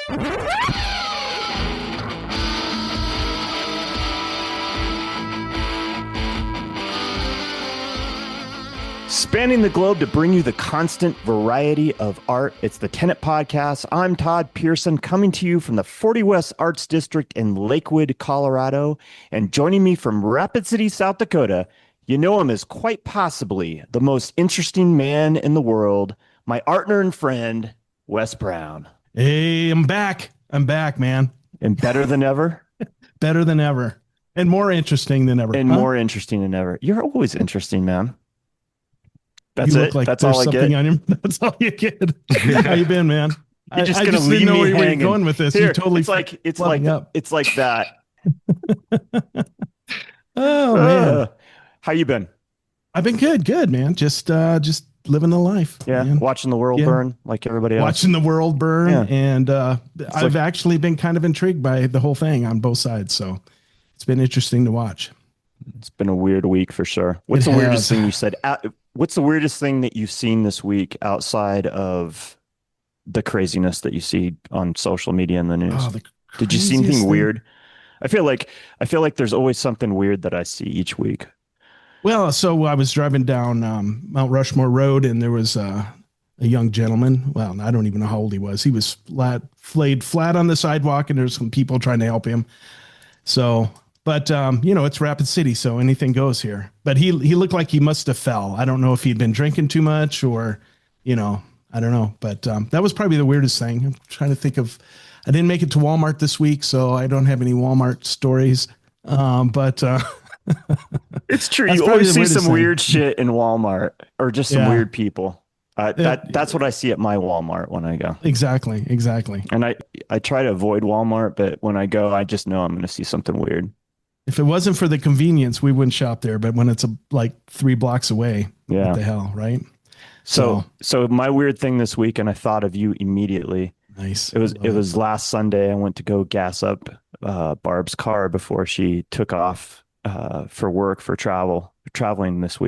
Spanning the globe to bring you the constant variety of art. It's the Tenet Podcast. I'm Todd Pearson, coming to you from the 40 West Arts District in Lakewood, Colorado. And joining me from Rapid City, South Dakota, you know him as quite possibly the most interesting man in the world, my partner and friend, Wes Brown. Hey, I'm back. I'm back, man. And better than ever? Better than ever. And more interesting than ever. And more interesting than ever. You're always interesting, man. That's you it. Look like that's all I get. On your, that's all you get. How you been, man? You're just I gonna just leave didn't know me where hanging. you're going with this. Here, You totally it's like that. Oh man, how you been? I've been good, man. Just living the life. Yeah, man. watching the world burn like everybody else. Watching the world burn, and I've actually been kind of intrigued by the whole thing on both sides. So it's been interesting to watch. It's been a weird week for sure. What's the weirdest thing you said? What's the weirdest thing that you've seen this week outside of the craziness that you see on social media and the news? Did you see anything weird? I feel like there's always something weird that I see each week. Well, so I was driving down Mount Rushmore Road, and there was a young gentleman. Well, I don't even know how old he was. He was laid flat on the sidewalk, and there's some people trying to help him. So. But, it's Rapid City, so anything goes here. But he looked like he must have fell. I don't know if he'd been drinking too much or, I don't know. But that was probably the weirdest thing. I'm trying to think of, I didn't make it to Walmart this week, so I don't have any Walmart stories. But it's true. You always see some weird shit in Walmart or just some weird people. That's what I see at my Walmart when I go. Exactly. And I try to avoid Walmart, but when I go, I just know I'm going to see something weird. If it wasn't for the convenience, we wouldn't shop there. But when it's like 3 blocks away, what the hell, right? So my weird thing this week, and I thought of you immediately. Nice. It was last Sunday. I went to go gas up Barb's car before she took off for work for traveling this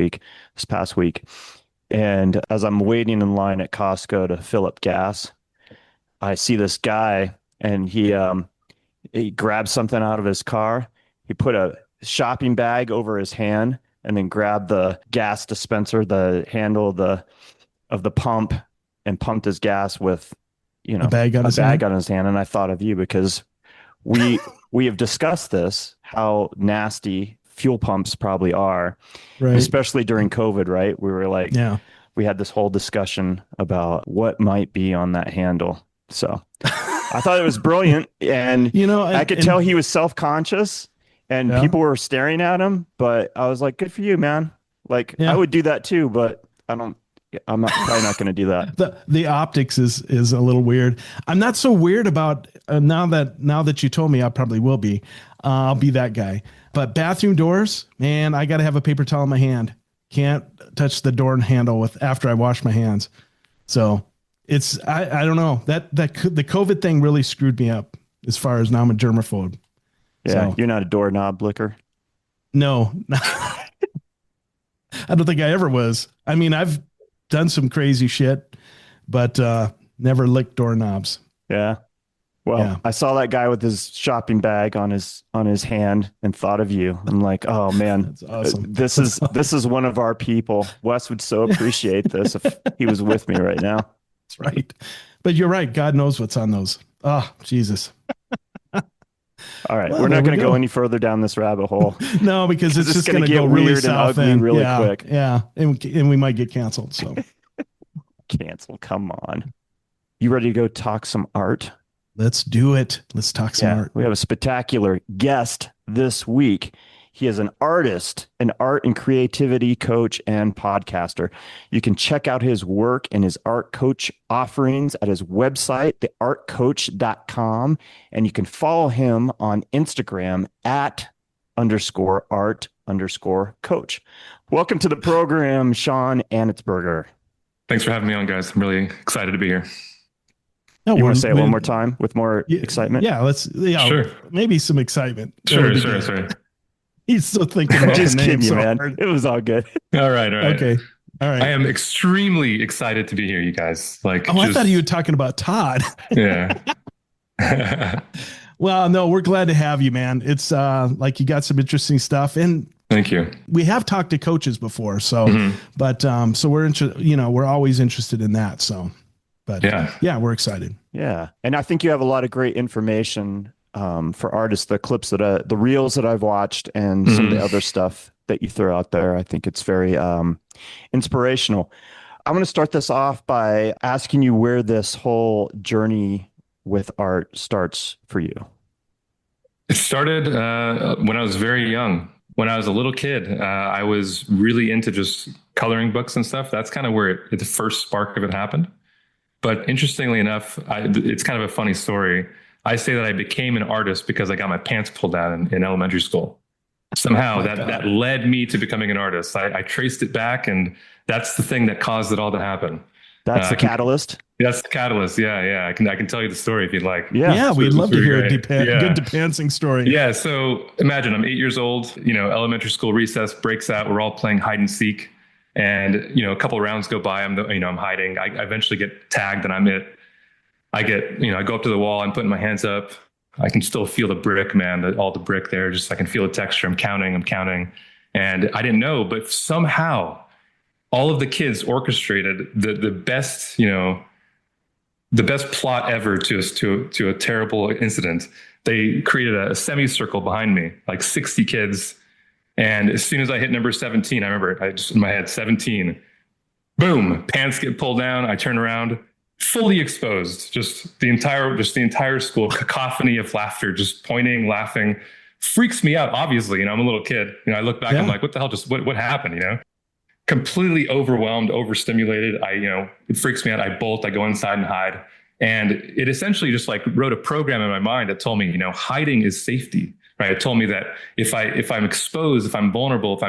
past week. And as I'm waiting in line at Costco to fill up gas, I see this guy, and he grabbed something out of his car. He put a shopping bag over his hand and then grabbed the gas dispenser, the handle of the pump, and pumped his gas with, a bag on his hand. And I thought of you because we have discussed this, how nasty fuel pumps probably are, right? Especially during COVID, right? We were like, we had this whole discussion about what might be on that handle. So I thought it was brilliant. And, I could tell he was self-conscious. And people were staring at him, but I was like, good for you, man. Like, I would do that too, but I'm probably not going to do that. The optics is a little weird. I'm not so weird about now that you told me, I probably will be. I'll be that guy. But bathroom doors, man, I got to have a paper towel in my hand. Can't touch the door handle after I wash my hands. So it's, I don't know, that the COVID thing really screwed me up as far as now I'm a germaphobe. Yeah, so, you're not a doorknob licker? No. I don't think I ever was. I mean, I've done some crazy shit, but never licked doorknobs. Yeah. Well, I saw that guy with his shopping bag on his hand and thought of you. I'm like, oh man, that's awesome. This is one of our people. Wes would so appreciate this if he was with me right now. That's right. But you're right. God knows what's on those. Oh, Jesus. All right, we're not going to go any further down this rabbit hole. No, because it's just going to go really south and ugly really quick. Yeah, and we might get canceled. So canceled. Come on. You ready to go talk some art? Let's do it. Let's talk some art. We have a spectacular guest this week. He is an artist, an art and creativity coach, and podcaster. You can check out his work and his art coach offerings at his website, theartcoach.com. And you can follow him on Instagram @_art_coach. Welcome to the program, Sean Anetsberger. Thanks for having me on, guys. I'm really excited to be here. No, you want to say it one more time with more excitement? Yeah, sure. Maybe some excitement. Sure. He's still thinking about just the name. Kidding you, man. It was all good. All right. Okay. All right. I am extremely excited to be here, you guys. I thought you were talking about Todd. Yeah. Well, no, we're glad to have you, man. It's like you got some interesting stuff, and Thank you. we have talked to coaches before. So, Mhm. but so we're interested. We're always interested in that. So, but Yeah. we're excited. Yeah. And I think you have a lot of great information for artists, the clips the reels that I've watched and some of the Mhm. other stuff that you throw out there. I think it's very inspirational. I'm going to start this off by asking you where this whole journey with art starts for you. It started when I was very young. When I was a little kid, I was really into just coloring books and stuff. That's kind of where the first spark of it happened. But interestingly enough, it's kind of a funny story. I say that I became an artist because I got my pants pulled down in elementary school. Somehow that led me to becoming an artist. I traced it back, and that's the thing that caused it all to happen. That's the catalyst. That's the catalyst. Yeah. I can tell you the story if you'd like. Yeah, we'd love to hear a good Yeah. depancing story. Yeah. So imagine I'm 8 years old, elementary school recess breaks out. We're all playing hide and seek. And, a couple of rounds go by. I'm hiding. I eventually get tagged and I'm it. I go up to the wall. I'm putting my hands up. I can still feel the brick, man, all the brick there. Just I can feel the texture. I'm counting. And I didn't know, but somehow all of the kids orchestrated the best, the best plot ever to a terrible incident. They created a semicircle behind me, like 60 kids. And as soon as I hit number 17, I remember I just in my head, 17, boom, pants get pulled down. I turn around, fully exposed, just the entire school, cacophony of laughter, just pointing, laughing, freaks me out. Obviously, I'm a little kid. I look back, I'm like, what the hell? What happened? Completely overwhelmed, overstimulated. It freaks me out. I bolt. I go inside and hide. And it essentially just like wrote a program in my mind that told me, hiding is safety. Right? It told me that if I'm exposed, if I'm vulnerable, if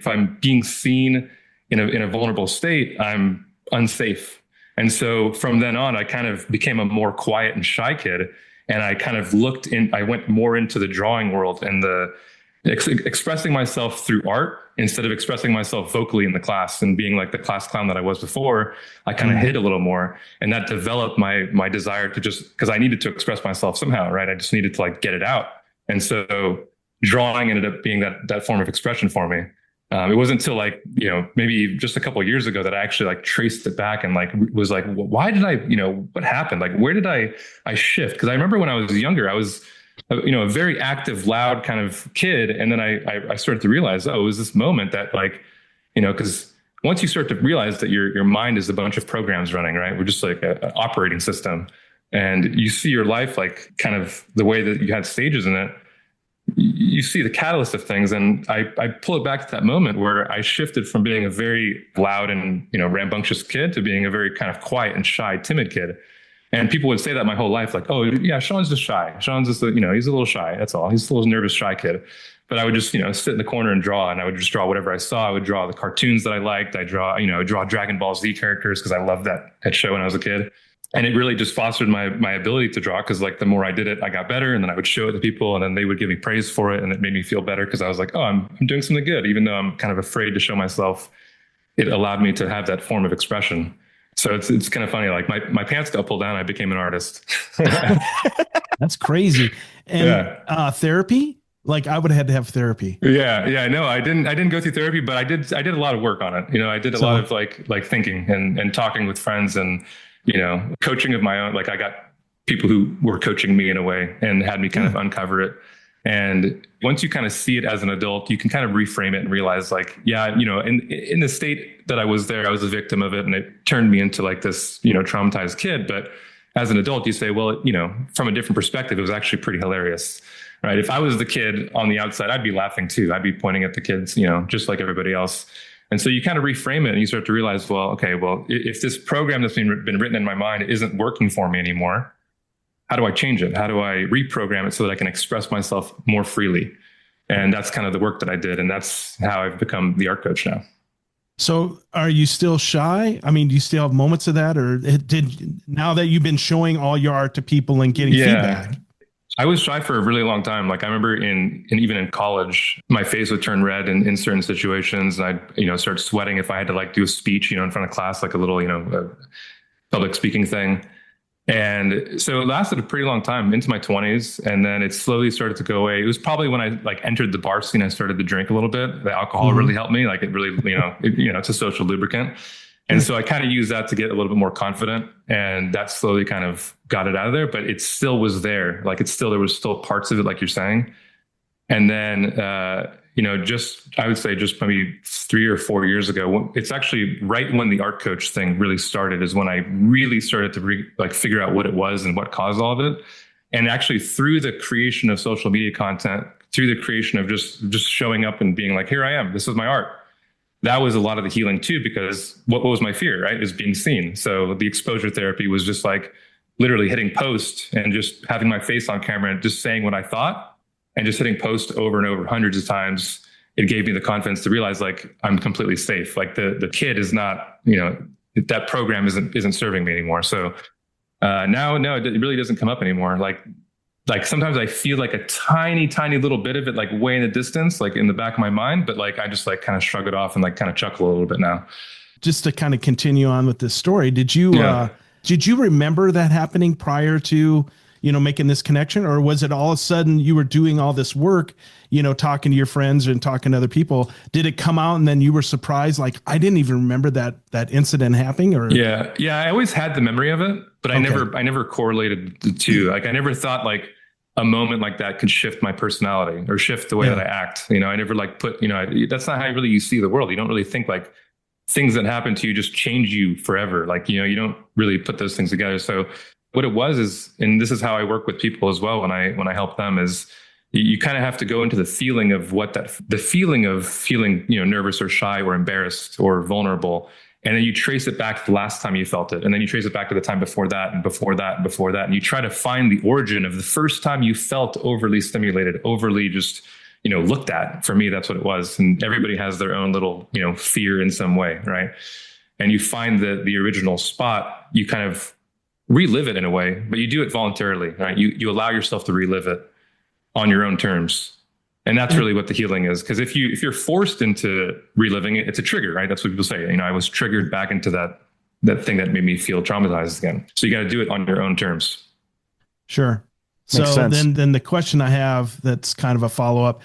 I'm being seen in a vulnerable state, I'm unsafe. And so from then on, I kind of became a more quiet and shy kid. And I kind of I went more into the drawing world and expressing myself through art instead of expressing myself vocally in the class and being like the class clown that I was before. I kind of hid a little more, and that developed my desire to because I needed to express myself somehow, right? I just needed to like get it out. And so drawing ended up being that form of expression for me. It wasn't until like, maybe just a couple of years ago that I actually like traced it back and like was like, why did I, what happened? Like, where did I shift? Because I remember when I was younger, I was, a very active, loud kind of kid. And then I started to realize, it was this moment that like, because once you start to realize that your mind is a bunch of programs running, right? We're just like an operating system. And you see your life like kind of the way that you had stages in it. You see the catalyst of things. And I pull it back to that moment where I shifted from being a very loud and, rambunctious kid to being a very kind of quiet and shy, timid kid. And people would say that my whole life, like, oh, yeah, Sean's just shy. Sean's just, he's a little shy. That's all. He's a little nervous, shy kid. But I would just, sit in the corner and draw. And I would just draw whatever I saw. I would draw the cartoons that I liked. I draw Dragon Ball Z characters because I loved that show when I was a kid. And it really just fostered my ability to draw because like the more I did it, I got better. And then I would show it to people and then they would give me praise for it. And it made me feel better because I was like, oh, I'm doing something good. Even though I'm kind of afraid to show myself, it allowed me to have that form of expression. So it's kind of funny. Like my pants got pulled down. I became an artist. That's crazy. And therapy? Like I would have had to have therapy. Yeah. No, I didn't go through therapy, but I did a lot of work on it. I did a lot of like thinking and talking with friends and, coaching of my own. Like I got people who were coaching me in a way and had me kind of uncover it. And once you kind of see it as an adult, you can kind of reframe it and realize like, in the state that I was there, I was a victim of it. And it turned me into like this, traumatized kid. But as an adult, you say, well, from a different perspective, it was actually pretty hilarious, right? If I was the kid on the outside, I'd be laughing too. I'd be pointing at the kids, just like everybody else. And so you kind of reframe it and you start to realize, well, okay, well, if this program that's been written in my mind isn't working for me anymore, how do I change it? How do I reprogram it so that I can express myself more freely? And that's kind of the work that I did. And that's how I've become the art coach now. So are you still shy? I mean, do you still have moments of that? Or now that you've been showing all your art to people and getting feedback? I was shy for a really long time. Like I remember even in college, my face would turn red in certain situations. And I'd, start sweating if I had to like do a speech, in front of class, like a little, public speaking thing. And so it lasted a pretty long time into my 20s, and then it slowly started to go away. It was probably when I like entered the bar scene, I started to drink a little bit. The alcohol really helped me. Like it really, it's a social lubricant. And so I kind of used that to get a little bit more confident, and that slowly kind of got it out of there, but it still was there. Like there was still parts of it, like you're saying. And then, I would say just maybe 3 or 4 years ago, it's actually right when the art coach thing really started is when I really started to figure out what it was and what caused all of it. And actually through the creation of social media content, through the creation of just showing up and being like, here I am, this is my art. That was a lot of the healing too, because what was my fear, right? Is being seen. So the exposure therapy was just like literally hitting post and just having my face on camera and just saying what I thought. And just hitting post over and over hundreds of times, it gave me the confidence to realize like I'm completely safe. Like the kid is not, that program isn't serving me anymore. So now, no, it really doesn't come up anymore. Like sometimes I feel like a tiny, tiny little bit of it, like way in the distance, like in the back of my mind, but like I just like kind of shrug it off and like kind of chuckle a little bit now. Just to kind of continue on with this story, did you remember that happening prior to making this connection, or was it all of a sudden you were doing all this work, talking to your friends and talking to other people? Did it come out and then you were surprised? Like, I didn't even remember that incident happening, or? Yeah. I always had the memory of it, but I never correlated the two. Like, I never thought like a moment like that could shift my personality or shift the way that I act. I never like that's not how you see the world. You don't really think like things that happen to you just change you forever. Like, you don't really put those things together. So what it was is, and this is how I work with people as well when I help them, is you kind of have to go into the feeling of the feeling of feeling, nervous or shy or embarrassed or vulnerable. And then you trace it back to the last time you felt it. And then you trace it back to the time before that and before that and before that. And you try to find the origin of the first time you felt overly stimulated, overly just, looked at. For me, that's what it was. And everybody has their own little, fear in some way. Right. And you find the original spot, you kind of relive it in a way, but you do it voluntarily, right? You allow yourself to relive it on your own terms. And that's really what the healing is. Because if you're forced into reliving it, it's a trigger, right? That's what people say. I was triggered back into that thing that made me feel traumatized again. So you got to do it on your own terms. Sure. So then the question I have that's kind of a follow-up.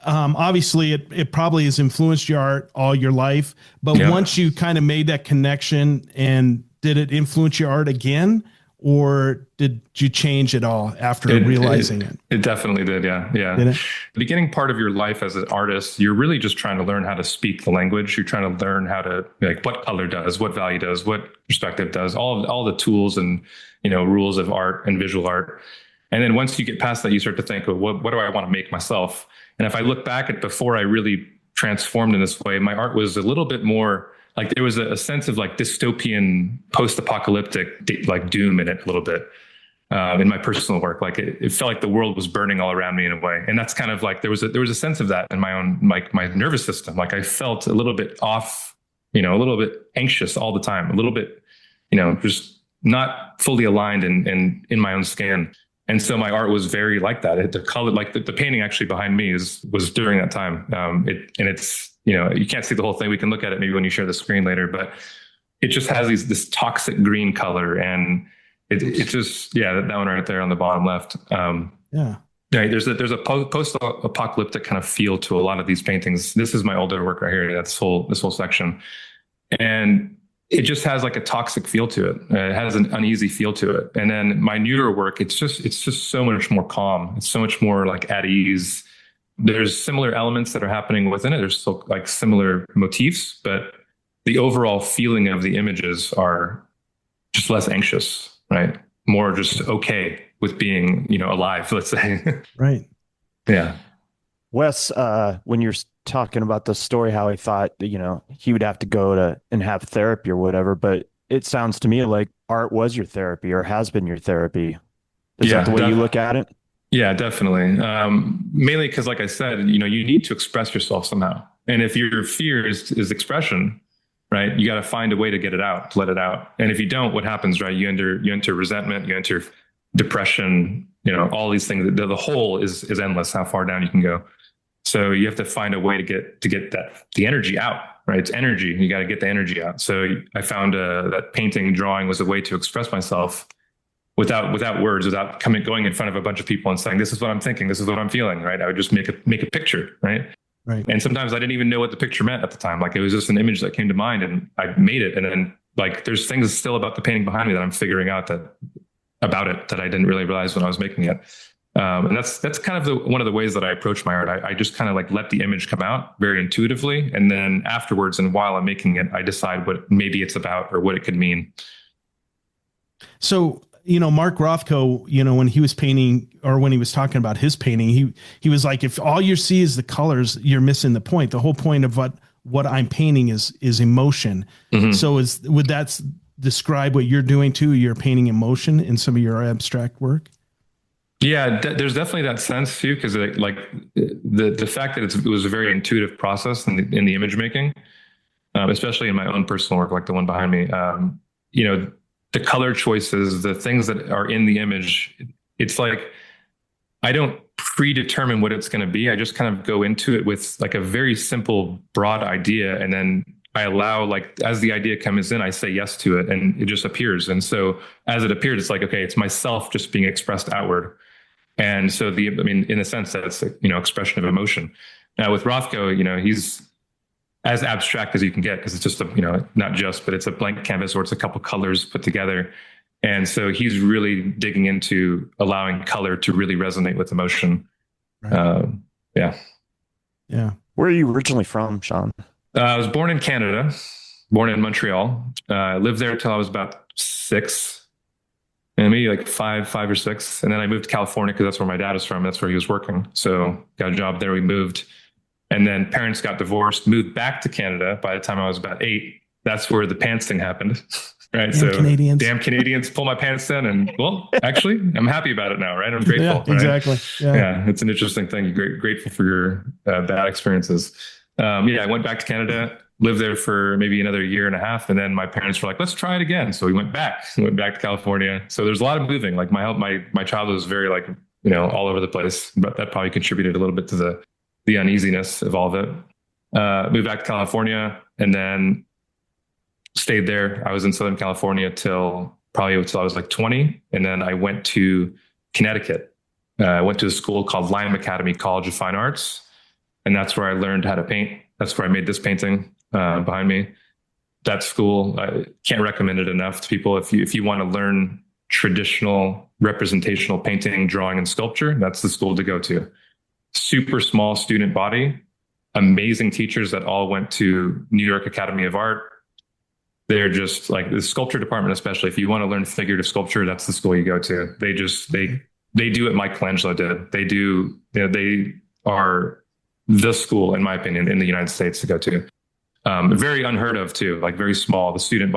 Obviously it probably has influenced your art all your life, but once you kind of made that connection, and did it influence your art again, or did you change it all after realizing it? It definitely did. Yeah. Did it? The beginning part of your life as an artist, you're really just trying to learn how to speak the language. You're trying to learn how to, like, what color does, what value does, what perspective does, all the tools and, rules of art and visual art. And then once you get past that, you start to think, well, what do I want to make myself? And if I look back at before I really transformed in this way, my art was a little bit more like there was a sense of like dystopian, post-apocalyptic, like doom in it a little bit in my personal work. Like it felt like the world was burning all around me in a way, and that's kind of like there was a sense of that in my own my nervous system. Like I felt a little bit off, a little bit anxious all the time, a little bit, just not fully aligned and in my own skin. And so my art was very like that. The color, like the painting actually behind me was during that time. It's, you can't see the whole thing. We can look at it maybe when you share the screen later, but it just has this toxic green color, and it just, that one right there on the bottom left. There's a post-apocalyptic kind of feel to a lot of these paintings. This is my older work right here. This whole section, and it just has like a toxic feel to it. It has an uneasy feel to it. And then my newer work, it's just so much more calm. It's so much more like at ease. There's similar elements that are happening within it. There's still like similar motifs, but the overall feeling of the images are just less anxious, right? More just okay with being, alive, let's say. Right. Yeah. Wes, when you're talking about the story, how he thought, he would have to go and have therapy or whatever, but it sounds to me like art was your therapy or has been your therapy. Is that the way you look at it? Yeah, definitely. Mainly because, like I said, you need to express yourself somehow. And if your fear is expression, right, you got to find a way to get it out, to let it out. And if you don't, what happens, right? You enter resentment, you enter depression, all these things. The hole is endless, how far down you can go. So you have to find a way to get the energy out, right? It's energy. You got to get the energy out. So I found that painting, drawing was a way to express myself without words, without going in front of a bunch of people and saying, this is what I'm thinking, this is what I'm feeling, right? I would just make a picture, right? Right. And sometimes I didn't even know what the picture meant at the time. Like it was just an image that came to mind and I made it. And then like there's things still about the painting behind me that I'm figuring out about it that I didn't really realize when I was making it. And that's kind of one of the ways that I approach my art. I just kind of like let the image come out very intuitively. And then afterwards, and while I'm making it, I decide what maybe it's about or what it could mean. So, Mark Rothko, when he was painting or when he was talking about his painting, he was like, if all you see is the colors, you're missing the point. The whole point of what I'm painting is emotion. Mm-hmm. So would that describe what you're doing too? You're painting emotion in some of your abstract work? Yeah, there's definitely that sense too, because like the fact that it was a very intuitive process in the image making, especially in my own personal work, like the one behind me. The color choices, the things that are in the image, it's like I don't predetermine what it's going to be. I just kind of go into it with like a very simple, broad idea, and then I allow, like, as the idea comes in, I say yes to it, and it just appears. And so as it appears, it's like, okay, it's myself just being expressed outward. And so in a sense, that's expression of emotion. Now with Rothko, he's as abstract as you can get, because it's just not just, but it's a blank canvas or it's a couple colors put together. And so he's really digging into allowing color to really resonate with emotion. Right. Yeah. Where are you originally from, Sean? I was born in Canada, born in Montreal. I lived there until I was about 6, and maybe like five or 6. And then I moved to California because that's where my dad is from. That's where he was working. So got a job there. We moved. And then parents got divorced, moved back to Canada by the time I was about 8. That's where the pants thing happened. Right. Damn Canadians pull my pants down. And well, actually, I'm happy about it now. Right. I'm grateful. Yeah, exactly. Right? Yeah. It's an interesting thing. You're grateful for your bad experiences. I went back to Canada, lived there for maybe another year and a half. And then my parents were like, let's try it again. So we went back to California. So there's a lot of moving. Like my childhood was very all over the place, but that probably contributed a little bit to the uneasiness of all of it. Moved back to California and then stayed there. I was in Southern California till I was like 20. And then I went to Connecticut. I went to a school called Lyme Academy College of Fine Arts. And that's where I learned how to paint. That's where I made this painting behind me. That school, I can't recommend it enough to people. If you want to learn traditional representational painting, drawing, and sculpture, that's the school to go to. Super small student body, amazing teachers that all went to New York Academy of Art. They're just like the sculpture department, especially if you want to learn figurative sculpture, that's the school you go to. They do what Michelangelo did. They are the school, in my opinion, in the United States to go to. Very unheard of too, like very small. My student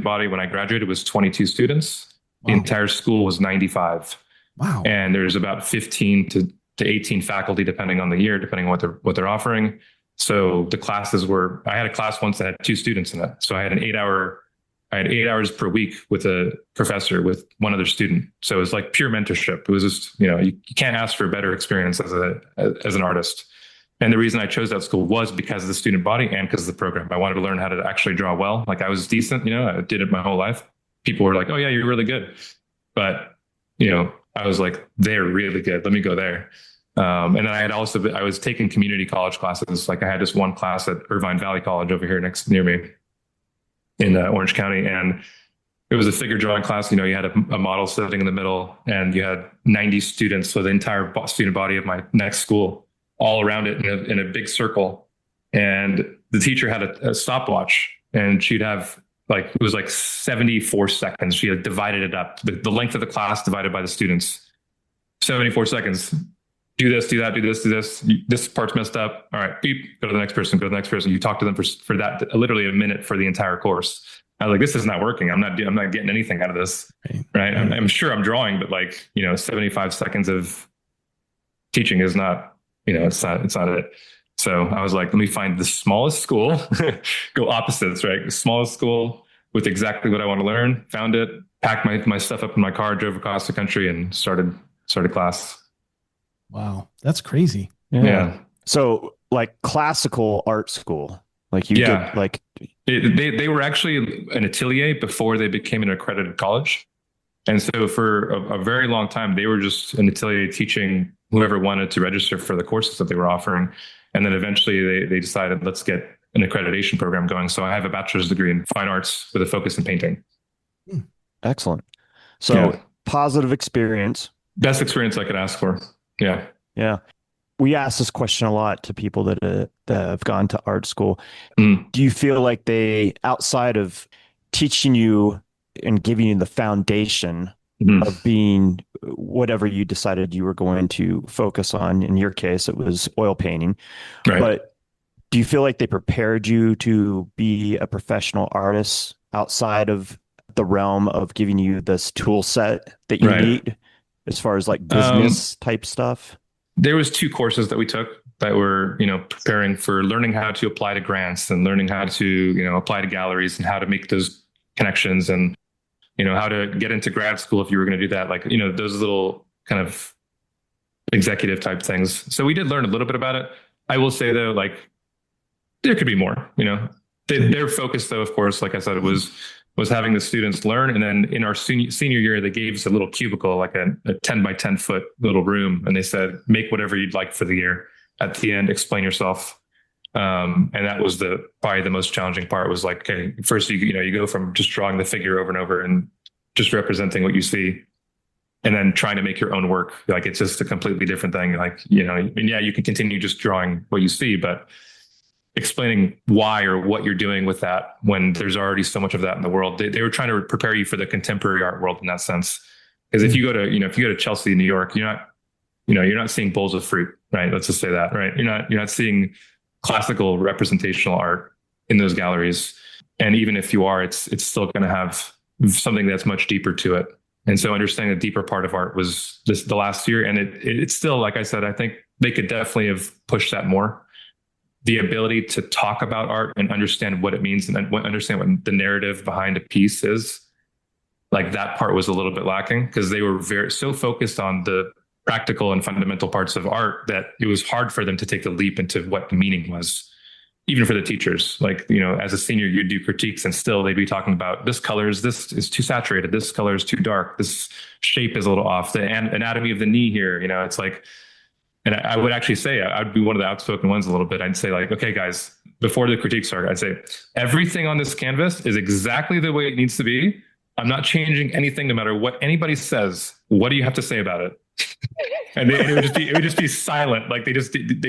body when I graduated was 22 students. Wow. The entire school was 95. Wow. And there's about 15 to 18 faculty, depending on the year, depending on what they're offering. So the classes I had a class once that had 2 students in it. So I had 8 hours per week with a professor, with one other student. So it was like pure mentorship. It was just, you can't ask for a better experience as an artist. And the reason I chose that school was because of the student body and because of the program. I wanted to learn how to actually draw well. Like I was decent, I did it my whole life. People were like, oh yeah, you're really good. But, I was like, they're really good. Let me go there. And then I was taking community college classes. Like I had this one class at Irvine Valley College over here near me in Orange County. And it was a figure drawing class. You had a model sitting in the middle and you had 90 students. So the entire student body of my next school all around it in a big circle. And the teacher had a stopwatch and she'd have it was like 74 seconds. She had divided it up. The length of the class divided by the students. 74 seconds. Do this, do that, do this, do this. This part's messed up. All right, beep, go to the next person, go to the next person. You talk to them for that, literally a minute for the entire course. I was like, this is not working. I'm not getting anything out of this. Right. I'm sure I'm drawing, but 75 seconds of teaching is not, it's not it. So I was like, let me find the smallest school, go opposites, right? The smallest school with exactly what I want to learn, found it, packed my stuff up in my car, drove across the country and started class. Wow. That's crazy. Yeah. So like classical art school, like you did, like they were actually an atelier before they became an accredited college. And so for a very long time, they were just an atelier teaching whoever wanted to register for the courses that they were offering. And then eventually they decided, let's get an accreditation program going. So I have a bachelor's degree in fine arts with a focus in painting. Excellent. So Yeah. positive experience. Best experience I could ask for. Yeah. Yeah. We ask this question a lot to people that have gone to art school. Mm. Do you feel like they, outside of teaching you and giving you the foundation of being whatever you decided you were going to focus on, in your case, it was oil painting, Right. but do you feel like they prepared you to be a professional artist outside of the realm of giving you this tool set that you Right. need as far as like business type stuff? There was 2 courses that we took that were, preparing for learning how to apply to grants and learning how to, apply to galleries and how to make those connections and, how to get into grad school if you were going to do that. Like, those little kind of executive type things. So we did learn a little bit about it. I will say though, like there could be more, their focus though, of course, like I said, it was having the students learn. And then in our senior year, they gave us a little cubicle, like a 10 by 10 foot little room. And they said, make whatever you'd like for the year. At the end, explain yourself. And that was probably the most challenging part was like, okay, first, you go from just drawing the figure over and over and just representing what you see. And then trying to make your own work. Like it's just a completely different thing. Like, and yeah, you can continue just drawing what you see, but explaining why or what you're doing with that when there's already so much of that in the world. They were trying to prepare you for the contemporary art world in that sense. Because if you go to Chelsea, New York, you're not seeing bowls of fruit, right? Let's just say that, right? You're not seeing classical representational art in those galleries. And even if you are, it's still going to have something that's much deeper to it. And so understanding the deeper part of art was the last year. And it's still, like I said, I think they could definitely have pushed that more. The ability to talk about art and understand what it means and understand what the narrative behind a piece is, like that part was a little bit lacking because they were so focused on the practical and fundamental parts of art that it was hard for them to take the leap into what the meaning was, even for the teachers. Like, as a senior, you'd do critiques and still they'd be talking about this is too saturated. This color is too dark. This shape is a little off. The anatomy of the knee here, it's like, and I would actually say, I'd be one of the outspoken ones a little bit. I'd say like, okay, guys, before the critiques start, I'd say everything on this canvas is exactly the way it needs to be. I'm not changing anything, no matter what anybody says. What do you have to say about it? And it would just be silent. Like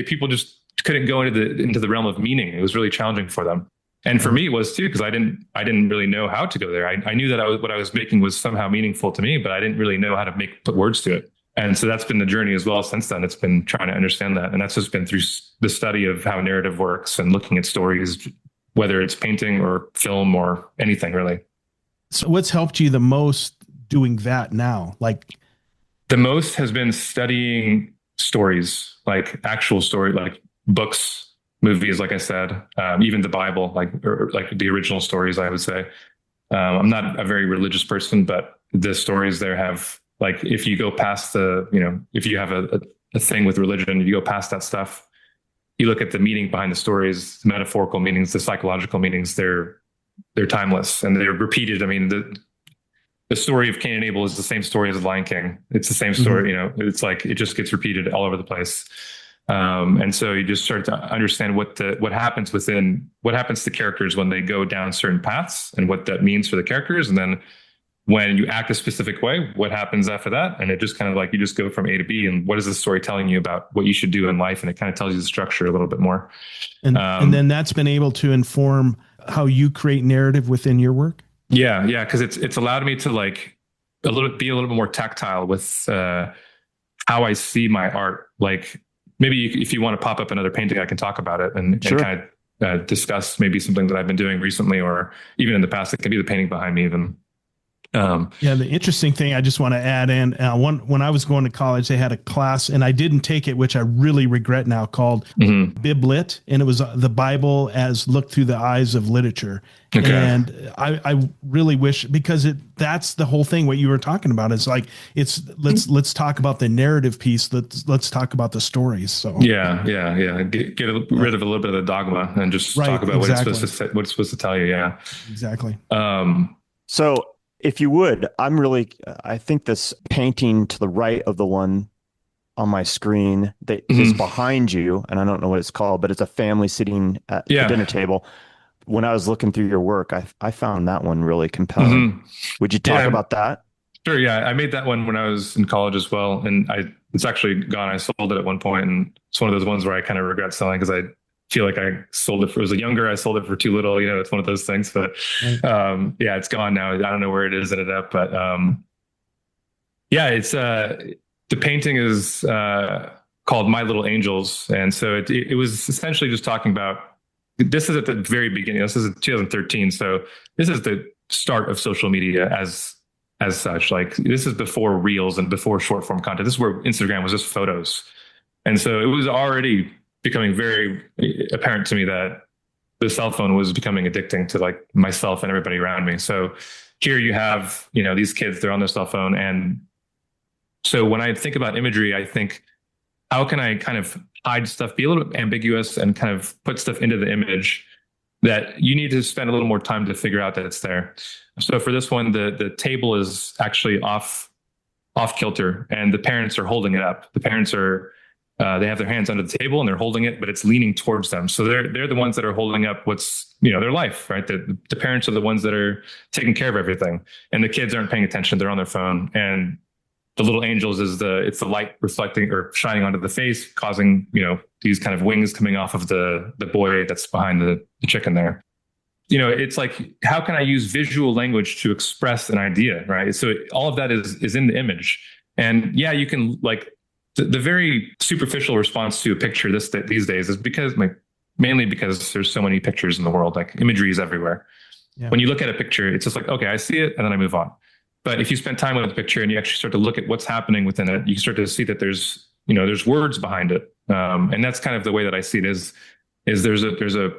people just couldn't go into the realm of meaning. It was really challenging for them. And for me, it was too, because I didn't really know how to go there. I knew that what I was making was somehow meaningful to me, but I didn't really know how to put words to it. And so that's been the journey as well since then. It's been trying to understand that. And that's just been through the study of how narrative works and looking at stories, whether it's painting or film or anything really. So what's helped you the most doing that now? Like the most has been studying stories, like actual story, like books, movies, like I said, even the Bible, like the original stories, I would say. I'm not a very religious person, but the stories there have, like, if you go past if you have a thing with religion, you go past that stuff, you look at the meaning behind the stories, the metaphorical meanings, the psychological meanings, they're timeless and they're repeated. I mean, the story of Cain and Abel is the same story as the Lion King. It's the same story, it's like, it just gets repeated all over the place. And so you just start to understand what happens to characters when they go down certain paths and what that means for the characters. And then when you act a specific way, what happens after that? And it just kind of like, you just go from A to B, and what is the story telling you about what you should do in life? And it kind of tells you the structure a little bit more. And then that's been able to inform how you create narrative within your work. Yeah. Yeah. Cause it's allowed me to like be a little bit more tactile with, how I see my art. Like maybe if you want to pop up another painting, I can talk about it and kind of discuss maybe something that I've been doing recently, or even in the past. It can be the painting behind me even. The interesting thing I just want to add in, when I was going to college, they had a class and I didn't take it, which I really regret now, called Biblit. And it was the Bible as looked through the eyes of literature. Okay. And I really wish, because that's the whole thing. What you were talking about is like, let's talk about the narrative piece. Let's talk about the stories. So yeah. Get rid of a little bit of the dogma and just talk about what it's supposed to tell you. Yeah, exactly. So If you would, I think this painting to the right of the one on my screen that is Mhm. behind you, and I don't know what it's called, but it's a family sitting at the dinner Yeah. table. When I was looking through your work, I found that one really compelling. Hmm. Would you talk Yeah. about that? Sure. Yeah. I made that one when I was in college as well. And it's actually gone. I sold it at one point, and it's one of those ones where I kind of regret selling because I feel like I sold it for, it was younger. I sold it for too little. It's one of those things, but, Right. yeah, it's gone now. I don't know where it is ended up, but, yeah, the painting is, called My Little Angels. And so it was essentially just talking about, this is at the very beginning. This is 2013. So this is the start of social media as such. Like, this is before reels and before short form content. This is where Instagram was just photos. And so it was already becoming very apparent to me that the cell phone was becoming addicting to like myself and everybody around me. So here you have, these kids, they're on their cell phone. And so when I think about imagery, I think, how can I kind of hide stuff, be a little bit ambiguous, and kind of put stuff into the image that you need to spend a little more time to figure out that it's there. So for this one, the table is actually off kilter, and the parents are holding it up. The parents are they have their hands under the table and they're holding it, but it's leaning towards them. So they're the ones that are holding up what's their life, right? The parents are the ones that are taking care of everything, and the kids aren't paying attention. They're on their phone, and the little angels is it's the light reflecting or shining onto the face, causing these kind of wings coming off of the boy that's behind the chicken there. It's like, how can I use visual language to express an idea, right? So all of that is in the image. And yeah, you can, like, the very superficial response to a picture these days is because, like, mainly because there's so many pictures in the world. Like, imagery is everywhere. Yeah. When you look at a picture, it's just like, okay, I see it, and then I move on. But if you spend time with the picture and you actually start to look at what's happening within it, you start to see that there's words behind it. And that's kind of the way that I see it is there's a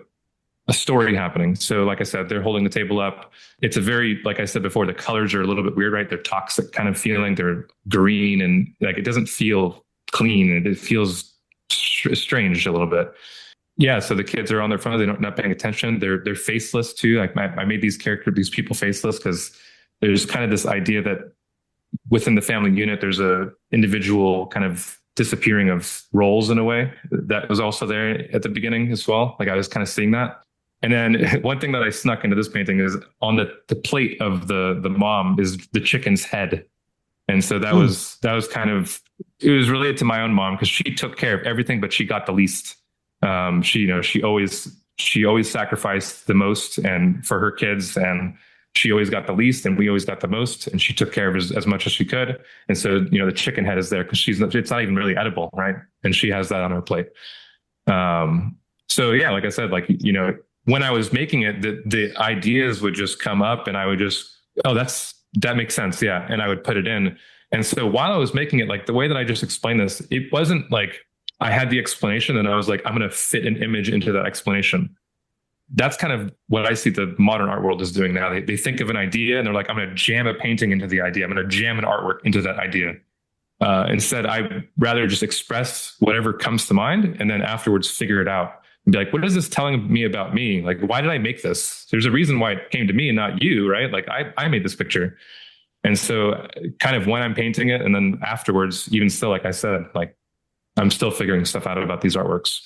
story happening. So like I said, they're holding the table up. It's a very, like I said before, the colors are a little bit weird, right? They're toxic kind of feeling. They're green, and like, it doesn't feel clean. It feels strange a little bit. Yeah. So the kids are on their phone. They're not paying attention. They're faceless too. Like, I made these people faceless because there's kind of this idea that within the family unit, there's a individual kind of disappearing of roles in a way that was also there at the beginning as well. Like, I was kind of seeing that. And then one thing that I snuck into this painting is on the plate of the mom is the chicken's head. And so that was kind of, it was related to my own mom because she took care of everything, but she got the least. She always sacrificed the most and for her kids, and she always got the least, and we always got the most, and she took care of as much as she could. And so, the chicken head is there because it's not even really edible, right? And she has that on her plate. So yeah, like I said, like, when I was making it, the ideas would just come up, and I would just, oh, that makes sense. Yeah. And I would put it in. And so while I was making it, like, the way that I just explained this, it wasn't like I had the explanation and I was like, I'm going to fit an image into that explanation. That's kind of what I see the modern art world is doing now. They think of an idea and they're like, I'm going to jam a painting into the idea. I'm going to jam an artwork into that idea. Instead, I'd rather just express whatever comes to mind and then afterwards figure it out and be like, what is this telling me about me? Like, why did I make this? There's a reason why it came to me and not you, right? Like, I made this picture. And so kind of when I'm painting it and then afterwards, even still, like I said, like, I'm still figuring stuff out about these artworks.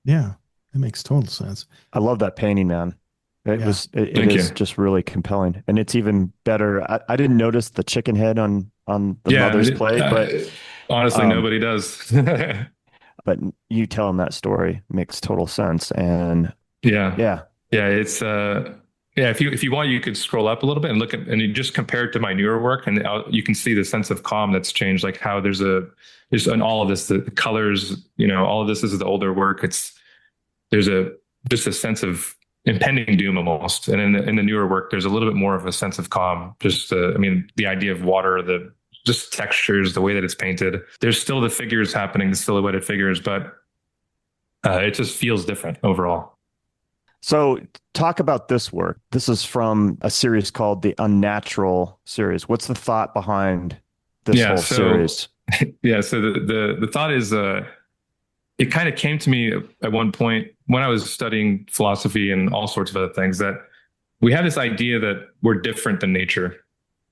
Yeah. That makes total sense. I love that painting, man. It is just really compelling, and it's even better. I didn't notice the chicken head on the mother's plate, but honestly, nobody does. But you telling that story makes total sense, and yeah, it's If you want, you could scroll up a little bit and look at, and you just compare it to my newer work, and you can see the sense of calm that's changed. Like, how there's and all of this, the colors, all of this is the older work. There's just a sense of impending doom almost. And in the newer work, there's a little bit more of a sense of calm. Just, the idea of water, just textures, the way that it's painted. There's still the figures happening, the silhouetted figures, but it just feels different overall. So talk about this work. This is from a series called the Unnatural Series. What's the thought behind this whole series? Yeah. So the thought is, it kind of came to me at one point when I was studying philosophy and all sorts of other things, that we have this idea that we're different than nature.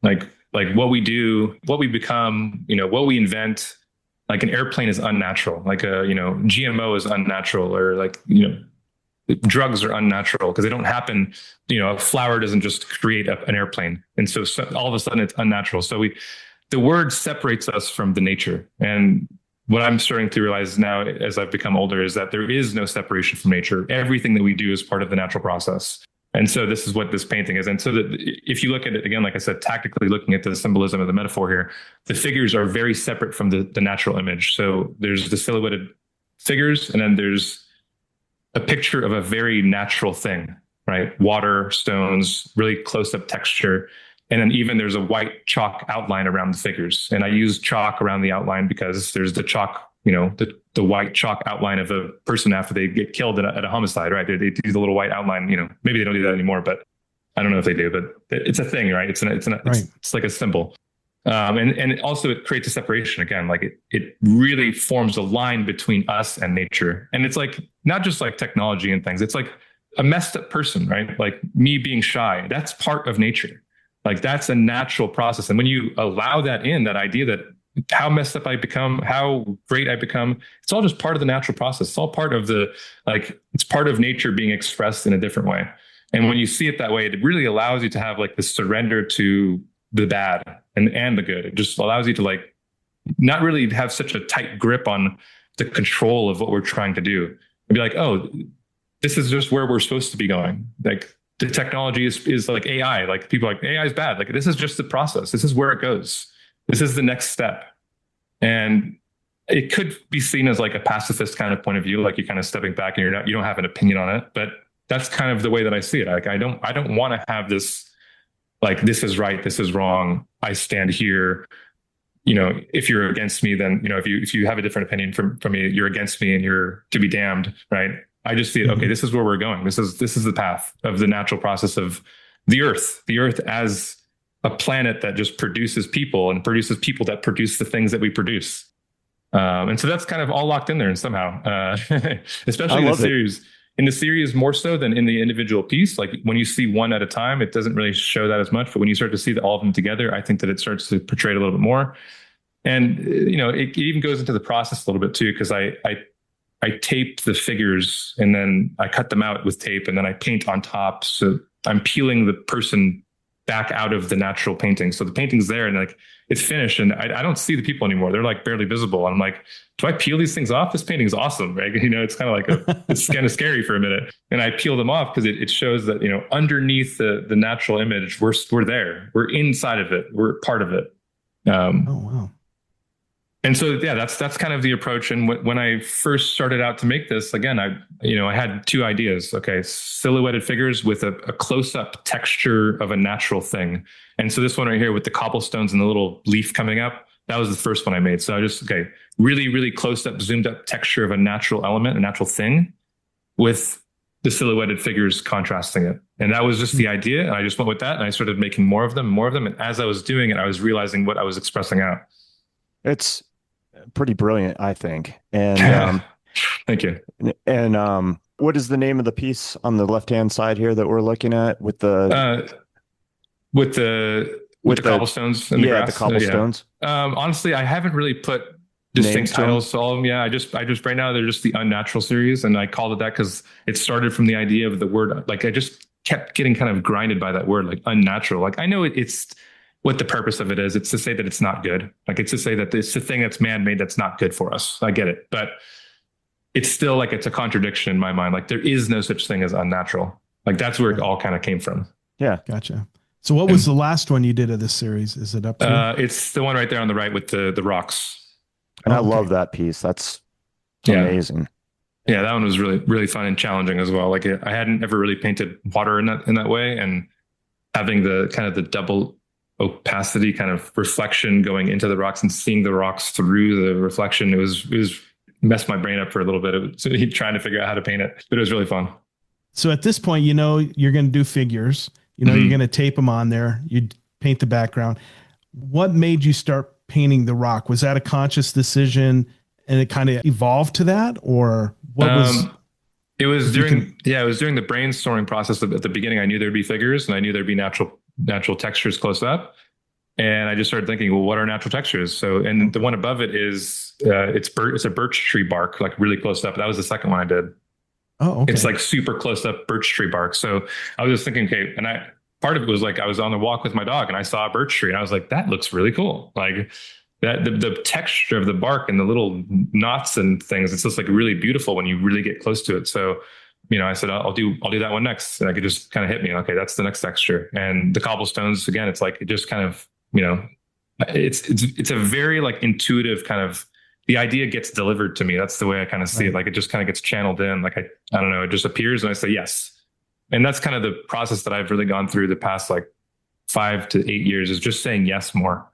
Like what we do, what we become, what we invent. Like an airplane is unnatural. Like GMO is unnatural, or drugs are unnatural because they don't happen. A flower doesn't just create an airplane, and so all of a sudden it's unnatural. So the word separates us from the nature. And what I'm starting to realize now, as I've become older, is that there is no separation from nature. Everything that we do is part of the natural process. And so this is what this painting is. And so that if you look at it again, like I said, tactically looking at the symbolism of the metaphor here, the figures are very separate from the natural image. So there's the silhouetted figures, and then there's a picture of a very natural thing, right? Water, stones, really close up texture. And then even there's a white chalk outline around the figures. And I use chalk around the outline because there's the chalk, the white chalk outline of a person after they get killed at a homicide, right? They do the little white outline, maybe they don't do that anymore, but I don't know if they do, but it's a thing, right? It's like a symbol. And also it creates a separation again, like it really forms a line between us and nature. And it's like, not just like technology and things, it's like a messed up person, right? Like me being shy, that's part of nature. Like that's a natural process. And when you allow that in, that idea that how messed up I become, how great I become, it's all just part of the natural process. It's all part of it's part of nature being expressed in a different way. And when you see it that way, it really allows you to have like this surrender to the bad and the good. It just allows you to like not really have such a tight grip on the control of what we're trying to do. And be like, oh, this is just where we're supposed to be going. Like the technology is like AI. Like people are like, AI is bad. Like this is just the process. This is where it goes. This is the next step. And it could be seen as like a pacifist kind of point of view, like you're kind of stepping back and you don't have an opinion on it. But that's kind of the way that I see it. Like I don't want to have this, like, this is right, this is wrong, I stand here. If you're against me, then, if you have a different opinion from me, you're against me and you're to be damned, right? I just see it. Okay, this is where we're going. This is the path of the natural process of the earth as a planet that just produces people and produces people that produce the things that we produce. And so that's kind of all locked in there. And somehow, especially in the series, in the series more so than in the individual piece, like when you see one at a time, it doesn't really show that as much. But when you start to see all of them together, I think that it starts to portray it a little bit more. And, it even goes into the process a little bit too, because I tape the figures and then I cut them out with tape and then I paint on top. So I'm peeling the person back out of the natural painting. So the painting's there and like it's finished and I don't see the people anymore. They're like barely visible. I'm like, do I peel these things off? This painting's awesome, right? It's kind of like it's kind of scary for a minute. And I peel them off because it shows that, underneath the natural image, we're there. We're inside of it. We're part of it. Oh, wow. And so, yeah, that's kind of the approach. And when I first started out to make this, again, I had two ideas. Okay, silhouetted figures with a close-up texture of a natural thing. And so this one right here with the cobblestones and the little leaf coming up, that was the first one I made. So I just, really, really close-up, zoomed-up texture of a natural element, a natural thing, with the silhouetted figures contrasting it. And that was just the idea. And I just went with that. And I started making more of them. And as I was doing it, I was realizing what I was expressing out. It's pretty brilliant, I think. And thank you. And what is the name of the piece on the left-hand side here that we're looking at with the cobblestones and the grass? The cobblestones. Honestly, I haven't really put distinct titles to all of them. Yeah, I just right now they're just the Unnatural Series, and I called it that because it started from the idea of the word. Like I just kept getting kind of grinded by that word, like unnatural. Like I know it's what the purpose of it is. It's to say that it's not good. Like it's to say that it's the thing that's man-made that's not good for us. I get it. But it's still like it's a contradiction in my mind. Like there is no such thing as unnatural. Like that's where it all kind of came from. Yeah. Gotcha. So what was the last one you did of this series? Is it up there? It's the one right there on the right with the rocks. And I love that piece. That's amazing. Yeah, that one was really, really fun and challenging as well. Like I hadn't ever really painted water in that way. And having the kind of the double opacity kind of reflection going into the rocks and seeing the rocks through the reflection. It was messed my brain up for a little bit. It was trying to figure out how to paint it, but it was really fun. So at this point, you're going to do figures, you're going to tape them on there. You paint the background. What made you start painting the rock? Was that a conscious decision and it kind of evolved to that, or what was? It was during the brainstorming process. At the beginning, I knew there'd be figures and I knew there'd be natural textures close up. And I just started thinking, well, what are natural textures? So, and the one above it is, it's a birch tree bark, like really close up. That was the second one I did. Oh, okay. It's like super close up birch tree bark. So I was just thinking, okay, and part of it was like, I was on the walk with my dog and I saw a birch tree and I was like, that looks really cool. Like that, the texture of the bark and the little knots and things, it's just like really beautiful when you really get close to it. So, I said, I'll do that one next. And like, it just kind of hit me. Okay, that's the next texture. And the cobblestones, again, it's like, it just kind of, it's a very like intuitive kind of, the idea gets delivered to me. That's the way I kind of see it. Like it just kind of gets channeled in. Like I don't know, it just appears and I say yes. And that's kind of the process that I've really gone through the past like 5 to 8 years, is just saying yes more.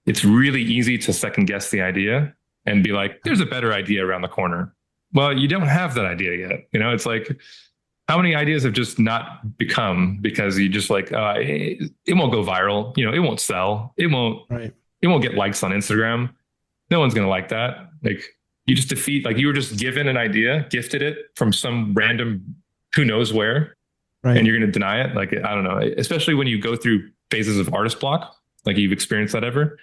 It's really easy to second guess the idea and be like, there's a better idea around the corner. Well, you don't have that idea yet. It's like, how many ideas have just not become because you just like, it won't go viral. It won't sell. It won't get likes on Instagram. No one's going to like that. Like you just defeat, like you were just given an idea, gifted it from some random, who knows where, and you're going to deny it. Like, I don't know, especially when you go through phases of artist block, like you've experienced that ever,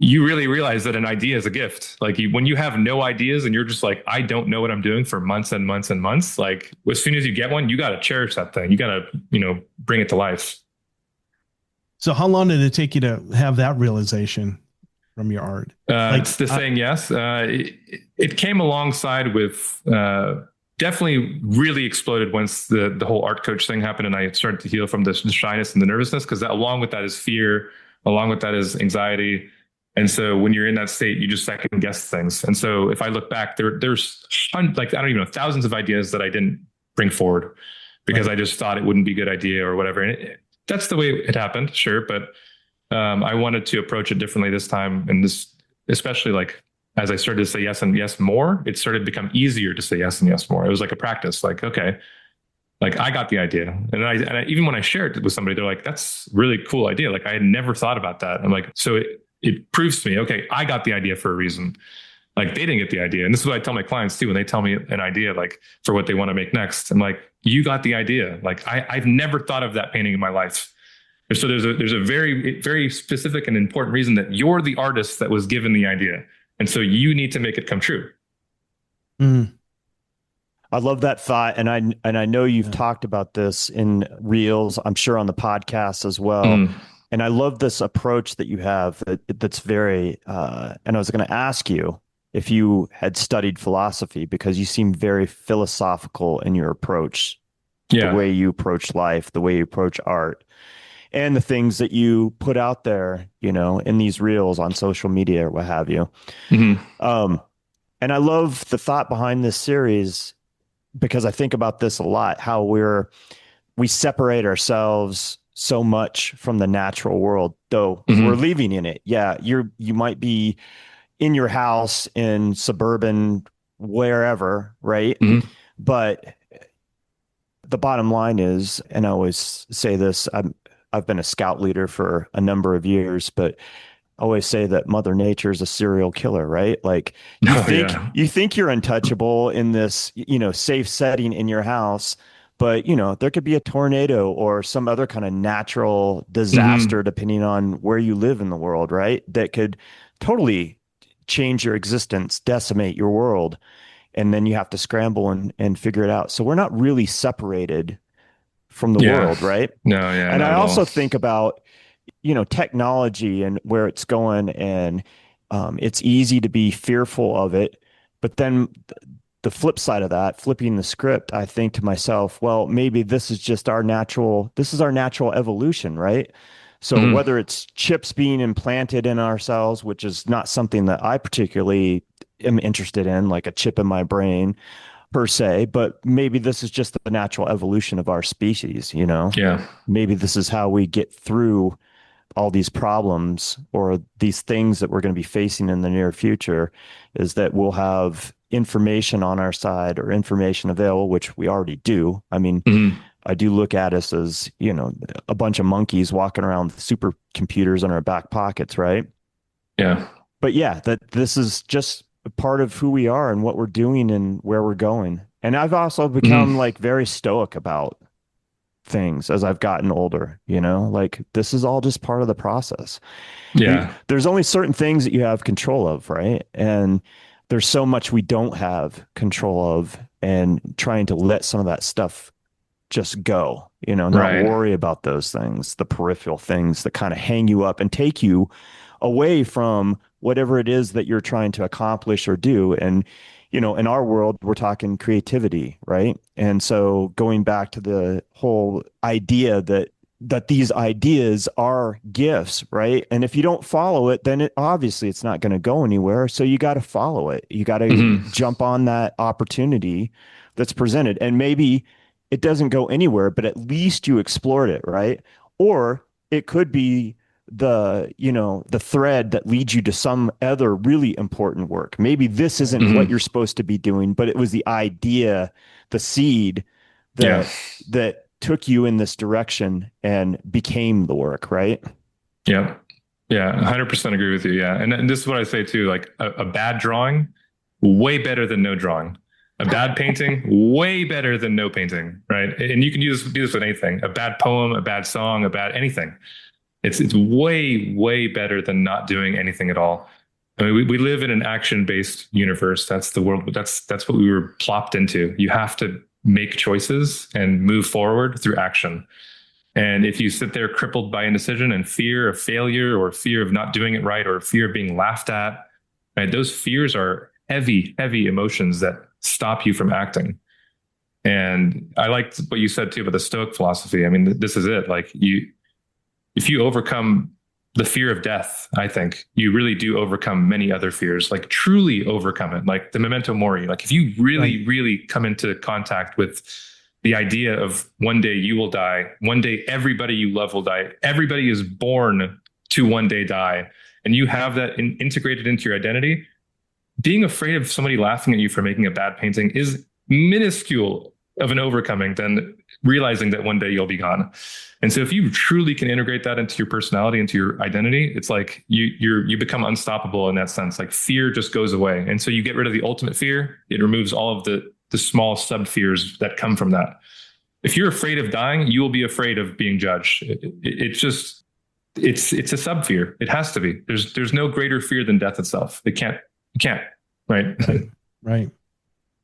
you really realize that an idea is a gift. Like when you have no ideas and you're just like, I don't know what I'm doing for months and months and months. Like as soon as you get one, you got to cherish that thing. You got to, bring it to life. So how long did it take you to have that realization from your art? It's the saying yes. It came alongside with definitely really exploded once the whole art coach thing happened and I started to heal from the shyness and the nervousness, because along with that is fear, along with that is anxiety. And so when you're in that state, you just second guess things. And so if I look back, there's like, I don't even know, thousands of ideas that I didn't bring forward because I just thought it wouldn't be a good idea or whatever. And that's the way it happened. Sure. But I wanted to approach it differently this time. And this, especially like, as I started to say yes and yes more, it started to become easier to say yes and yes more. It was like a practice, like, okay, like I got the idea. And I even when I shared it with somebody, they're like, that's a really cool idea. Like I had never thought about that. I'm like, so it proves to me, okay, I got the idea for a reason. Like they didn't get the idea. And this is what I tell my clients too, when they tell me an idea, like for what they want to make next. I'm like, you got the idea. Like I've never thought of that painting in my life. So there's a very, very specific and important reason that you're the artist that was given the idea. And so you need to make it come true. Mm. I love that thought. And I know you've talked about this in reels, I'm sure on the podcast as well. And I love this approach that you have that's very, and I was going to ask you if you had studied philosophy, because you seem very philosophical in your approach, the way you approach life, the way you approach art, and the things that you put out there, in these reels on social media or what have you. And I love the thought behind this series, because I think about this a lot, how we separate ourselves so much from the natural world, though we're living in it. Yeah. You might be in your house in suburban, wherever, right? But the bottom line is, and I always say this, I've been a scout leader for a number of years, but I always say that Mother Nature is a serial killer, right? Like you think you're untouchable in this, safe setting in your house, but there could be a tornado or some other kind of natural disaster, depending on where you live in the world, right? That could totally change your existence, decimate your world. And then you have to scramble and figure it out. So we're not really separated from the world, right? No, yeah. And I also think about, technology and where it's going, and it's easy to be fearful of it. But then the flip side of that, flipping the script, I think to myself, well, maybe this is our natural evolution, right? So whether it's chips being implanted in our cells, which is not something that I particularly am interested in, like a chip in my brain per se, but maybe this is just the natural evolution of our species, Yeah. Maybe this is how we get through all these problems or these things that we're going to be facing in the near future, is that we'll have information on our side or information available, which we already do. I mean, I do look at us as, a bunch of monkeys walking around with supercomputers in our back pockets, right? Yeah. But yeah, that this is just a part of who we are and what we're doing and where we're going. And I've also become like very stoic about things as I've gotten older, like this is all just part of the process. And Yeah. there's only certain things that you have control of, right? And there's so much we don't have control of, and trying to let some of that stuff just go, not Right. worry about those things, the peripheral things that kind of hang you up and take you away from whatever it is that you're trying to accomplish or do. And, in our world, we're talking creativity, right? And so going back to the whole idea that these ideas are gifts, right? And if you don't follow it, then obviously it's not going to go anywhere. So you got to follow it. You got to Hmm. jump on that opportunity that's presented. And maybe it doesn't go anywhere, but at least you explored it, right? Or it could be the thread that leads you to some other really important work. Maybe this Right. isn't what Hmm. you're supposed to be doing, but it was the idea, the seed Yeah. that took you in this direction and became the work, right? Yeah. Yeah. 100% agree with you. Yeah. And this is what I say too, like a bad drawing, way better than no drawing. A bad painting, way better than no painting, right? And you can do this with anything. A bad poem, a bad song, a bad anything. It's way, way better than not doing anything at all. I mean, we live in an action-based universe. That's the world. That's what we were plopped into. You have to make choices and move forward through action. And if you sit there crippled by indecision and fear of failure or fear of not doing it right or fear of being laughed at, right, those fears are heavy, heavy emotions that stop you from acting. And I liked what you said too about the Stoic philosophy. I mean, this is it. Like if you overcome the fear of death, I think you really do overcome many other fears, like truly overcome it, like the memento mori. Like if you really, Right. really come into contact with the idea of one day you will die, one day everybody you love will die, everybody is born to one day die, and you have that integrated into your identity, being afraid of somebody laughing at you for making a bad painting is minuscule of an overcoming than realizing that one day you'll be gone. And so if you truly can integrate that into your personality, into your identity, it's like you become unstoppable in that sense. Like fear just goes away. And so you get rid of the ultimate fear. It removes all of the small sub fears that come from that. If you're afraid of dying, you will be afraid of being judged. It's just, it's a sub fear. It has to be. There's no greater fear than death itself. You can't, right? Right. Right.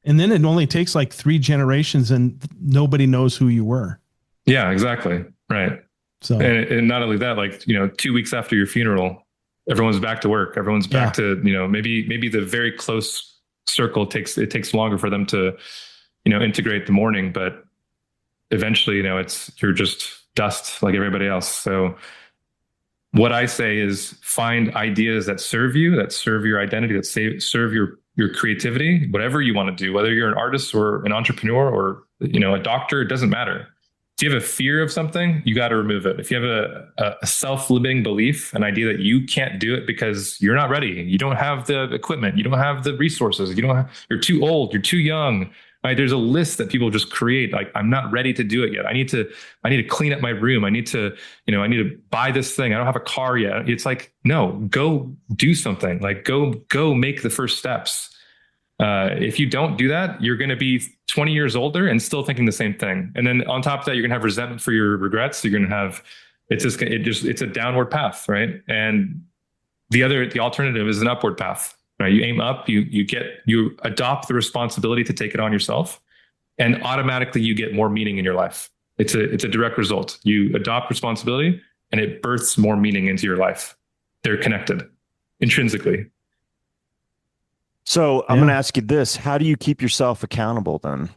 And then it only takes like 3 generations and nobody knows who you were. Yeah, exactly. Right. So, And not only that, like, 2 weeks after your funeral, everyone's back to work. Everyone's back to, maybe the very close circle takes longer for them to, integrate the mourning, but eventually, you're just dust like everybody else. So what I say is find ideas that serve you, that serve your identity, that serve your creativity, whatever you want to do, whether you're an artist or an entrepreneur or, a doctor, it doesn't matter. If you have a fear of something, you got to remove it. If you have a self-limiting belief, an idea that you can't do it because you're not ready, you don't have the equipment, you don't have the resources, you're too old, you're too young, right? There's a list that people just create. Like, I'm not ready to do it yet. I need to clean up my room. I need to buy this thing. I don't have a car yet. It's like, no, go do something. Like go make the first steps. If you don't do that, you're going to be 20 years older and still thinking the same thing. And then on top of that, you're going to have resentment for your regrets. You're going to have, it's a downward path, right? And the alternative is an upward path, right? You aim up, you adopt the responsibility to take it on yourself, and automatically you get more meaning in your life. It's a direct result. You adopt responsibility and it births more meaning into your life. They're connected intrinsically. So I'm going to ask you this. How do you keep yourself accountable then?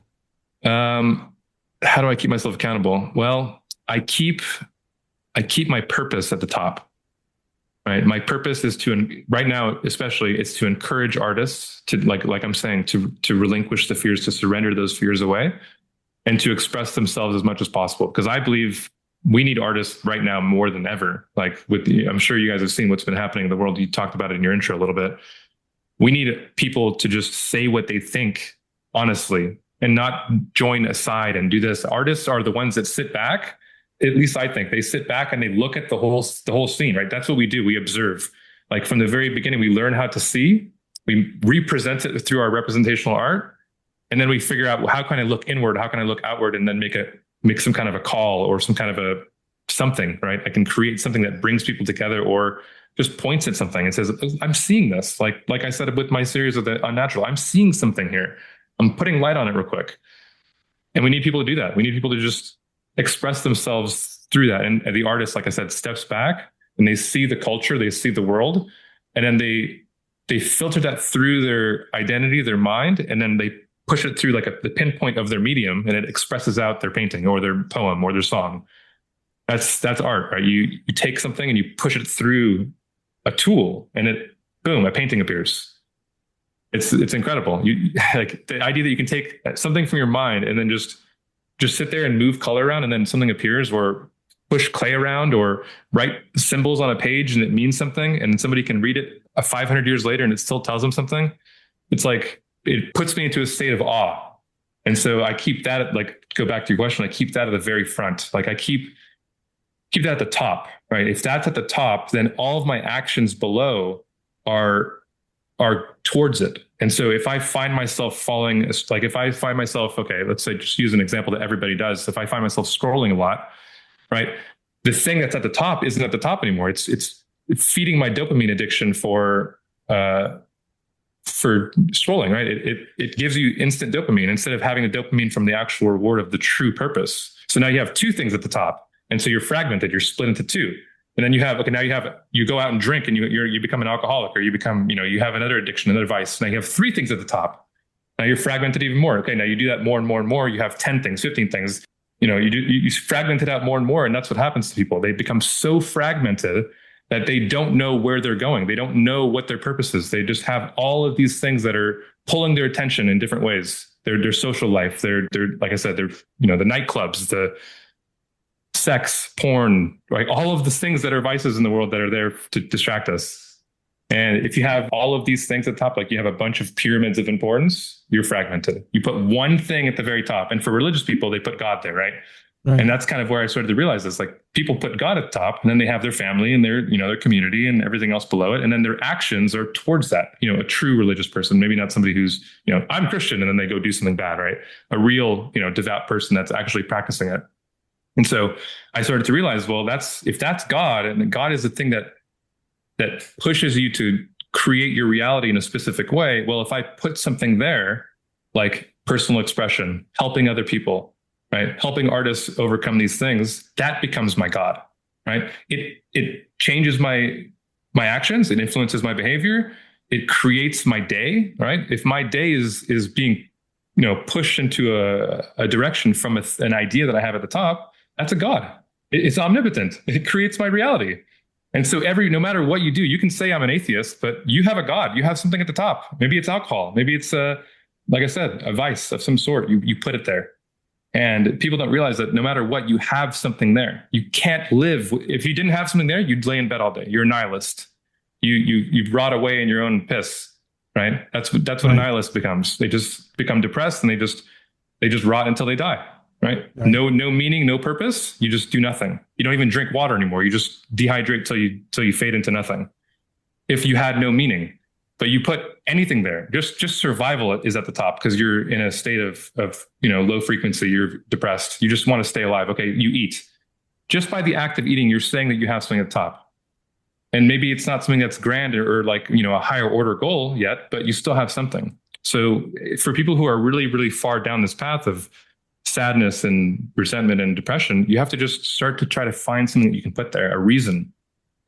How do I keep myself accountable? Well, I keep my purpose at the top, right? My purpose is right now, especially, it's to encourage artists to, like I'm saying, to relinquish the fears, to surrender those fears away, and to express themselves as much as possible. Because I believe we need artists right now more than ever. Like I'm sure you guys have seen what's been happening in the world. You talked about it in your intro a little bit. We need people to just say what they think honestly and not join aside and do this. Artists are the ones that sit back. At least I think they sit back and they look at the whole scene, right? That's what we do. We observe. Like from the very beginning, we learn how to see, we represent it through our representational art. And then we figure out, well, how can I look inward? How can I look outward? And then make make some kind of a call or some kind of a something, right? I can create something that brings people together or just points at something and says, I'm seeing this. Like I said with my series of the Unnatural, I'm seeing something here. I'm putting light on it real quick. And we need people to do that. We need people to just express themselves through that. And the artist, like I said, steps back and they see the culture, they see the world, and then they filter that through their identity, their mind, and then they push it through like the pinpoint of their medium, and it expresses out their painting or their poem or their song. That's art, right? You take something and you push it through a tool, and boom, a painting appears. It's incredible. Like the idea that you can take something from your mind and then just sit there and move color around, and then something appears, or push clay around, or write symbols on a page and it means something, and somebody can read it 500 years later and it still tells them something. It's like, it puts me into a state of awe. And so I keep that, like, go back to your question, I keep that at the very front. Like I keep that at the top, right? If that's at the top, then all of my actions below are towards it. And so if I find myself falling, like if I find myself, okay, let's say, just use an example that everybody does. If I find myself scrolling a lot, right? The thing that's at the top isn't at the top anymore. It's feeding my dopamine addiction for scrolling, right? It gives you instant dopamine instead of having the dopamine from the actual reward of the true purpose. So now you have two things at the top. And so you're fragmented, you're split into two. And then you go out and drink and you become an alcoholic, or you become, you have another addiction, another vice. Now you have three things at the top. Now you're fragmented even more. Okay. Now you do that more and more and more. You have 10 things, 15 things, you fragment it out more and more. And that's what happens to people. They become so fragmented that they don't know where they're going. They don't know what their purpose is. They just have all of these things that are pulling their attention in different ways. Their social life, they're like I said, they're, the nightclubs, the sex, porn, right? All of the things that are vices in the world that are there to distract us. And if you have all of these things at the top, like you have a bunch of pyramids of importance, you're fragmented. You put one thing at the very top. And for religious people, they put God there, right? Right. And that's kind of where I started to realize this, like people put God at the top, and then they have their family and their, their community and everything else below it. And then their actions are towards that, a true religious person, maybe not somebody who's, I'm Christian, and then they go do something bad, right? A real, devout person that's actually practicing it. And so I started to realize, well, if that's God, and God is the thing that pushes you to create your reality in a specific way. Well, if I put something there, like personal expression, helping other people, right? Helping artists overcome these things, that becomes my God, right? It changes my actions. It influences my behavior. It creates my day, right? If my day is being, pushed into a direction from an idea that I have at the top, that's a God. It's omnipotent. It creates my reality. And so no matter what you do, you can say I'm an atheist, but you have a God. You have something at the top. Maybe it's alcohol. Maybe it's like I said, a vice of some sort. You put it there. And people don't realize that no matter what, you have something there. You can't live. If you didn't have something there, you'd lay in bed all day. You're a nihilist. You rot away in your own piss, right? That's what a nihilist becomes. They just become depressed, and they just rot until they die. Right? No meaning, no purpose. You just do nothing. You don't even drink water anymore. You just dehydrate till you fade into nothing. If you had no meaning, but you put anything there, just survival is at the top, because you're in a state of low frequency. You're depressed. You just want to stay alive. Okay, you eat. Just by the act of eating, you're saying that you have something at the top. And maybe it's not something that's grand or like a higher order goal yet, but you still have something. So for people who are really, really far down this path of sadness and resentment and depression, you have to just start to try to find something that you can put there, a reason,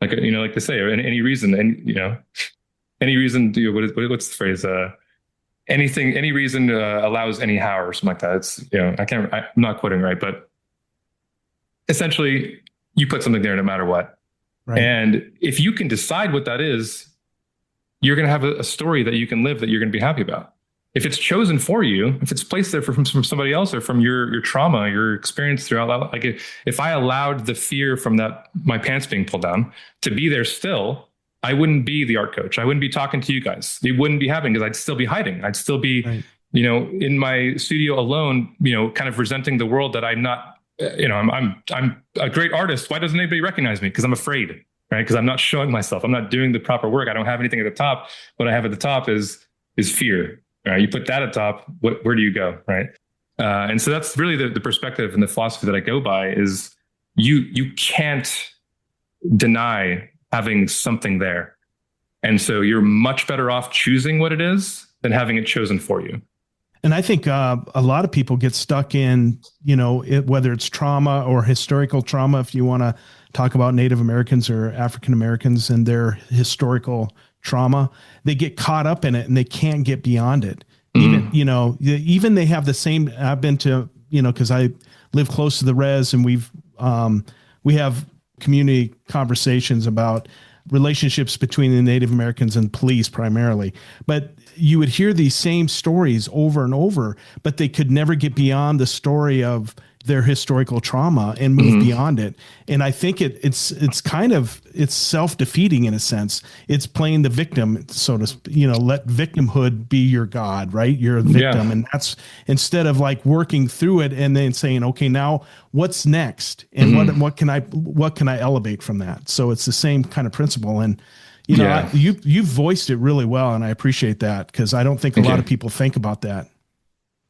like they say, any reason, and any reason. What's the phrase? Any reason allows anyhow, or something like that. It's I'm not quoting right, but essentially, you put something there no matter what. Right. And if you can decide what that is, you're going to have a story that you can live that you're going to be happy about. If it's chosen for you, if it's placed there from somebody else, or from your trauma, your experience throughout, like if I allowed the fear from my pants being pulled down to be there still, I wouldn't be the art coach. I wouldn't be talking to you guys. It wouldn't be happening, because I'd still be hiding. I'd still be, in my studio alone, kind of resenting the world that I'm not, I'm a great artist. Why doesn't anybody recognize me? Because I'm afraid, right? Because I'm not showing myself. I'm not doing the proper work. I don't have anything at the top. What I have at the top is fear. Right? You put that at top, where do you go, right? And so that's really the perspective and the philosophy that I go by is you can't deny having something there. And so you're much better off choosing what it is than having it chosen for you. And I think a lot of people get stuck in, whether it's trauma or historical trauma, if you want to talk about Native Americans or African Americans and their historical trauma, they get caught up in it and they can't get beyond it. Even, even they have the same, I've been to, cause I live close to the res and we have community conversations about relationships between the Native Americans and police primarily, but you would hear these same stories over and over, but they could never get beyond the story of their historical trauma and move beyond it. And I think it's self-defeating in a sense. It's playing the victim, so to let victimhood be your God, right? You're a victim. Yeah. And that's instead of like working through it and then saying, okay, now what's next? And what can I elevate from that? So it's the same kind of principle. And you've voiced it really well. And I appreciate that because I don't think a lot of people think about that.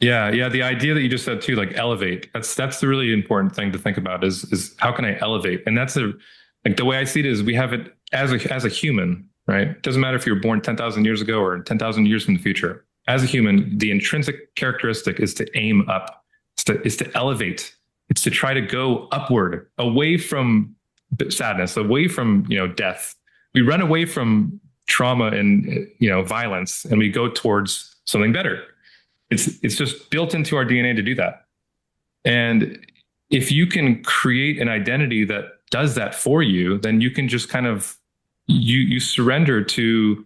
Yeah. The idea that you just said too, like elevate, that's the really important thing to think about is how can I elevate? And that's the way I see it is we have it as a human, right? It doesn't matter if you're born 10,000 years ago or 10,000 years from the future. As a human, the intrinsic characteristic is to aim up, is to elevate. It's to try to go upward, away from sadness, away from, death. We run away from trauma and, violence, and we go towards something better. It's just built into our DNA to do that. And if you can create an identity that does that for you, then you can just kind of, you surrender to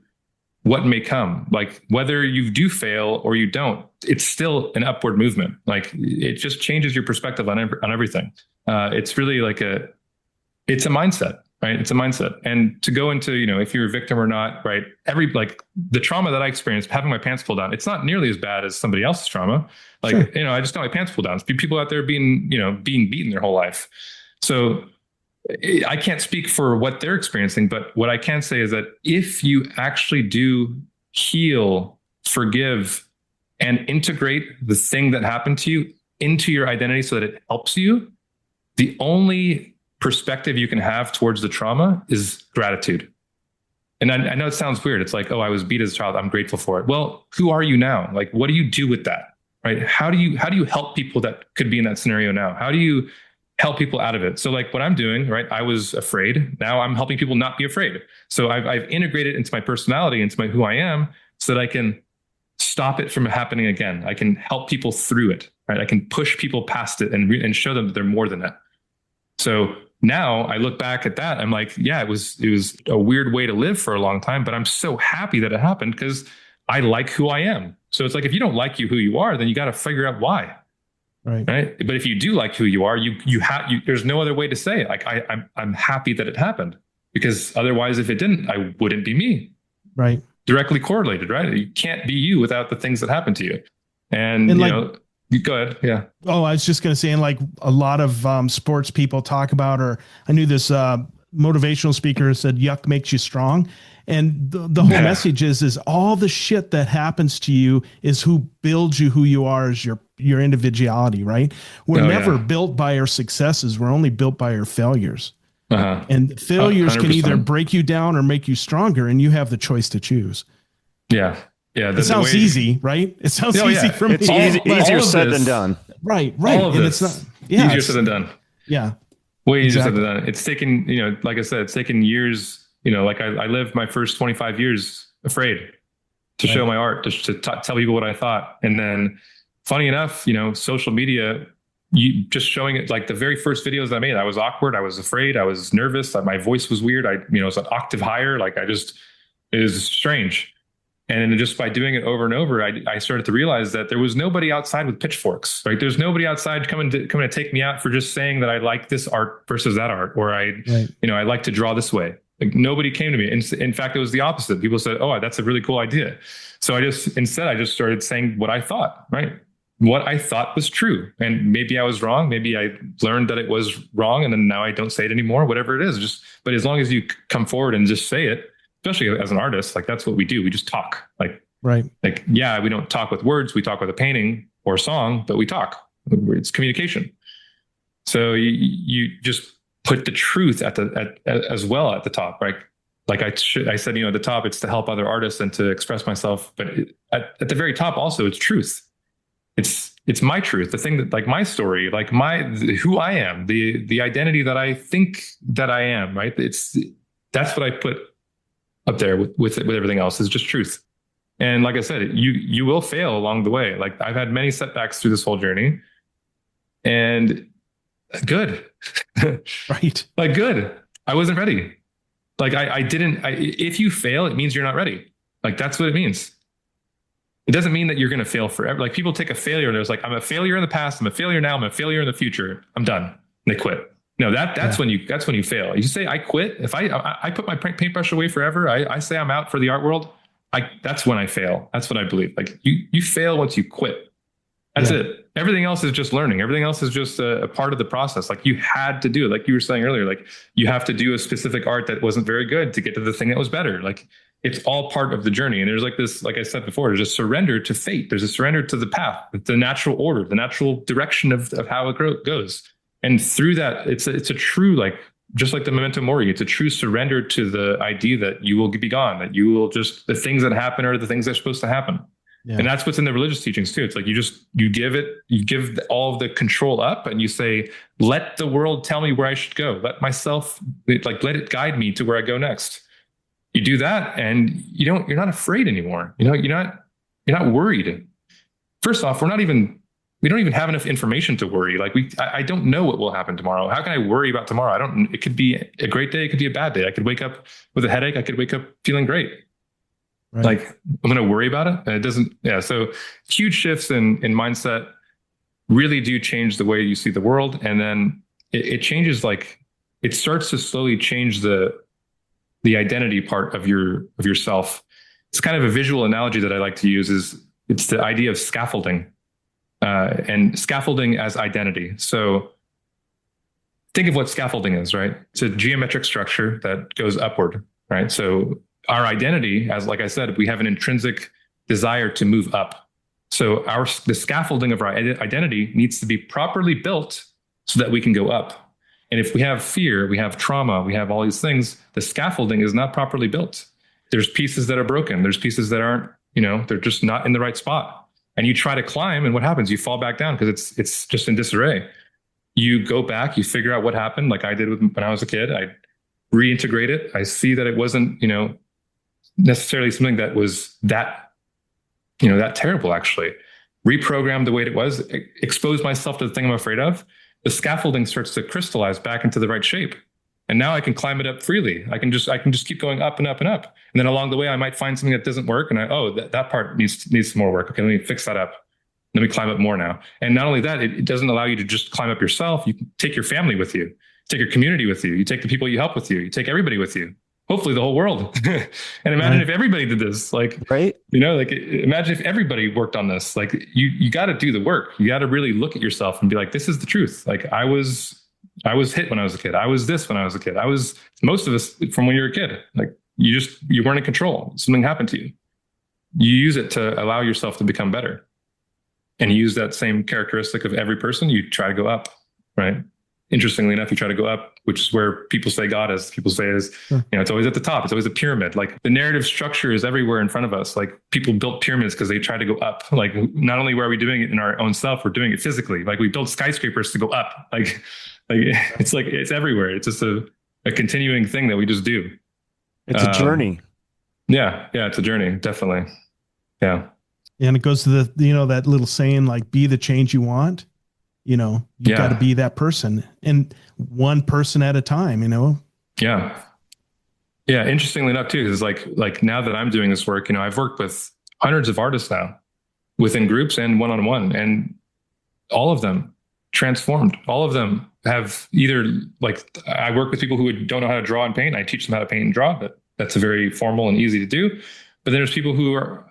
what may come. Like whether you do fail or you don't, it's still an upward movement. Like it just changes your perspective on everything. It's really like it's a mindset. Right. It's a mindset. And to go into, if you're a victim or not, right. The trauma that I experienced, having my pants pulled down, it's not nearly as bad as somebody else's trauma. Like, sure. I just got my pants pulled down. People out there being beaten their whole life. So I can't speak for what they're experiencing, but what I can say is that if you actually do heal, forgive, and integrate the thing that happened to you into your identity so that it helps you, the only perspective you can have towards the trauma is gratitude. And I know it sounds weird. It's like, oh, I was beat as a child, I'm grateful for it. Well, who are you now? Like, what do you do with that? Right? How do you help people that could be in that scenario now? How do you help people out of it? So like what I'm doing, right? I was afraid. Now I'm helping people not be afraid. So I've integrated into my personality, into who I am, so that I can stop it from happening again. I can help people through it, right? I can push people past it and show them that they're more than that. So now I look back at that. I'm like, yeah, it was a weird way to live for a long time, but I'm so happy that it happened because I like who I am. So it's like, if you don't like who you are, then you got to figure out why. Right. But if you do like who you are, there's no other way to say it. Like I'm happy that it happened, because otherwise, if it didn't, I wouldn't be me. Right. Directly correlated, right? You can't be you without the things that happen to you. And go ahead. Yeah. Oh, I was just going to say, and like a lot of sports people talk about, or I knew this motivational speaker said, yuck makes you strong. And the whole message is all the shit that happens to you is who builds you who you are as your individuality, right? We're never built by our successes. We're only built by our failures. Uh-huh. And failures 100%. Can either break you down or make you stronger, and you have the choice to choose. Yeah. Yeah, it sounds easy, right? It sounds easy for me. It's easier said than done. Right. All of and this, it's not, easier said than done. Yeah. Way easier said than done. It's taken, like I said, it's taken years. Like I lived my first 25 years afraid to show my art, to tell people what I thought. And then funny enough, social media, you just showing it, like the very first videos I made, I was awkward. I was afraid. I was nervous. My voice was weird. It was an octave higher. It was strange. And then just by doing it over and over, I started to realize that there was nobody outside with pitchforks. Right? There's nobody outside coming to take me out for just saying that I like this art versus that art, or I like to draw this way. Like nobody came to me. And in fact, it was the opposite. People said, "Oh, that's a really cool idea." So I just started saying what I thought, right? What I thought was true. And maybe I was wrong. Maybe I learned that it was wrong, and then now I don't say it anymore. Whatever it is, but as long as you come forward and just say it. Especially as an artist, like that's what we do. We just talk. We don't talk with words. We talk with a painting or song, but we talk. It's communication. So you just put the truth as well at the top, right? Like I said, at the top, it's to help other artists and to express myself. But at the very top, also, it's truth. It's my truth, the thing that, like, my story, like who I am, the identity that I think that I am, right? That's what I put up there with everything else, is just truth. And like I said, you will fail along the way. Like, I've had many setbacks through this whole journey, and good, Right. like, good. I wasn't ready. Like, if you fail, it means you're not ready. Like, that's what it means. It doesn't mean that you're going to fail forever. Like, people take a failure and there's like, I'm a failure in the past, I'm a failure now, I'm a failure in the future, I'm done. And they quit. No, that's when you fail. You say, I quit. If I put my paintbrush away forever, I say I'm out for the art world, that's when I fail. That's what I believe. Like, you fail once you quit. That's it. Everything else is just learning. Everything else is just a part of the process. Like, you had to do it. Like you were saying earlier, like, you have to do a specific art that wasn't very good to get to the thing that was better. Like, it's all part of the journey. And there's like this, like I said before, there's a surrender to fate. There's a surrender to the path, the natural order, the natural direction of how it goes. And through that, it's a true, like, just like the memento mori, it's a true surrender to the idea that you will be gone, that you will just, the things that happen are the things that are supposed to happen. Yeah. And that's what's in the religious teachings too. It's like, you give all of the control up, and you say, let the world tell me where I should go. Let it guide me to where I go next. You do that, and you're not afraid anymore. You're not worried. First off, we don't even have enough information to worry. Like, I don't know what will happen tomorrow. How can I worry about tomorrow? It could be a great day. It could be a bad day. I could wake up with a headache. I could wake up feeling great. Right. Like, I'm going to worry about it. And it doesn't. Yeah. So huge shifts in mindset really do change the way you see the world. And then it changes, like, it starts to slowly change the identity part of yourself. It's kind of a visual analogy that I like to use, it's the idea of scaffolding, and scaffolding as identity. So think of what scaffolding is, right? It's a geometric structure that goes upward, right? So our identity, as like I said, we have an intrinsic desire to move up. So the scaffolding of our identity needs to be properly built so that we can go up. And if we have fear, we have trauma, we have all these things, the scaffolding is not properly built. There's pieces that are broken. There's pieces that aren't, they're just not in the right spot. And you try to climb, and what happens? You fall back down because it's just in disarray. You go back, you figure out what happened, like I did when I was a kid. I reintegrate it. I see that it wasn't, necessarily something that was that terrible, actually. Reprogram the way it was, expose myself to the thing I'm afraid of. The scaffolding starts to crystallize back into the right shape. And now I can climb it up freely. I can just keep going up and up and up. And then along the way, I might find something that doesn't work. And that part needs some more work. Okay, let me fix that up. Let me climb up more now. And not only that, it doesn't allow you to just climb up yourself. You take your family with you, take your community with you, you take the people you help with you take everybody with you. Hopefully the whole world. And imagine if everybody did this, like, right. Imagine if everybody worked on this. Like, you got to do the work. You got to really look at yourself and be like, this is the truth. Like, I was hit when I was a kid. I was this when I was a kid. Most of us from when you were a kid, like, you weren't in control. Something happened to you. You use it to allow yourself to become better. And you use that same characteristic of every person. You try to go up, right? Interestingly enough, you try to go up, which is where people say God is. People say is, it's always at the top. It's always a pyramid. Like, the narrative structure is everywhere in front of us. Like, people built pyramids because they try to go up. Like, not only are we doing it in our own self, we're doing it physically. Like, we build skyscrapers to go up. Like it's everywhere. It's just a continuing thing that we just do. It's a journey. Yeah. It's a journey. Definitely. Yeah. And it goes to that little saying, like, be the change you want. You got to be that person, and one person at a time, Yeah. Interestingly enough too, is like now that I'm doing this work, I've worked with hundreds of artists now within groups and one-on-one, and all of them transformed. All of them have either, like, I work with people who don't know how to draw and paint. I teach them how to paint and draw, but that's a very formal and easy to do. But then there's people who are,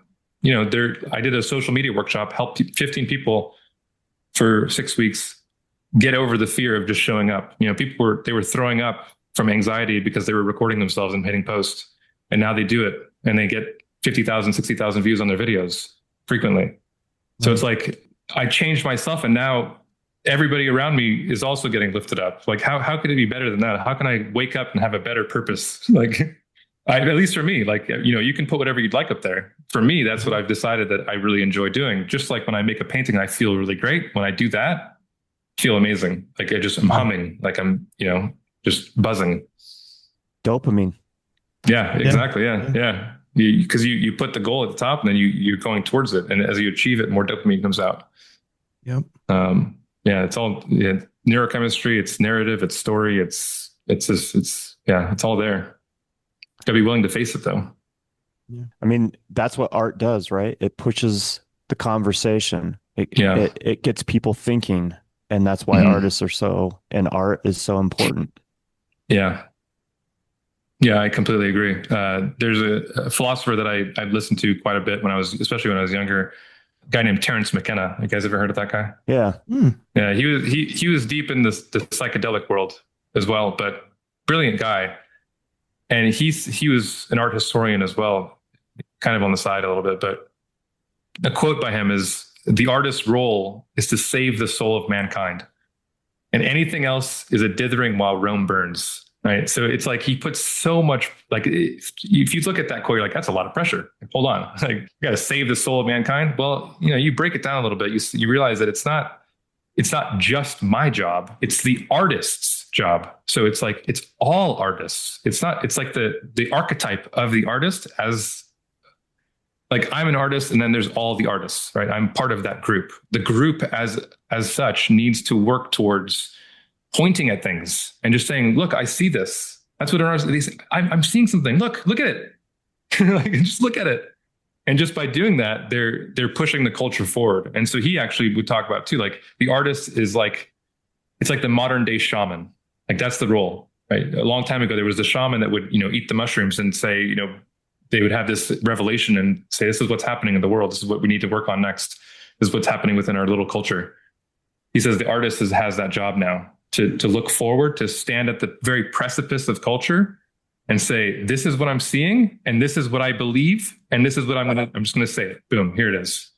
I did a social media workshop, helped 15 people for 6 weeks get over the fear of just showing up. People were throwing up from anxiety because they were recording themselves and hitting post. And now they do it, and they get 50,000, 60,000 views on their videos frequently. So it's like, I changed myself, and now everybody around me is also getting lifted up. Like, how could it be better than that? How can I wake up and have a better purpose? Like, at least for me, like, you can put whatever you'd like up there. For me, that's what I've decided that I really enjoy doing. Just like when I make a painting, I feel really great. When I do that, I feel amazing. Like I'm humming, like I'm, just buzzing. Dopamine. Yeah, exactly. Yeah. Because you put the goal at the top, and then you're going towards it. And as you achieve it, more dopamine comes out. Yep. It's all neurochemistry, it's narrative, it's story, it's all there. Gotta be willing to face it though. Yeah. I mean, that's what art does, right? It pushes the conversation. It gets people thinking, and that's why artists and art is so important. Yeah. Yeah, I completely agree. There's a philosopher that I've listened to quite a bit especially when I was younger, a guy named Terence McKenna. You guys ever heard of that guy? Yeah. Yeah. He was deep in the psychedelic world as well, but brilliant guy. And he was an art historian as well, kind of on the side a little bit, but a quote by him is, the artist's role is to save the soul of mankind, and anything else is a dithering while Rome burns. Right. So it's like he puts so much, like, if you look at that quote, you're like, that's a lot of pressure. Like, hold on. Like, you got to save the soul of mankind. Well, you break it down a little bit. You realize that it's not just my job. It's the artist's job. So it's like, it's all artists. It's like the archetype of the artist, as like, I'm an artist, and then there's all the artists, right? I'm part of that group. The group as such needs to work towards pointing at things and just saying, look, I see this. That's what an artist is. I'm seeing something. Look at it. Like, just look at it. And just by doing that, they're pushing the culture forward. And so he actually would talk about too, like, the artist is like, it's like the modern day shaman. Like, that's the role, right? A long time ago, there was the shaman that would, eat the mushrooms and say, they would have this revelation and say, this is what's happening in the world. This is what we need to work on next. This is what's happening within our little culture. He says the artist has that job now to look forward, to stand at the very precipice of culture and say, this is what I'm seeing, and this is what I believe, and this is what I'm just going to say it. Boom, here it is.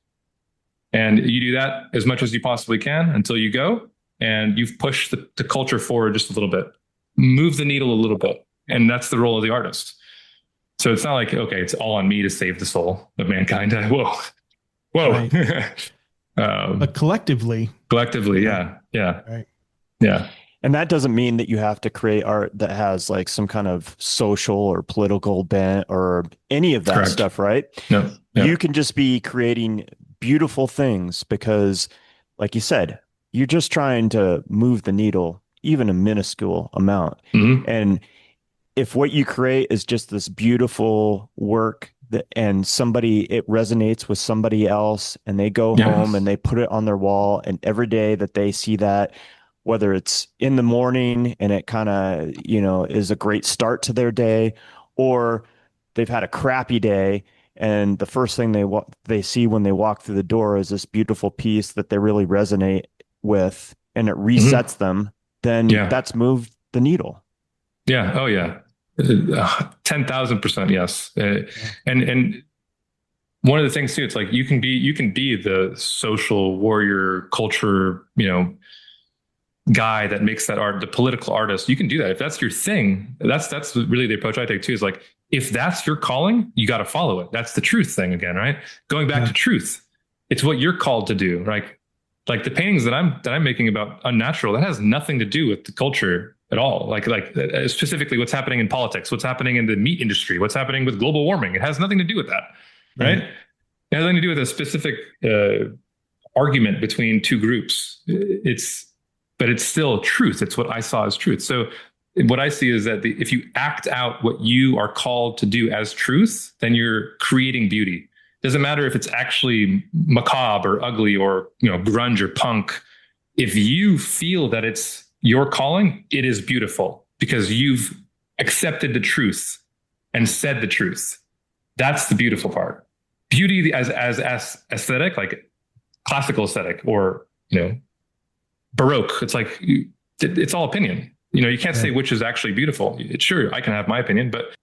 And you do that as much as you possibly can until you go, and you've pushed the culture forward just a little bit, move the needle a little bit. And that's the role of the artist. So it's not like, okay, it's all on me to save the soul of mankind. Whoa. Right. But collectively, yeah. Right. Yeah. And that doesn't mean that you have to create art that has like some kind of social or political bent or any of that Correct. stuff, right? No. Yeah. You can just be creating beautiful things because, like you said, you're just trying to move the needle, even a minuscule amount. Mm-hmm. And if what you create is just this beautiful work and it resonates with somebody else, and they go home and they put it on their wall, and every day that they see that, whether it's in the morning and it kind of, is a great start to their day, or they've had a crappy day and the first thing they see when they walk through the door is this beautiful piece that they really resonate with, and it resets them, then that's moved the needle. Yeah. Oh yeah. 10,000%. Yes. And one of the things too, it's like, you can be the social warrior culture, guy that makes that art, the political artist. You can do that. If that's your thing, that's really the approach I take too, is like, if that's your calling, you got to follow it. That's the truth thing again, right? Going back to truth. It's what you're called to do. Like the paintings that I'm making about Unnatural, that has nothing to do with the culture at all. Like specifically what's happening in politics, what's happening in the meat industry, what's happening with global warming. It has nothing to do with that, right? It has nothing to do with a specific argument between two groups. But it's still truth. It's what I saw as truth. So what I see is that if you act out what you are called to do as truth, then you're creating beauty. Doesn't matter if it's actually macabre or ugly or grunge or punk. If you feel that it's your calling, it is beautiful because you've accepted the truth and said the truth. That's the beautiful part. Beauty as aesthetic, like classical aesthetic or Baroque. It's like, it's all opinion. You can't say which is actually beautiful. Sure, I can have my opinion, but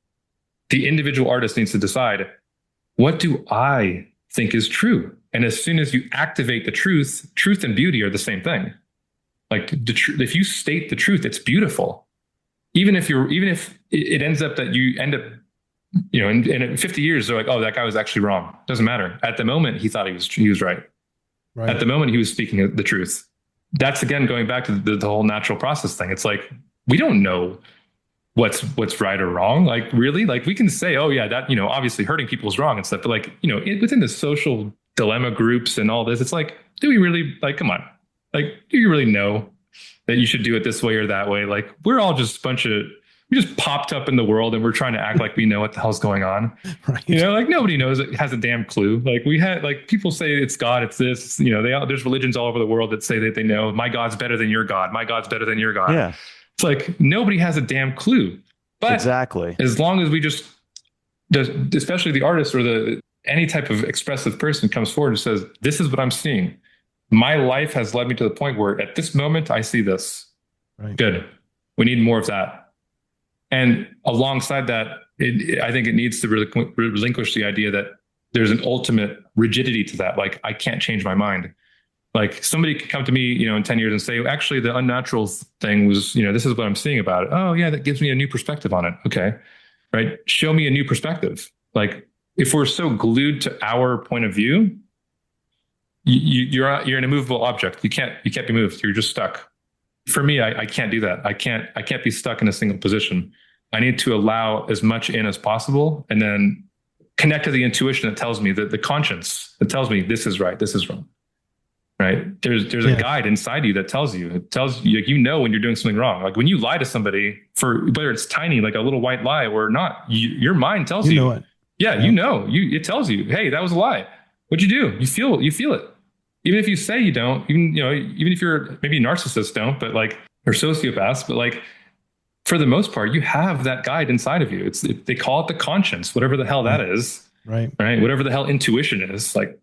the individual artist needs to decide, what do I think is true? And as soon as you activate the truth and beauty are the same thing. Like if you state the truth, it's beautiful. Even if it ends up that you end up, in 50 years, they're like, oh, that guy was actually wrong. Doesn't matter. At the moment, he thought he was right. Right. At the moment, he was speaking the truth. That's again going back to the whole natural process thing. It's like we don't know what's right or wrong. Like really, like we can say, oh yeah, that obviously hurting people is wrong and stuff. But like within the social dilemma groups and all this, it's like, do we really come on? Like, do you really know that you should do it this way or that way? Like we're all just we just popped up in the world and we're trying to act like we know what the hell's going on. Right. Like nobody knows it, has a damn clue. Like people say it's God, it's this, there's religions all over the world that say that they know my God's better than your God. My God's better than your God. Yeah. It's like nobody has a damn clue. But exactly. As long as we especially the artist or any type of expressive person comes forward and says, this is what I'm seeing. My life has led me to the point where at this moment I see this. Right. Good. We need more of that. And alongside that, I think it needs to relinquish the idea that there's an ultimate rigidity to that. Like, I can't change my mind. Like somebody could come to me, in 10 years and say, actually, the unnatural thing was, this is what I'm seeing about it. Oh, yeah, that gives me a new perspective on it. Okay. Right. Show me a new perspective. Like if we're so glued to our point of view, you're an immovable object. You can't be moved. You're just stuck. For me, I can't do that. I can't be stuck in a single position. I need to allow as much in as possible and then connect to the intuition that tells me that the conscience that tells me this is right, this is wrong. Right. There's a guide inside you that tells you, when you're doing something wrong. Like when you lie to somebody for whether it's tiny, like a little white lie or not, your mind tells you. You know it. Yeah, it tells you, hey, that was a lie. What'd you do? You feel it. Even if you say you don't, even if you're maybe a narcissist don't, but or sociopaths, but for the most part, you have that guide inside of you. They call it the conscience, whatever the hell that is. Right. Right. Whatever the hell intuition is. Like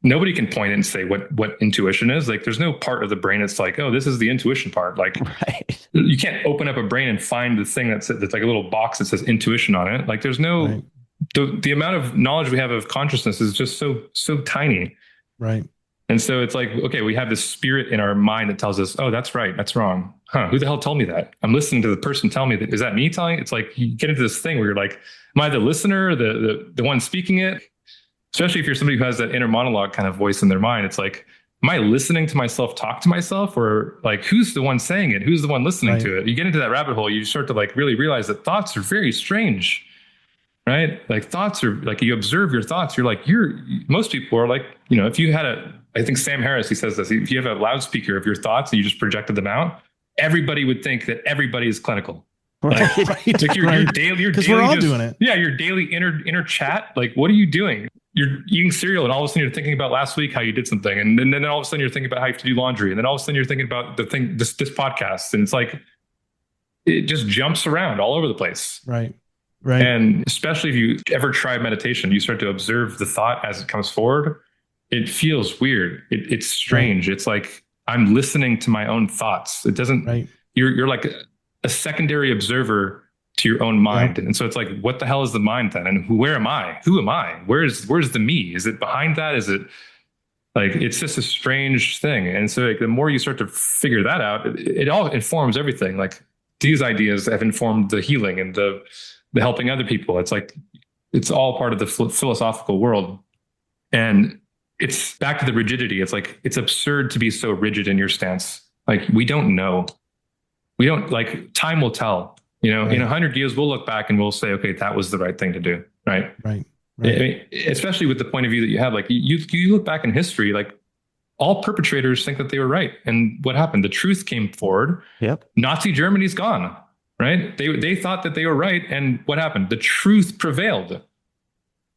nobody can point in and say what intuition is. Like there's no part of the brain that's like, oh, this is the intuition part. Like right. You can't open up a brain and find the thing that's like a little box that says intuition on it. Like there's no, right. the amount of knowledge we have of consciousness is just so tiny. Right. And so it's like, okay, we have this spirit in our mind that tells us, oh, that's right, that's wrong. Huh, who the hell told me that? I'm listening to the person tell me that. Is that me telling? It's like you get into this thing where you're like, am I the listener, or the one speaking it? Especially if you're somebody who has that inner monologue kind of voice in their mind. It's like, am I listening to myself talk to myself, or like, who's the one saying it? Who's the one listening to it? You get into that rabbit hole, you start to really realize that thoughts are very strange. Right? Like thoughts are like, you observe your thoughts. You're like, most people are like, if you had I think Sam Harris, he says this, if you have a loudspeaker of your thoughts and you just projected them out, everybody would think that everybody is clinical. Right. Like your daily, because we're all doing it. Yeah. Your daily inner chat. Like, what are you doing? You're eating cereal and all of a sudden you're thinking about last week, how you did something. And then all of a sudden you're thinking about how you have to do laundry. And then all of a sudden you're thinking about this podcast. And it's like, it just jumps around all over the place. Right. Right. And especially if you ever try meditation, you start to observe the thought as it comes forward. It feels weird. It's strange. Right. It's like I'm listening to my own thoughts. It doesn't, right. You're like a secondary observer to your own mind. Right. And so it's like, what the hell is the mind then? And where am I? Who am I? Where's the me? Is it behind that? Is it like, it's just a strange thing. And so like, the more you start to figure that out, it all informs everything. Like these ideas have informed the healing and the helping other people. It's like, it's all part of the philosophical world. And it's back to the rigidity. It's like, it's absurd to be so rigid in your stance. Like, we don't know. We don't, like, time will tell, right. In 100 years, we'll look back and we'll say, okay, that was the right thing to do. Right. Right. Right. I mean, especially with the point of view that you have, like you look back in history, like all perpetrators think that they were right. And what happened? The truth came forward. Yep. Nazi Germany's gone. Right. They thought that they were right. And what happened? The truth prevailed.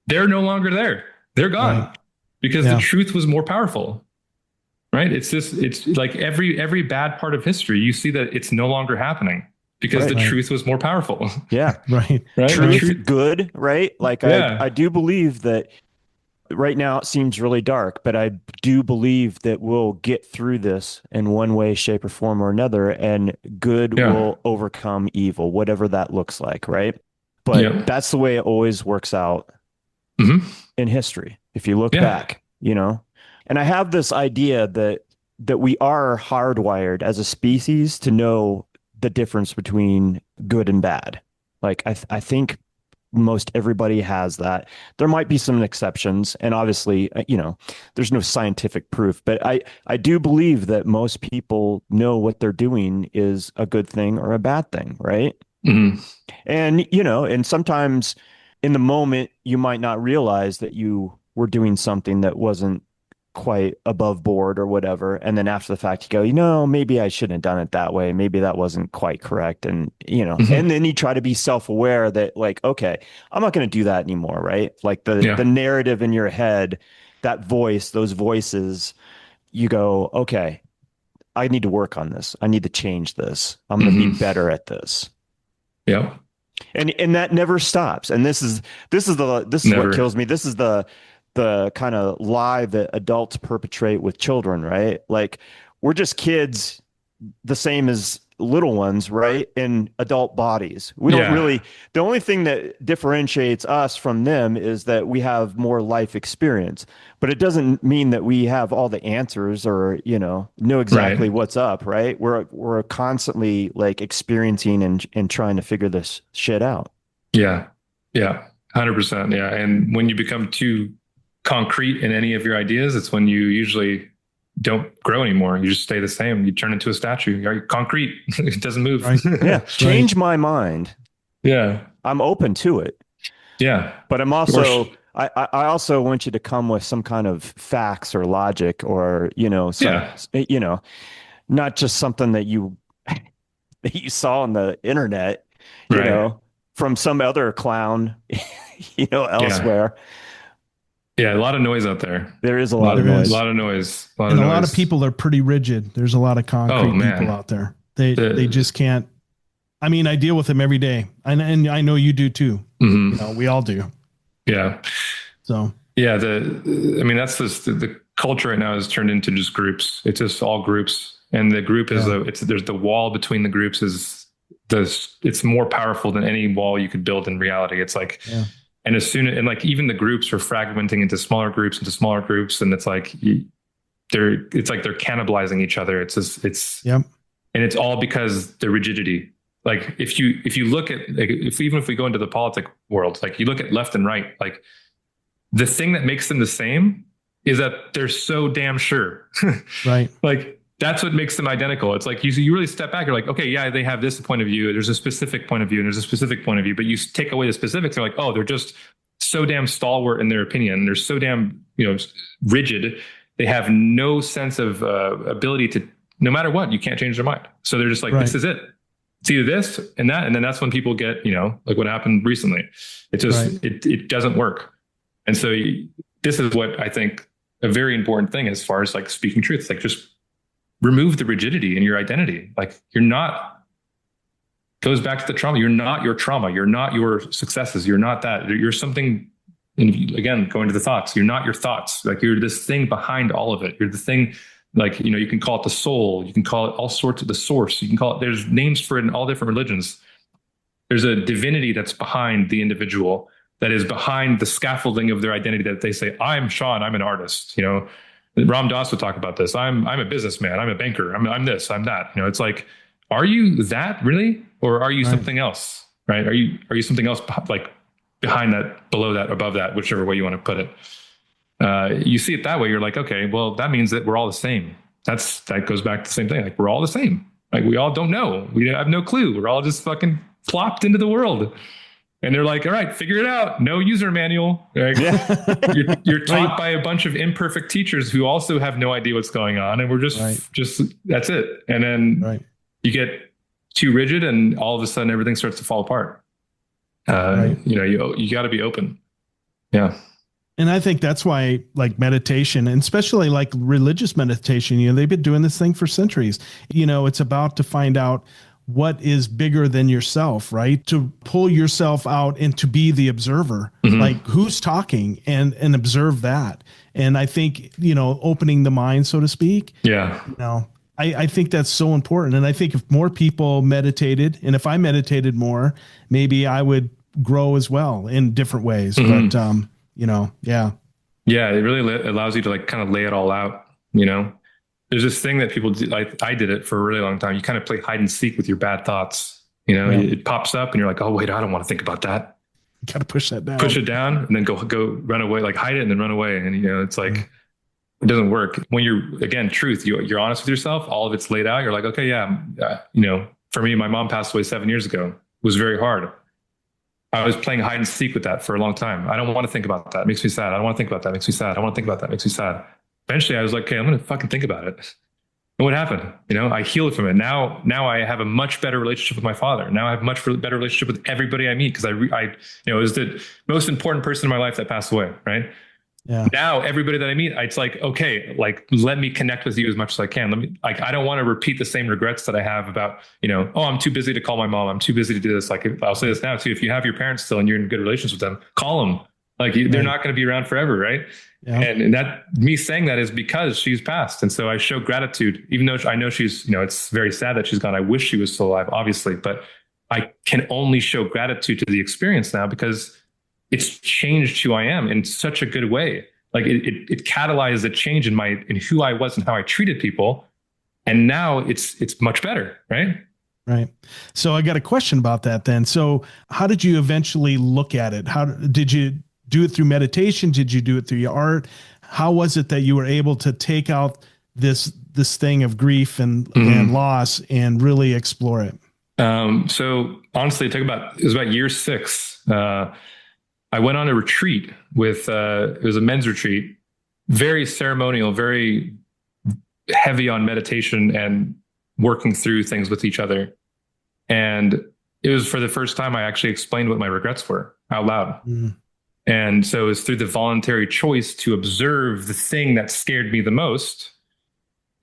They're no longer there. They're gone. Right. Because the truth was more powerful. Right. It's like every bad part of history, you see that it's no longer happening because the truth was more powerful. Yeah. Right. Right. Truth, good. Right. Like I do believe that right now it seems really dark, but I do believe that we'll get through this in one way, shape, or form or another, and good will overcome evil, whatever that looks like, right? But that's the way it always works out in history. If you look back, And I have this idea that we are hardwired as a species to know the difference between good and bad. Like I think most everybody has that. There might be some exceptions, and obviously, there's no scientific proof, but I do believe that most people know what they're doing is a good thing or a bad thing, right? Mhm. And sometimes in the moment you might not realize that you were doing something that wasn't quite above board or whatever. And then after the fact, you go, maybe I shouldn't have done it that way. Maybe that wasn't quite correct. And Mhm. then you try to be self-aware that like, okay, I'm not going to do that anymore. Right. Like the Yeah. narrative in your head, that voice, those voices, you go, okay, I need to work on this. I need to change this. I'm going to be Mhm. better at this. Yeah. And that never stops. And this is what Never. kills me. This is the kind of lie that adults perpetrate with children, right? Like we're just kids the same as little ones, right? In adult bodies. We don't Yeah. really, the only thing that differentiates us from them is that we have more life experience, but it doesn't mean that we have all the answers or, know exactly Right. what's up, right? We're constantly like experiencing and trying to figure this shit out. Yeah. Yeah. 100%. Yeah. And when you become too concrete in any of your ideas, it's when you usually don't grow anymore. You just stay the same. You turn into a statue. You're concrete. It doesn't move. Right. Yeah. Right. Change my mind. Yeah. I'm open to it. Yeah. But I'm Or also I also want you to come with some kind of facts or logic or yeah. not just something that you that you saw on the internet, Right. from some other clown, Yeah. elsewhere. Yeah. A lot of noise out there. There is a A lot lot of of, There a is. noise. lot of noise. A lot of And a lot of noise. people are pretty rigid. There's a lot of Oh concrete people man. out there. They The, just can't. I mean, I deal with them every day, and I know you do too. mhm. We all do. Yeah. So Yeah. I mean, that's just the culture right now has turned into just groups. It's just all groups. And the group is yeah, there's the wall between the groups it's more powerful than any wall you could build in reality. It's like, yeah, and and like even the groups are fragmenting into smaller groups, and it's like, it's like they're cannibalizing each other. It's just, yep, and it's all because the rigidity. Like if you look at, like, even if we go into the politic world, like you look at left and right, like the thing that makes them the same is that they're so damn sure. right, Like that's what makes them identical. It's like you really step back. You're like, okay, yeah, they have this point of view. There's a specific point of view, and there's a specific point of view. But you take away the specifics. They're like, oh, they're just so damn stalwart in their opinion. They're so damn rigid. They have no sense of ability to. No matter what, you can't change their mind. So they're just like, right, this is it. It's either this and that, and then that's when people get, like what happened recently. It just right, it doesn't work. And so this is what I think a very important thing as far as like speaking truth. It's like just remove the rigidity in your identity. Like you're not, goes back to the trauma. You're not your trauma. You're not your successes. You're not that. You're something. And again, going to the thoughts, you're not your thoughts. Like you're this thing behind all of it. You're the thing, like, you can call it the soul. You can call it all sorts of the source. You can call it, there's names for it in all different religions. There's a divinity that's behind the individual, that is behind the scaffolding of their identity, that they say, I'm Sean, I'm an artist. Ram Dass would talk about this. I'm a businessman. I'm a banker. I'm this, I'm that. It's like, are you that really? Or are you right, something else? Right. Are you something else, like behind that, below that, above that, whichever way you want to put it? You see it that way. You're like, okay, well, that means that we're all the same. That goes back to the same thing. Like we're all the same. Like we all don't know. We have no clue. We're all just fucking plopped into the world. And they're like, all right, figure it out. No user manual. Like, Yeah. you're taught right, by a bunch of imperfect teachers who also have no idea what's going on. And we're right, just, that's it. And then right, you get too rigid and all of a sudden everything starts to fall apart. right. You got to be open. Yeah. And I think that's why, like meditation, and especially like religious meditation, they've been doing this thing for centuries. It's about to find out what is bigger than yourself, right? To pull yourself out and to be the observer, Mm-hmm. like who's talking and observe that. And I think, opening the mind, so to speak, Yeah. I think that's so important. And I think if more people meditated, and if I meditated more, maybe I would grow as well in different ways. Mm-hmm. But, yeah. Yeah, it really allows you to like kind of lay it all out, you know? There's this thing that people do, like I did it for a really long time. You kind of play hide and seek with your bad thoughts. You know, Yeah. it pops up and you're like, oh wait, I don't want to think about that. You got to push that down. Push it down and then go run away, like hide it and then run away. And you know, it's like it doesn't work. When you're again, truth, you're honest with yourself, all of it's laid out. You're like, okay, yeah, you know, for me, my mom passed away 7 years ago. It was very hard. I was playing hide and seek with that for a long time. I don't want to think about that. It makes me sad. I don't want to think about that. It makes me sad. I don't want to think about that. It makes me sad. Eventually I was like, okay, I'm going to fucking think about it. And what happened? You know, I healed from it. Now I have a much better relationship with my father. Now I have a much better relationship with everybody I meet because you know, it was the most important person in my life that passed away. Right. Yeah. Now everybody that I meet, it's like, okay, like let me connect with you as much as I can. Let me, like, I don't want to repeat the same regrets that I have about, you know, oh, I'm too busy to call my mom. I'm too busy to do this. Like I'll say this now too. If you have your parents still and you're in good relations with them, call them. Like they're not going to be around forever, right? Yeah. And that me saying that is because she's passed, and so I show gratitude, even though I know she's, you know, it's very sad that she's gone. I wish she was still alive, obviously, but I can only show gratitude to the experience now because it's changed who I am in such a good way. Like it catalyzed a change in who I was and how I treated people, and now it's much better, right? Right. So I got a question about that then. So how did you eventually look at it? How did you do it? Through meditation? Did you do it through your art? How was it that you were able to take out this thing of grief and loss and really explore it? So honestly, it was about year 6. I went on a retreat with, it was a men's retreat, very ceremonial, very heavy on meditation and working through things with each other. And it was for the first time I actually explained what my regrets were out loud. And so it was through the voluntary choice to observe the thing that scared me the most.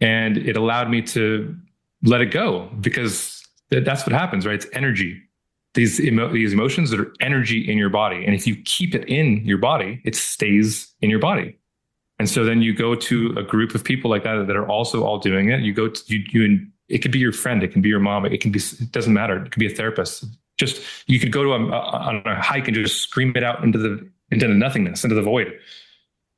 And it allowed me to let it go because that's what happens, right? It's energy. These emotions that are energy in your body. And if you keep it in your body, it stays in your body. And so then you go to a group of people like that are also all doing it. You go to, it could be your friend. It can be your mom. It doesn't matter. It could be a therapist. Just, you could go to on a hike and just scream it out into the nothingness, into the void.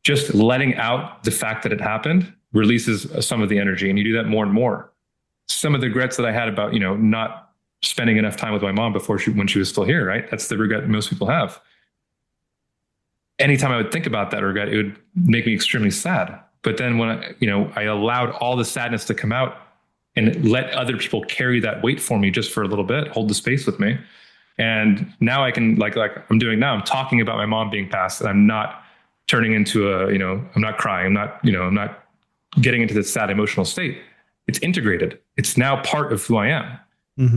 Just letting out the fact that it happened releases some of the energy. And you do that more and more. Some of the regrets that I had about, you know, not spending enough time with my mom when she was still here, right? That's the regret most people have. Anytime I would think about that regret, it would make me extremely sad. But then when I allowed all the sadness to come out and let other people carry that weight for me just for a little bit, hold the space with me. And now I can, like I'm doing now, I'm talking about my mom being passed, and I'm not turning into I'm not crying. I'm not getting into this sad emotional state. It's integrated. It's now part of who I am.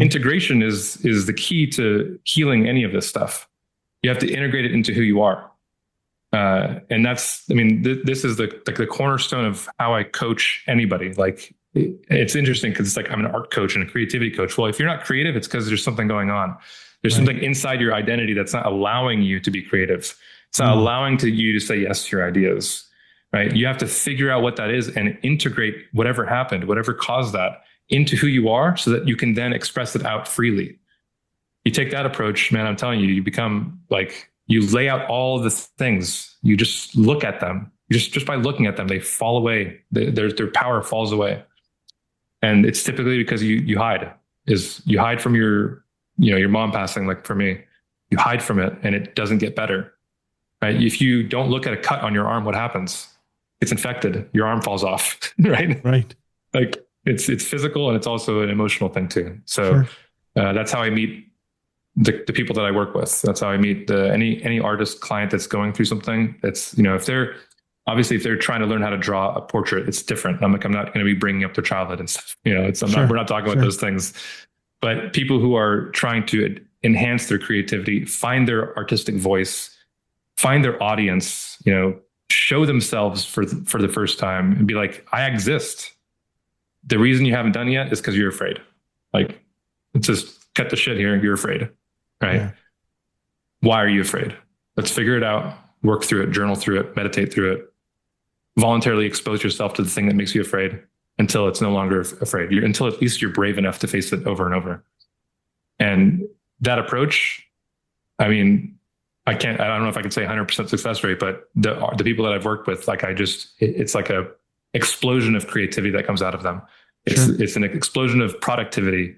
Integration is the key to healing any of this stuff. You have to integrate it into who you are. And that's, this is the cornerstone of how I coach anybody. Like, it's interesting because it's like, I'm an art coach and a creativity coach. Well, if you're not creative, it's because there's something going on. There's something inside your identity that's not allowing you to be creative. It's not allowing you to say yes to your ideas, right? You have to figure out what that is and integrate whatever happened, whatever caused that, into who you are so that you can then express it out freely. You take that approach, man, I'm telling you, you become like, you lay out all the things, you just look at them. Just by looking at them, they fall away. Their power falls away. And it's typically because you hide from your mom passing. Like for me, you hide from it and it doesn't get better, right? If you don't look at a cut on your arm, what happens? It's infected. Your arm falls off, right? Right. Like it's physical and it's also an emotional thing too. So that's how I meet the people that I work with. That's how I meet any artist client that's going through something. That's, if they're trying to learn how to draw a portrait, it's different. I'm not going to be bringing up their childhood and stuff. We're not talking about those things. But people who are trying to enhance their creativity, find their artistic voice, find their audience, show themselves for the first time and be like, I exist. The reason you haven't done yet is because you're afraid. Like, it's just cut the shit here. You're afraid, right? Yeah. Why are you afraid? Let's figure it out, work through it, journal through it, meditate through it, voluntarily expose yourself to the thing that makes you afraid until it's no longer afraid. Until at least you're brave enough to face it over and over. And that approach, I I don't know if I can say 100% success rate, but the people that I've worked with, like it's like a explosion of creativity that comes out of them. Sure. It's an explosion of productivity.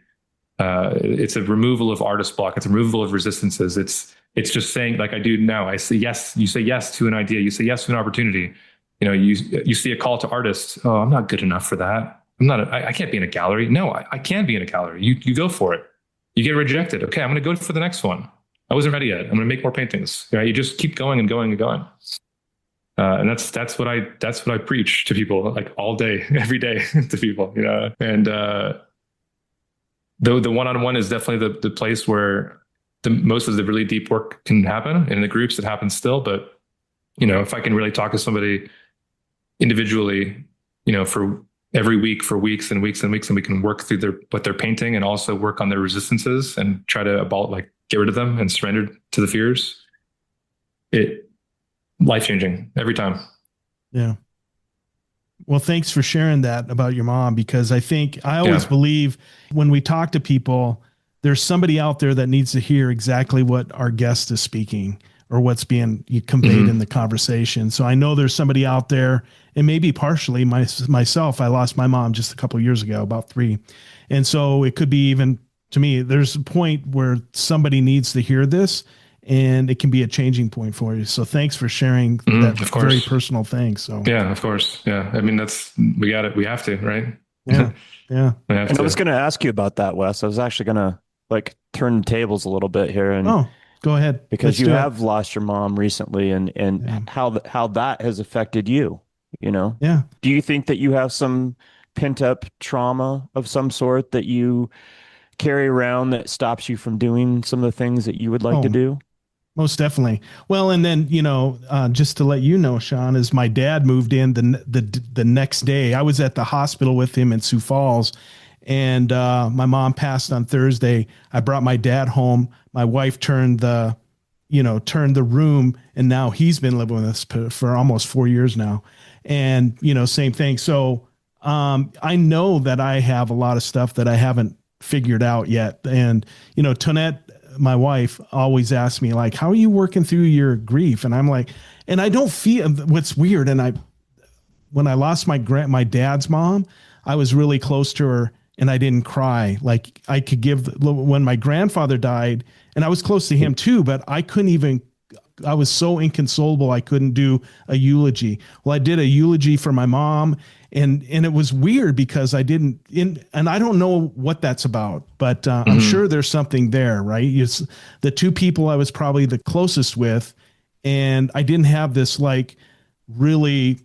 It's a removal of artist block. It's a removal of resistances. It's just saying, like I do now. I say yes. You say yes to an idea. You say yes to an opportunity. You see a call to artists. Oh, I'm not good enough for that. I can't be in a gallery. No, I can be in a gallery. You go for it. You get rejected. Okay, I'm going to go for the next one. I wasn't ready yet. I'm going to make more paintings. Right? You just keep going and going and going. And that's what I preach to people, like all day, every day to people. And the one-on-one is definitely the place where the most of the really deep work can happen. And in the groups, it happens still. But if I can really talk to somebody individually, for every week, for weeks and weeks and weeks, and we can work through what they're painting and also work on their resistances and try to get rid of them and surrender to the fears. Life-changing every time. Yeah. Well, thanks for sharing that about your mom, because I always believe when we talk to people, there's somebody out there that needs to hear exactly what our guest is speaking or what's being conveyed in the conversation. So I know there's somebody out there, and maybe partially myself. I lost my mom just a couple of years ago, about 3. And so it could be, even to me, there's a point where somebody needs to hear this, and it can be a changing point for you. So thanks for sharing that very personal thing. So yeah, of course. Yeah. I mean, we got it. We have to, right? Yeah. Yeah. And I was going to ask you about that, Wes. I was actually going to turn the tables a little bit here. And go ahead. Because you have lost your mom recently, and how that has affected you, Yeah. Do you think that you have some pent up trauma of some sort that you carry around that stops you from doing some of the things that you would like to do? Most definitely. Well, and then, just to let you know, Sean, as my dad moved in the next day, I was at the hospital with him in Sioux Falls, and my mom passed on Thursday. I brought my dad home. My wife turned the room, and now he's been living with us for almost 4 years now. And, same thing. So I know that I have a lot of stuff that I haven't figured out yet. And, Tonette, my wife, always asks me, like, how are you working through your grief? And I'm like, and I don't feel what's weird. And when I lost my dad's mom, I was really close to her, and I didn't cry. Like I could when my grandfather died, and I was close to him too, but I was so inconsolable. I couldn't do a eulogy. Well, I did a eulogy for my mom, and it was weird because I didn't, and I don't know what that's about, but I'm sure there's something there, right? It's the 2 people I was probably the closest with, and I didn't have this really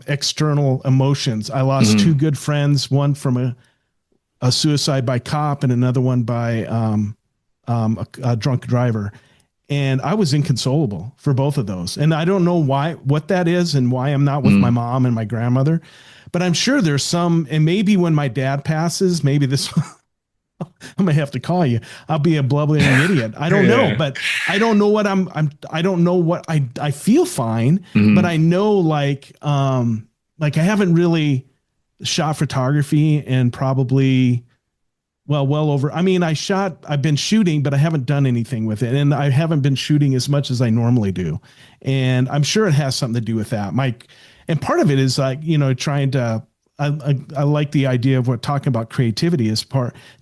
external emotions. I lost 2 good friends, one from a suicide by cop and another one by a drunk driver. And I was inconsolable for both of those. And I don't know what that is and why I'm not with my mom and my grandmother, but I'm sure there's some, and maybe when my dad passes, maybe this, I'm going to have to call you. I'll be a blubbering idiot. I don't know, but I don't know what I don't know what I feel fine, but I know I haven't really shot photography and probably, well over. I mean, I've been shooting, but I haven't done anything with it. And I haven't been shooting as much as I normally do. And I'm sure it has something to do with that. And part of it is trying to, I like the idea of talking about creativity is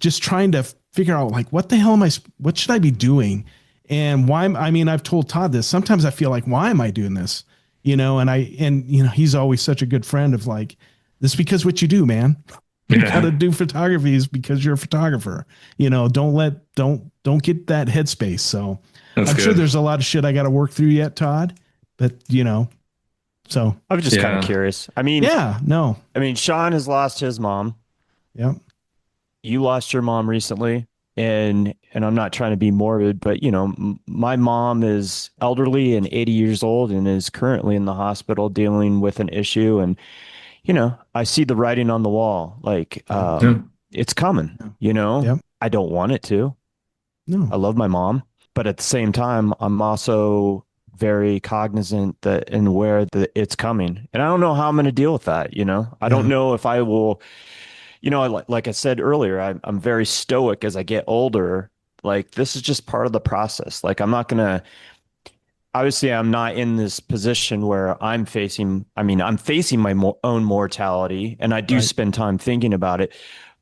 just trying to figure out what the hell what should I be doing? And why? I mean, I've told Todd this. Sometimes I feel like, why am I doing this? And he's always such a good friend of this is because what you do, man. You got to do photography is because you're a photographer. Don't get that headspace. So I'm sure there's a lot of shit I got to work through yet, Todd. But so I was just kind of curious. I mean, Sean has lost his mom. Yeah. You lost your mom recently, and I'm not trying to be morbid, but my mom is elderly and 80 years old and is currently in the hospital dealing with an issue, and I see the writing on the wall, it's coming, I don't want it to. No. I love my mom, but at the same time, I'm also very cognizant that and aware that it's coming, and I don't know how I'm going to deal with that. I don't know if I will, like I said earlier, I'm very stoic as I get older. This is just part of the process. I'm not going to, obviously I'm not in this position where I'm facing my own mortality, and I do Right. spend time thinking about it,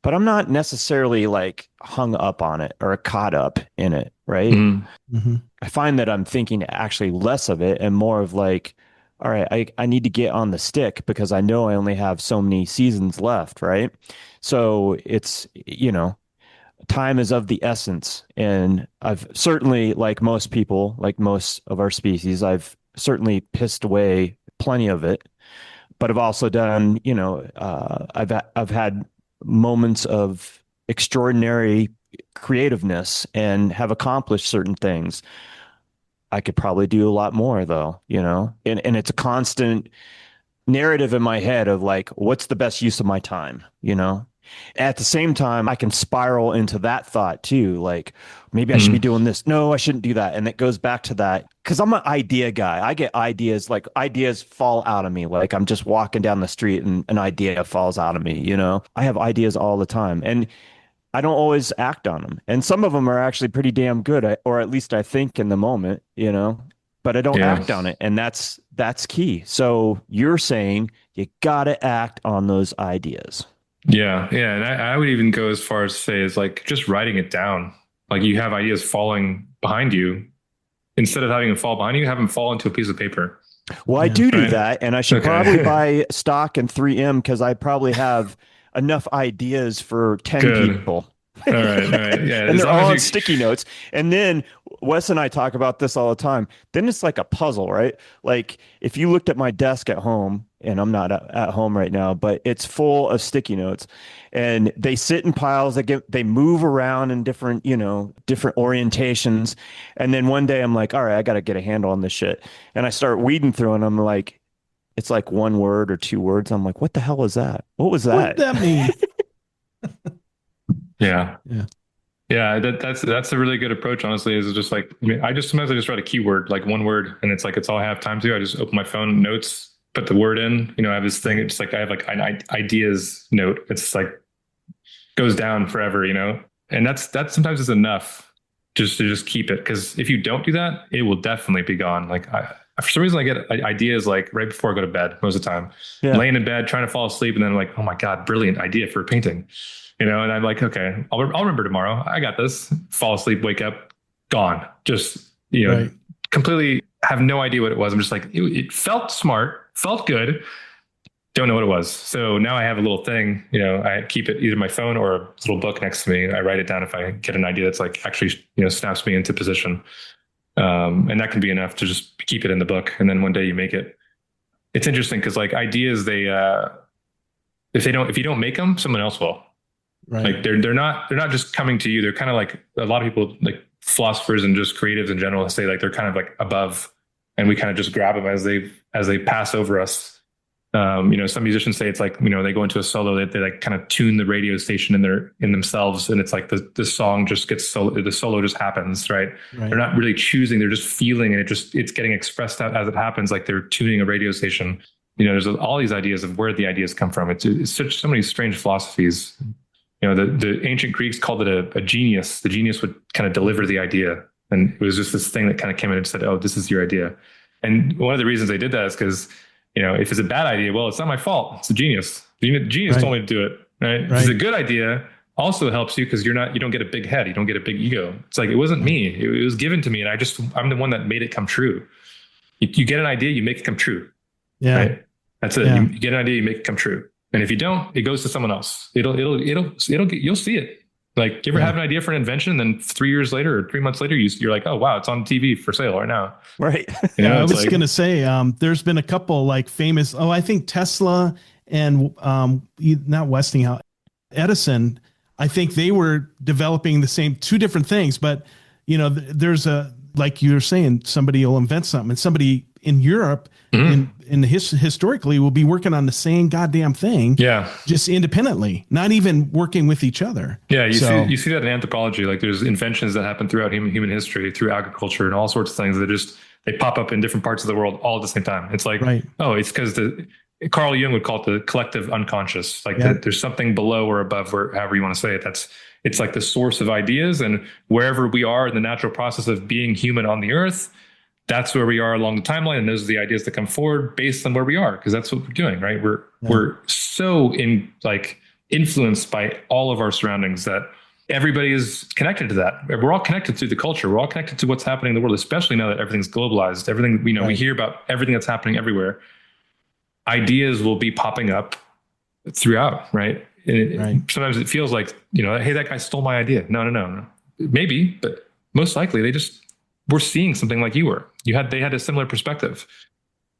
but I'm not necessarily like hung up on it or caught up in it, right? Mhm. Hmm. I find that I'm thinking actually less of it and more of like, all right, I need to get on the stick because I know I only have so many seasons left, right? So it's, time is of the essence. And I've certainly, like most people, like most of our species, I've certainly pissed away plenty of it, but I've also done, I've had moments of extraordinary creativeness and have accomplished certain things. I could probably do a lot more though, and it's a constant narrative in my head of like, what's the best use of my time? At the same time, I can spiral into that thought too. Like, maybe I should be Mhm. doing this. No, I shouldn't do that. And it goes back to that because I'm an idea guy. I get ideas, like ideas fall out of me. Like I'm just walking down the street and an idea falls out of me. I have ideas all the time. And I don't always act on them. And some of them are actually pretty damn good, or at least I think in the moment, but I don't Yeah. act on it. And that's key. So you're saying you got to act on those ideas. Yeah. Yeah. And I would even go as far as to say is like just writing it down. Like you have ideas falling behind you. Instead of having them fall behind you, have them fall into a piece of paper. Well, I Yeah. do Right. that. And I should probably Okay. buy stock in 3M because I probably have enough ideas for 10 Good. people. All right. All right. Yeah. And As they're long all as on you, sticky notes. And then Wes and I talk about this all the time. Then it's like a puzzle, right? Like if you looked at my desk at home, and I'm not at home right now, but it's full of sticky notes, and they sit in piles. They move around in different orientations. And then one day I'm like, all right, I got to get a handle on this shit. And I start weeding through, and I'm like, it's like one word or two words. I'm like, what the hell is that? What was What did that? that mean? yeah. Yeah. Yeah. That's a really good approach, honestly, is just like, I mean, sometimes I just write a keyword, like one word, and it's like, it's all I have time to. I just open my phone notes, put the word in, I have this thing. It's like, I have like an ideas note. It's like goes down forever. And that sometimes is enough just to just keep it. Cause if you don't do that, it will definitely be gone. Like for some reason I get ideas like right before I go to bed most of the time, Yeah. laying in bed, trying to fall asleep. And then I'm like, oh my God, brilliant idea for a painting, and I'm like, okay, I'll remember tomorrow. I got this. Fall asleep, wake up, gone. Just, Right. completely have no idea what it was. I'm just like, it felt smart, felt good. Don't know what it was. So now I have a little thing, I keep it either my phone or a little book next to me. I write it down if I get an idea that's like actually, snaps me into position. And that can be enough to just keep it in the book. And then one day you make it. It's interesting because like ideas, if you don't make them, someone else will. Right. Like they're not just coming to you. They're kind of like a lot of people, like philosophers and just creatives in general, say like they're kind of like above, and we kind of just grab them as they pass over us. Some musicians say it's like, they go into a solo, they like kind of tune the radio station in themselves. And it's like the song just gets the solo just happens, right? Right. They're not really choosing. They're just feeling, and it's getting expressed out as it happens. Like they're tuning a radio station. There's all these ideas of where the ideas come from. It's so many strange philosophies. The ancient Greeks called it a genius. The genius would kind of deliver the idea. And it was just this thing that kind of came in and said, oh, this is your idea. And one of the reasons they did that is because, if it's a bad idea, well, it's not my fault. It's the genius. The genius Right. told me to do it. Right. If it's a good idea, also helps you because you don't get a big head. You don't get a big ego. It's like, it wasn't me. It was given to me. And I'm the one that made it come true. You get an idea, you make it come true. Yeah. Right. That's it. Yeah. You get an idea, you make it come true. And if you don't, it goes to someone else. You'll see it. Like, you ever have an idea for an invention, and then 3 years later or 3 months later, you're like, oh wow, it's on TV for sale right now. Right. Yeah, I It's was like, gonna say, there's been a couple like famous. Oh, I think Tesla and not Westinghouse, Edison. I think they were developing the same two different things, but there's like you're saying, somebody will invent something, and somebody in Europe historically will be working on the same goddamn thing. Yeah. Just independently, not even working with each other. Yeah. You see that in anthropology. Like there's inventions that happen throughout human history, through agriculture and all sorts of things that they pop up in different parts of the world all at the same time. It's like, Right. oh, it's because Carl Jung would call it the collective unconscious. Like there's something below or above, or however you want to say it. It's like the source of ideas, and wherever we are in the natural process of being human on the earth, that's where we are along the timeline. And those are the ideas that come forward based on where we are, because that's what we're doing, right? We're so influenced by all of our surroundings that everybody is connected to that. We're all connected to the culture. We're all connected to what's happening in the world, especially now that everything's globalized. Everything, we hear about everything that's happening everywhere. Ideas will be popping up throughout, right? And sometimes it feels like, hey, that guy stole my idea. No. Maybe, but most likely they just were seeing something like you were. They had a similar perspective.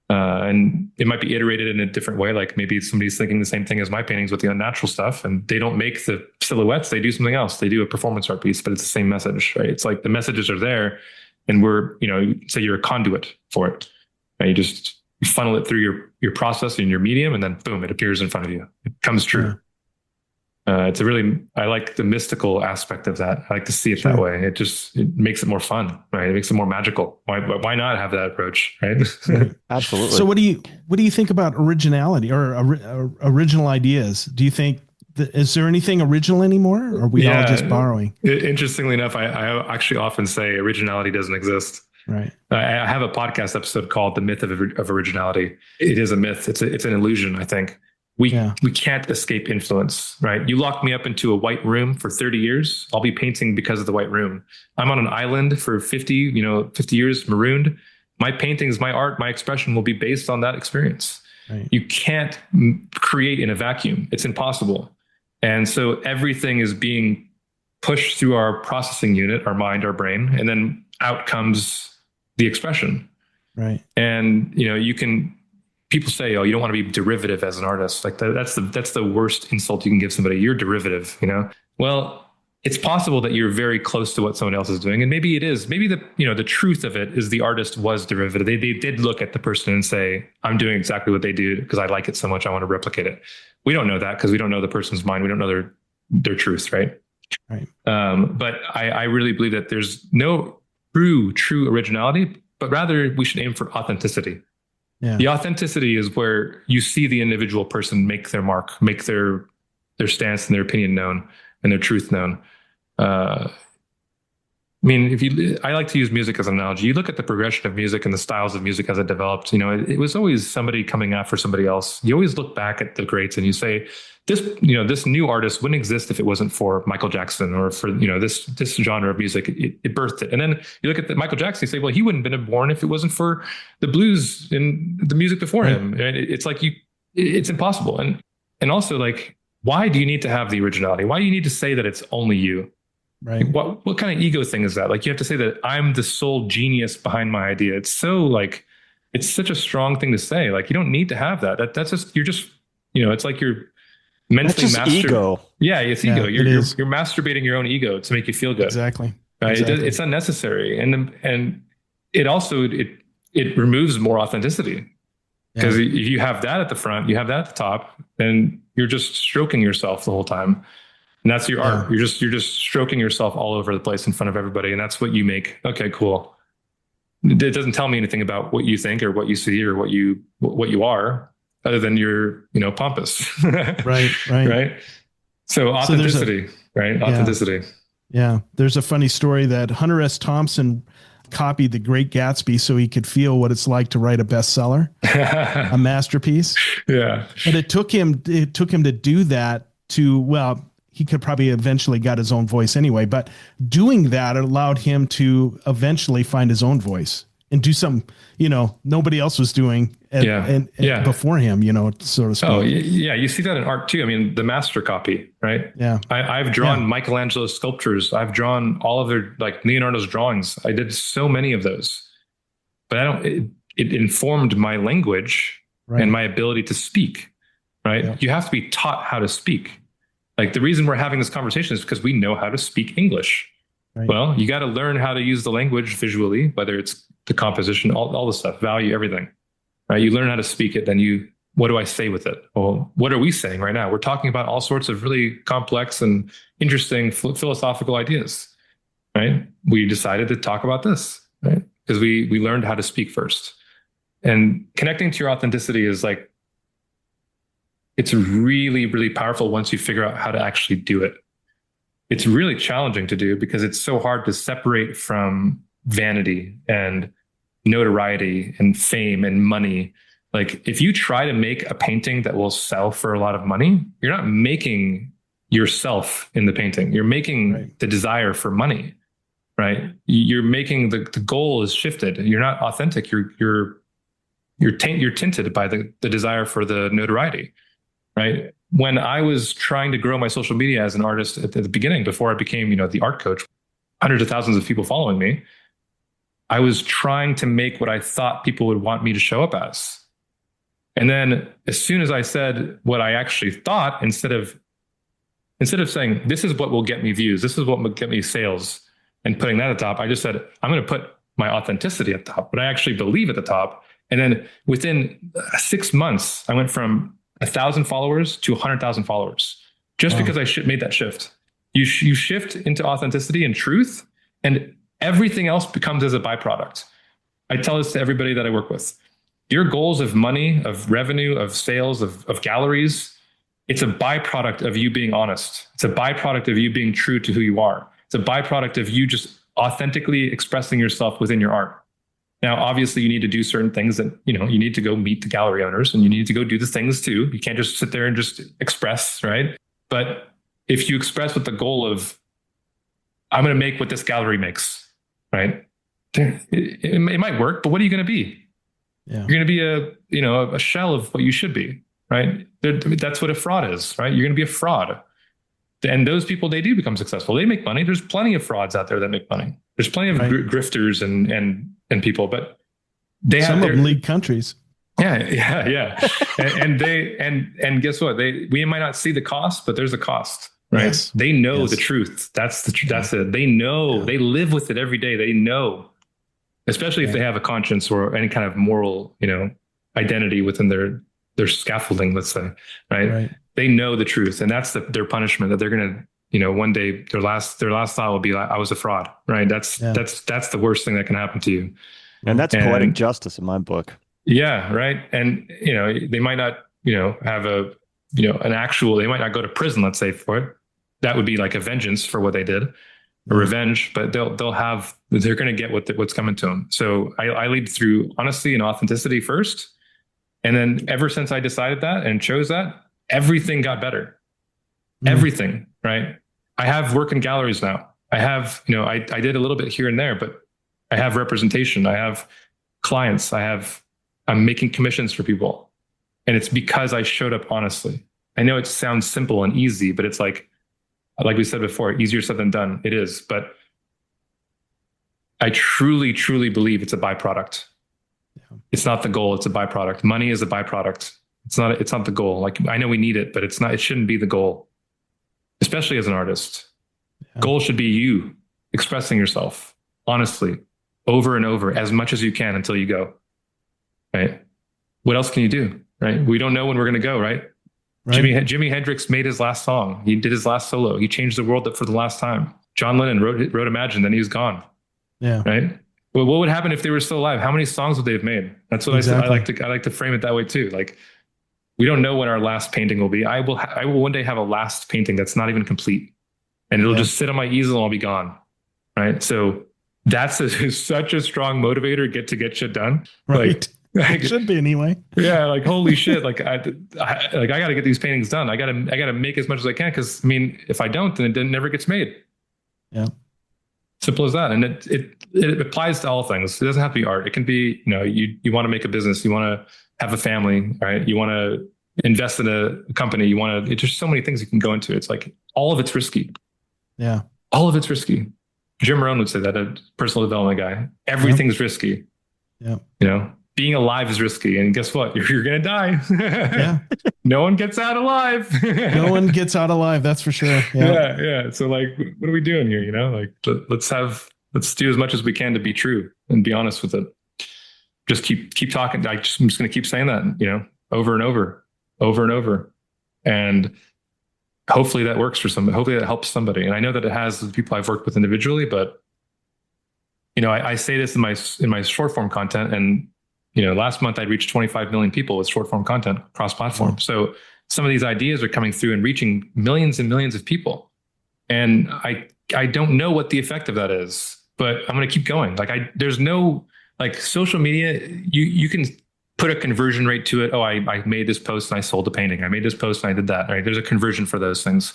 And it might be iterated in a different way. Like maybe somebody's thinking the same thing as my paintings with the unnatural stuff, and they don't make the silhouettes. They do something else. They do a performance art piece, but it's the same message, right? It's like the messages are there, and we're, say you're a conduit for it. Right? You funnel it through your process and your medium, and then boom, it appears in front of you. It comes true. Yeah. I like the mystical aspect of that. I like to see it that way. It makes it more fun, right? It makes it more magical. Why not have that approach, right? Absolutely. So what do you think about originality or original ideas? Do you think is there anything original anymore, or are we all just borrowing? Interestingly enough, I actually often say originality doesn't exist. Right. I have a podcast episode called "The Myth of Originality." It is a myth. It's an illusion, I think. We can't escape influence, right? You lock me up into a white room for 30 years. I'll be painting because of the white room. I'm on an island for 50 years, marooned. My paintings, my art, my expression will be based on that experience. Right. You can't create in a vacuum. It's impossible. And so everything is being pushed through our processing unit, our mind, our brain, and then out comes the expression. Right. And, people say, oh, you don't want to be derivative as an artist. Like that's the worst insult you can give somebody. You're derivative, Well, it's possible that you're very close to what someone else is doing. And maybe it is. Maybe the truth of it is the artist was derivative. They did look at the person and say, I'm doing exactly what they do because I like it so much. I want to replicate it. We don't know that because we don't know the person's mind. We don't know their truth, right? Right. But I really believe that there's no true originality, but rather we should aim for authenticity. Yeah. The authenticity is where you see the individual person make their mark, make their stance and their opinion known and their truth known. I like to use music as an analogy. You look at the progression of music and the styles of music as it developed, it was always somebody coming after somebody else. You always look back at the greats and you say, this new artist wouldn't exist if it wasn't for Michael Jackson or for, this genre of music. It birthed it. And then you look at Michael Jackson, you say, well, he wouldn't have been born if it wasn't for the blues and the music before him. And it's like it's impossible. And also, like, why do you need to have the originality? Why do you need to say that it's only you? Right. What kind of ego thing is that? Like, you have to say that I'm the sole genius behind my idea. It's such a strong thing to say. Like, you don't need to have that. That's just, it's like you're mentally ego. Yeah, it's ego. You're masturbating your own ego to make you feel good. Exactly. Right? Exactly. It's unnecessary, and it also it removes more authenticity because if you have that at the front, you have that at the top, then you're just stroking yourself the whole time, and that's your art. You're just stroking yourself all over the place in front of everybody, and that's what you make. Okay, cool. It doesn't tell me anything about what you think or what you see or what you are, other than you're, pompous. Right. So authenticity, right? Authenticity. Yeah. There's a funny story that Hunter S. Thompson copied The Great Gatsby so he could feel what it's like to write a bestseller, a masterpiece. Yeah. But it took him to do that he could probably eventually got his own voice anyway, but doing that allowed him to eventually find his own voice and do something, nobody else was doing before him, so to speak. Oh yeah. You see that in art too. I mean, the master copy, right? Yeah. I've drawn Michelangelo's sculptures. I've drawn all of their, like, Leonardo's drawings. I did so many of those, but it informed my language and my ability to speak, right? Yeah. You have to be taught how to speak. Like, the reason we're having this conversation is because we know how to speak English. Right. Well, you got to learn how to use the language visually, whether it's the composition, all the stuff, value, everything, right? You learn how to speak it. Then what do I say with it? Well, what are we saying right now? We're talking about all sorts of really complex and interesting philosophical ideas, right? We decided to talk about this, right? Because we learned how to speak first. And connecting to your authenticity is like, it's really, really powerful once you figure out how to actually do it. It's really challenging to do because it's so hard to separate from vanity and notoriety and fame and money. Like if you try to make a painting that will sell for a lot of money, you're not making yourself in the painting. You're making the desire for money, right? You're making the goal is shifted. You're not authentic. You're tinted by the desire for the notoriety, right? When I was trying to grow my social media as an artist at the beginning, before I became, the art coach, hundreds of thousands of people following me, I was trying to make what I thought people would want me to show up as. And then as soon as I said what I actually thought, instead of saying, this is what will get me views, this is what will get me sales, and putting that at the top, I just said, I'm going to put my authenticity at the top, what I actually believe at the top. And then within 6 months, I went from 1,000 followers to 100,000 followers, just because I made that shift. You shift into authenticity and truth, and everything else becomes as a byproduct. I tell this to everybody that I work with. Your goals of money, of revenue, of sales, of galleries, it's a byproduct of you being honest. It's a byproduct of you being true to who you are. It's a byproduct of you just authentically expressing yourself within your art. Now, obviously, you need to do certain things that, you need to go meet the gallery owners, and you need to go do the things too. You can't just sit there and just express, right? But if you express with the goal of, I'm going to make what this gallery makes, right? It might work, but what are you going to be? Yeah. You're going to be a shell of what you should be, right? That's what a fraud is, right? You're going to be a fraud. And those people, they do become successful. They make money. There's plenty of frauds out there that make money. There's plenty of grifters and people, but some of them lead countries. Yeah. and guess what? We might not see the cost, but there's a cost, right? Yes. They know the truth. That's it. They know, they live with it every day. They know, especially if they have a conscience or any kind of moral, identity within their scaffolding, let's say, right? They know the truth, and that's their punishment, that they're going to, one day their last thought will be like, I was a fraud, right? That's the worst thing that can happen to you. And that's poetic justice in my book. Yeah. Right. And, they might not, have an actual, they might not go to prison, let's say, for it. That would be like a vengeance for what they did, a revenge, but they're going to get what's coming to them. So I lead through honesty and authenticity first. And then ever since I decided that and chose that, everything got better. Everything, right? I have work in galleries now. I have, I did a little bit here and there, but I have representation. I have clients. I'm making commissions for people. And it's because I showed up honestly. I know it sounds simple and easy, but it's like we said before, easier said than done. It is, but I truly, truly believe it's a byproduct. Yeah. It's not the goal. It's a byproduct. Money is a byproduct. It's not the goal. Like, I know we need it, but it shouldn't be the goal, especially as an artist. Yeah. Goal should be you expressing yourself honestly over and over as much as you can until you go, right? What else can you do, right? We don't know when we're going to go, right? Jimi Hendrix made his last song. He did his last solo. He changed the world for the last time. John Lennon wrote Imagine, then he was gone. Yeah. Right. Well, what would happen if they were still alive? How many songs would they have made? That's what I like to frame it that way too. Like, we don't know when our last painting will be. I will one day have a last painting that's not even complete, and it'll just sit on my easel and I'll be gone. Right. So that's such a strong motivator to get shit done. Right. Like, it should be anyway. Yeah. Like, holy shit. Like I got to get these paintings done. I got to make as much as I can. Cause if I don't, then it never gets made. Yeah. Simple as that. And it applies to all things. It doesn't have to be art. It can be, you want to make a business, you want to have a family, right? You want to invest in a company. It's just so many things you can go into. It's like, all of it's risky. Yeah. All of it's risky. Jim Rohn would say that, a personal development guy. Everything's risky. Yeah. Being alive is risky. And guess what? You're going to die. Yeah. No one gets out alive. No one gets out alive. That's for sure. Yeah. Yeah. So like, what are we doing here? Like, let's do as much as we can to be true and be honest with it. Just keep talking. I'm just going to keep saying that, over and over. And hopefully that works for somebody. Hopefully that helps somebody. And I know that it has the people I've worked with individually, but I say this in my short form content, and last month I reached 25 million people with short form content across platforms. So some of these ideas are coming through and reaching millions and millions of people. And I don't know what the effect of that is, but I'm going to keep going. Like, there's no like social media, you can put a conversion rate to it. Oh, I made this post and I sold a painting. I made this post and I did that. Right? There's a conversion for those things,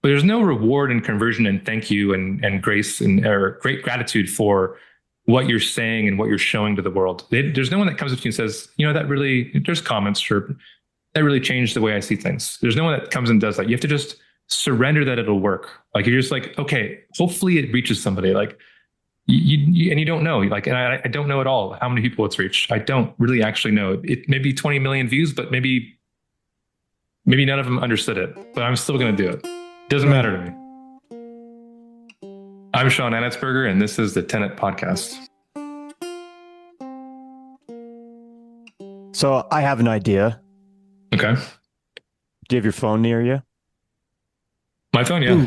but there's no reward and conversion and thank you and grace and or great gratitude for what you're saying and what you're showing to the world. There's no one that comes up to you and says, that really, there's comments for that really changed the way I see things. There's no one that comes and does that. You have to just surrender that it'll work. Like you're just like, okay, hopefully it reaches somebody. Like and you don't know, like, and I don't know at all how many people it's reached. I don't really actually know. It may be 20 million views, but maybe none of them understood it, but I'm still going to do it. Doesn't matter to me. I'm Sean Anetsberger, and this is the Tenet Podcast. So I have an idea. Okay. Do you have your phone near you? My phone, yeah.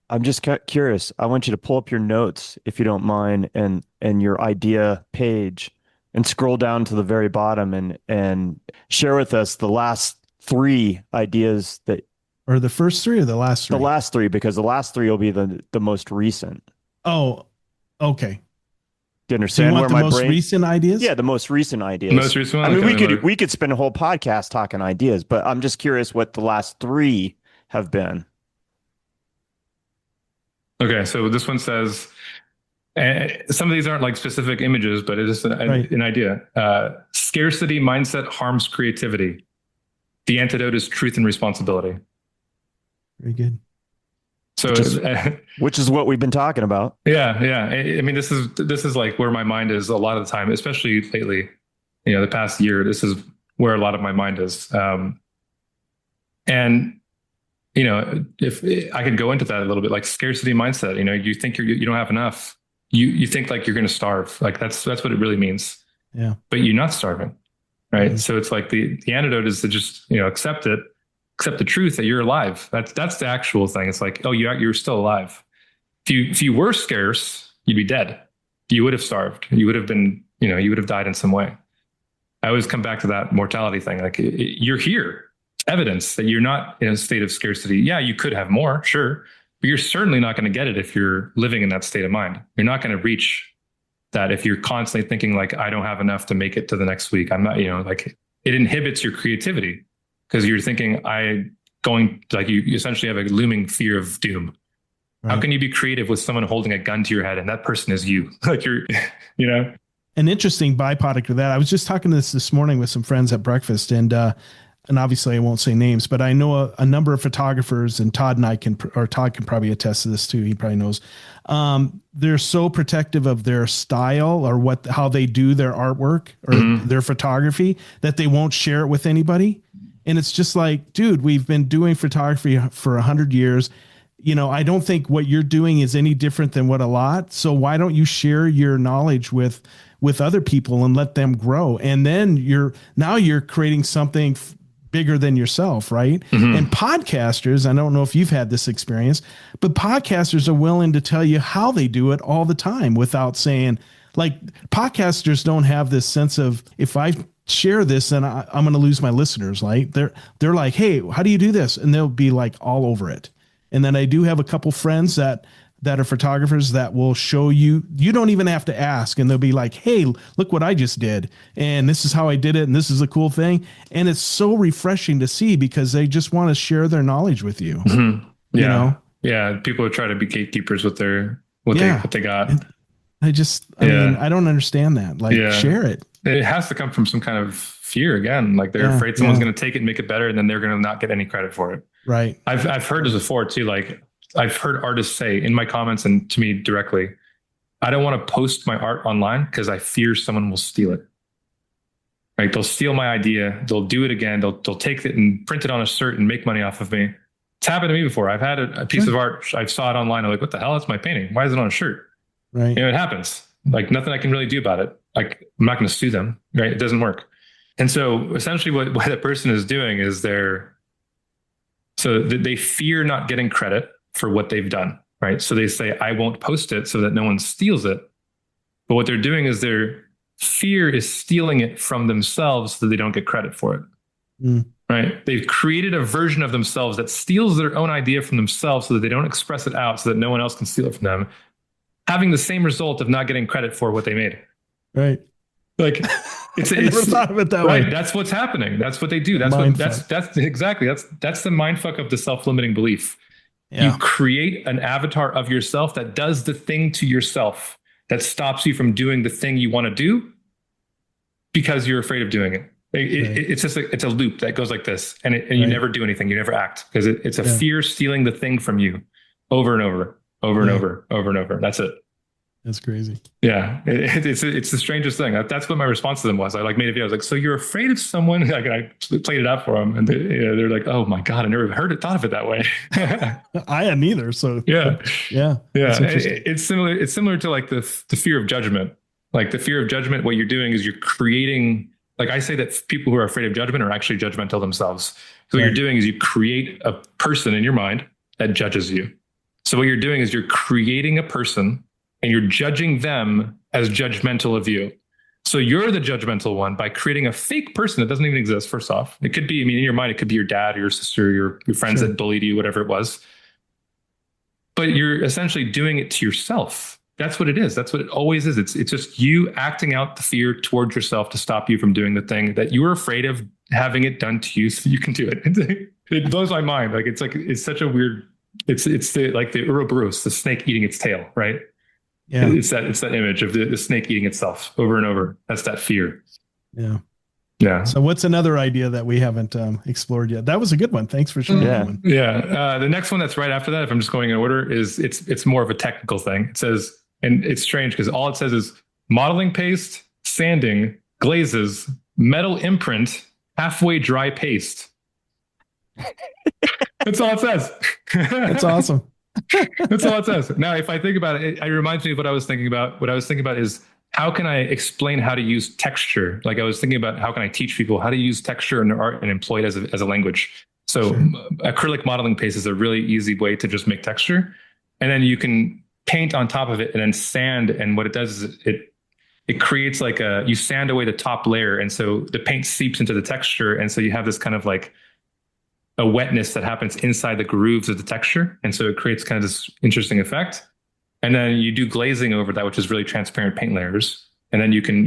I'm just curious. I want you to pull up your notes, if you don't mind, and your idea page, and scroll down to the very bottom and share with us the last 3 ideas that. Or the first 3 or the last 3? The last 3, because the last 3 will be the most recent. Oh, okay. Do you understand where my most recent ideas? Yeah, the most recent ideas. Most recent one? I mean, we could spend a whole podcast talking ideas, but I'm just curious what the last 3 have been. Okay, so this one says, some of these aren't like specific images, but it is an idea. Scarcity mindset harms creativity. The antidote is truth and responsibility. Very good. So, which is what we've been talking about. Yeah. I mean, this is like where my mind is a lot of the time, especially lately. The past year, this is where a lot of my mind is. And if I could go into that a little bit, like scarcity mindset. You think you don't have enough. You think like you're going to starve. Like that's what it really means. Yeah. But you're not starving, right? Mm-hmm. So it's like the antidote is to just accept it. Accept the truth that you're alive. That's the actual thing. It's like, oh, you're still alive. If you were scarce, you'd be dead. You would have starved. You would have been, you would have died in some way. I always come back to that mortality thing. Like you're here. It's evidence that you're not in a state of scarcity. Yeah, you could have more, sure, but you're certainly not going to get it if you're living in that state of mind. You're not going to reach that if you're constantly thinking like, I don't have enough to make it to the next week. I'm not, like it inhibits your creativity. Because you're thinking, you essentially have a looming fear of doom. Right. How can you be creative with someone holding a gun to your head and that person is you? Like you're, An interesting byproduct of that. I was just talking to this morning with some friends at breakfast, and obviously I won't say names, but I know a number of photographers, and Todd can probably attest to this too. He probably knows. They're so protective of their style or how they do their artwork or their photography that they won't share it with anybody. And it's just like, dude, we've been doing photography for 100 years. I don't think what you're doing is any different than what a lot. So why don't you share your knowledge with other people and let them grow? And then you're creating something bigger than yourself, right? Mm-hmm. And podcasters, I don't know if you've had this experience, but podcasters are willing to tell you how they do it all the time without saying, like, podcasters don't have this sense of, if I share this, then I'm going to lose my listeners. Like they're like, hey, how do you do this? And they'll be like all over it. And then I do have a couple friends that are photographers that will show you don't even have to ask. And they'll be like, hey, look what I just did. And this is how I did it. And this is a cool thing. And it's so refreshing to see because they just want to share their knowledge with you. Mm-hmm. Yeah. Yeah. People try to be gatekeepers with what they got. I mean, I don't understand that. Like, share it. It has to come from some kind of fear again. Like they're afraid someone's going to take it and make it better, and then they're going to not get any credit for it. Right. I've heard this before too. Like I've heard artists say in my comments and to me directly, I don't want to post my art online because I fear someone will steal it. Right. They'll steal my idea. They'll do it again. They'll take it and print it on a shirt and make money off of me. It's happened to me before. I've had a piece of art. I saw it online. I'm like, what the hell? That's my painting. Why is it on a shirt? Right. It happens. Like nothing I can really do about it. Like I'm not going to sue them, right? It doesn't work. And so essentially what that person is doing is they fear not getting credit for what they've done, right? So they say, I won't post it so that no one steals it. But what they're doing is their fear is stealing it from themselves so that they don't get credit for it, right? They've created a version of themselves that steals their own idea from themselves so that they don't express it out so that no one else can steal it from them. having the same result of not getting credit for what they made. Right. Like I never thought of it that way. That's what's happening. That's what they do. That's exactly that's the mindfuck of the self-limiting belief. Yeah. You create an avatar of yourself that does the thing to yourself that stops you from doing the thing you want to do because you're afraid of doing it. It's just it's a loop that goes like this, and you never do anything. You never act because it's a fear stealing the thing from you over and over and over. That's it. That's crazy. Yeah, it's the strangest thing. That's what my response to them was. I made a video. I was like, "So you're afraid of someone?" Like, I played it out for them, and they're like, "Oh my god, I never thought of it that way." I hadn't either. So yeah. It's similar. It's similar to like the fear of judgment. Like the fear of judgment. What you're doing is you're creating. Like I say that people who are afraid of judgment are actually judgmental themselves. So what you're doing is you create a person in your mind that judges you. So what you're doing is you're creating a person and you're judging them as judgmental of you. So you're the judgmental one by creating a fake person that doesn't even exist, first off. It could be, in your mind, it could be your dad or your sister, or your friends that bullied you, whatever it was. But you're essentially doing it to yourself. That's what it is. That's what it always is. It's just you acting out the fear towards yourself to stop you from doing the thing that you were afraid of having it done to you so you can do it. It blows my mind. It's such a weird, it's the Ouroboros, the snake eating its tail, right? Yeah. It's that image of the snake eating itself over and over. That's that fear. Yeah. Yeah. So what's another idea that we haven't explored yet? That was a good one. Thanks for sharing that one. Yeah. The next one that's right after that, if I'm just going in order, is it's more of a technical thing. It says, and it's strange because all it says is modeling paste, sanding, glazes, metal imprint, halfway dry paste. That's all it says. That's awesome. That's all it says. Now, if I think about it, it reminds me of what I was thinking about. What I was thinking about is how can I explain how to use texture? Like I was thinking about how can I teach people how to use texture in their art and employ it as a language. So acrylic modeling paste is a really easy way to just make texture. And then you can paint on top of it and then sand. And what it does is it creates like you sand away the top layer. And so the paint seeps into the texture. And so you have this kind of like a wetness that happens inside the grooves of the texture. And so it creates kind of this interesting effect. And then you do glazing over that, which is really transparent paint layers. And then you can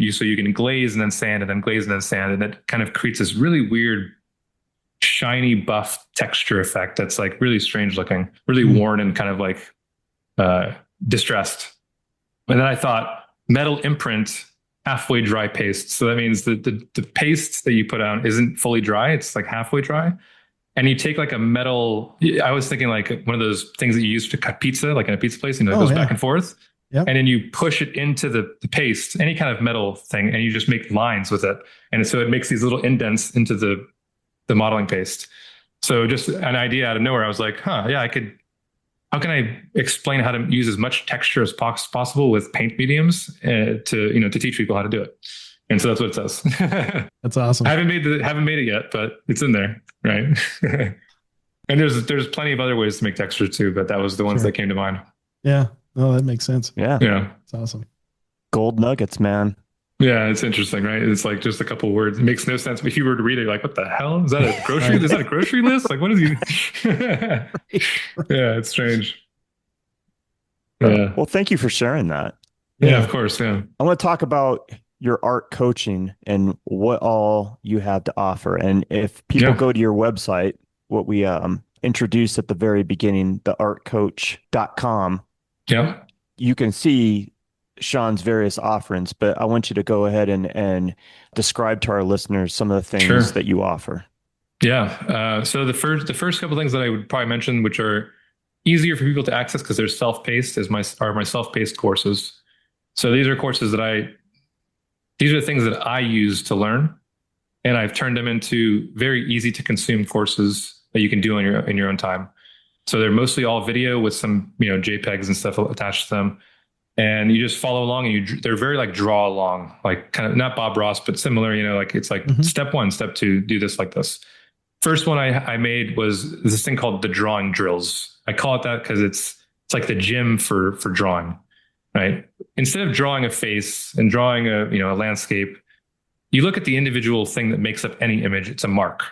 glaze and then sand and then glaze and then sand. And it kind of creates this really weird, shiny buff texture effect. That's like really strange looking, really worn and kind of like distressed. And then I thought metal imprint, halfway dry paste. So that means that the paste that you put on isn't fully dry. It's like halfway dry. And you take like a metal, I was thinking like one of those things that you use to cut pizza, like in a pizza place, it goes back and forth. Yep. And then you push it into the paste, any kind of metal thing, and you just make lines with it. And so it makes these little indents into the modeling paste. So just an idea out of nowhere, I was like, how can I explain how to use as much texture as possible with paint mediums to teach people how to do it? And so that's what it says. That's awesome. I haven't made it yet, but it's in there, right? And there's plenty of other ways to make texture too, but that was the ones that came to mind. Yeah. Oh, that makes sense. Yeah. It's awesome. Gold nuggets, man. Yeah, it's interesting, right? It's like just a couple words. It makes no sense. If you were to read it, you're like, what the hell? Is that a grocery? Is that a grocery list? Like, what is he? Yeah, it's strange. Yeah. Well, thank you for sharing that. Yeah, of course. Yeah. I want to talk about your art coaching and what all you have to offer. And if people go to your website, what we introduced at the very beginning, theartcoach.com, you can see Sean's various offerings, but I want you to go ahead and describe to our listeners some of the things that you offer. Yeah. So the first couple of things that I would probably mention, which are easier for people to access because they're self-paced, are my self-paced courses. So these are courses these are the things that I use to learn, and I've turned them into very easy to consume courses that you can do in your own time. So they're mostly all video with some JPEGs and stuff attached to them, and you just follow along. And they're very like draw along, like kind of not Bob Ross, but similar. Like it's like step 1, step 2, do this like this. First one I made was this thing called the drawing drills. I call it that because it's like the gym for drawing. Right. Instead of drawing a face and drawing a landscape, you look at the individual thing that makes up any image. It's a mark.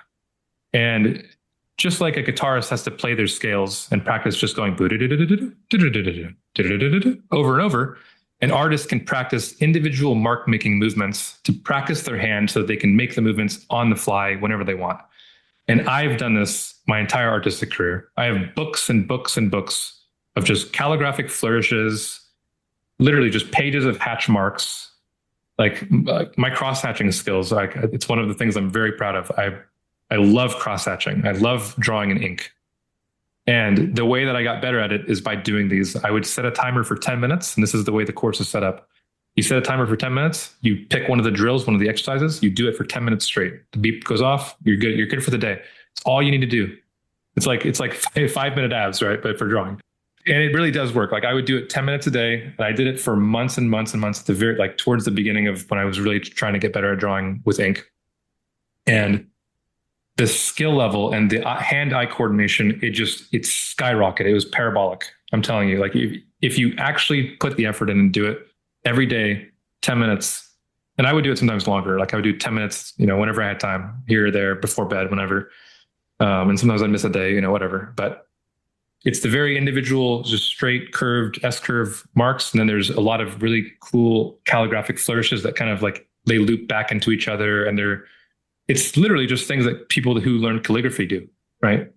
And just like a guitarist has to play their scales and practice just going over and over, an artist can practice individual mark making movements to practice their hand so that they can make the movements on the fly whenever they want. And I've done this my entire artistic career. I have books and books and books of just calligraphic flourishes, literally just pages of hatch marks, like my cross hatching skills. Like, it's one of the things I'm very proud of. I love cross hatching. I love drawing in ink. And the way that I got better at it is by doing these. I would set a timer for 10 minutes. And this is the way the course is set up. You set a timer for 10 minutes. You pick one of the drills, one of the exercises. You do it for 10 minutes straight. The beep goes off. You're good. You're good for the day. It's all you need to do. It's like 5-minute abs, right? But for drawing. And it really does work. Like, I would do it 10 minutes a day. And I did it for months and months and months, at the very, like, towards the beginning of when I was really trying to get better at drawing with ink. And the skill level and the hand-eye coordination, it skyrocketed. It was parabolic. I'm telling you, like, if you actually put the effort in and do it every day, 10 minutes, and I would do it sometimes longer. Like, I would do 10 minutes, whenever I had time, here or there, before bed, whenever. And sometimes I'd miss a day, whatever. But it's the very individual, just straight curved S-curve marks. And then there's a lot of really cool calligraphic flourishes that kind of like, they loop back into each other, and it's literally just things that people who learn calligraphy do, right?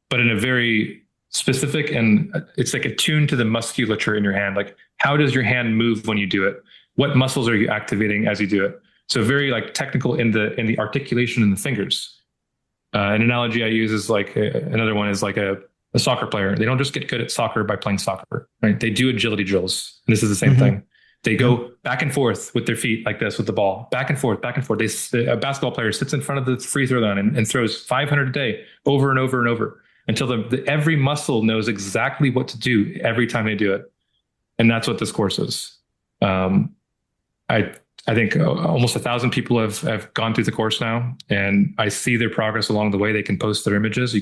But in a very specific, and it's like attuned to the musculature in your hand. Like, how does your hand move when you do it? What muscles are you activating as you do it? So very like technical in the articulation in the fingers. An analogy I use is like another one is like a soccer player. They don't just get good at soccer by playing soccer, right? They do agility drills. And this is the same thing. They go back and forth with their feet like this with the ball, back and forth, back and forth. A basketball player sits in front of the free throw line and throws 500 a day over and over and over until every muscle knows exactly what to do every time they do it. And that's what this course is. I think almost 1,000 people have gone through the course now, and I see their progress along the way. They can post their images.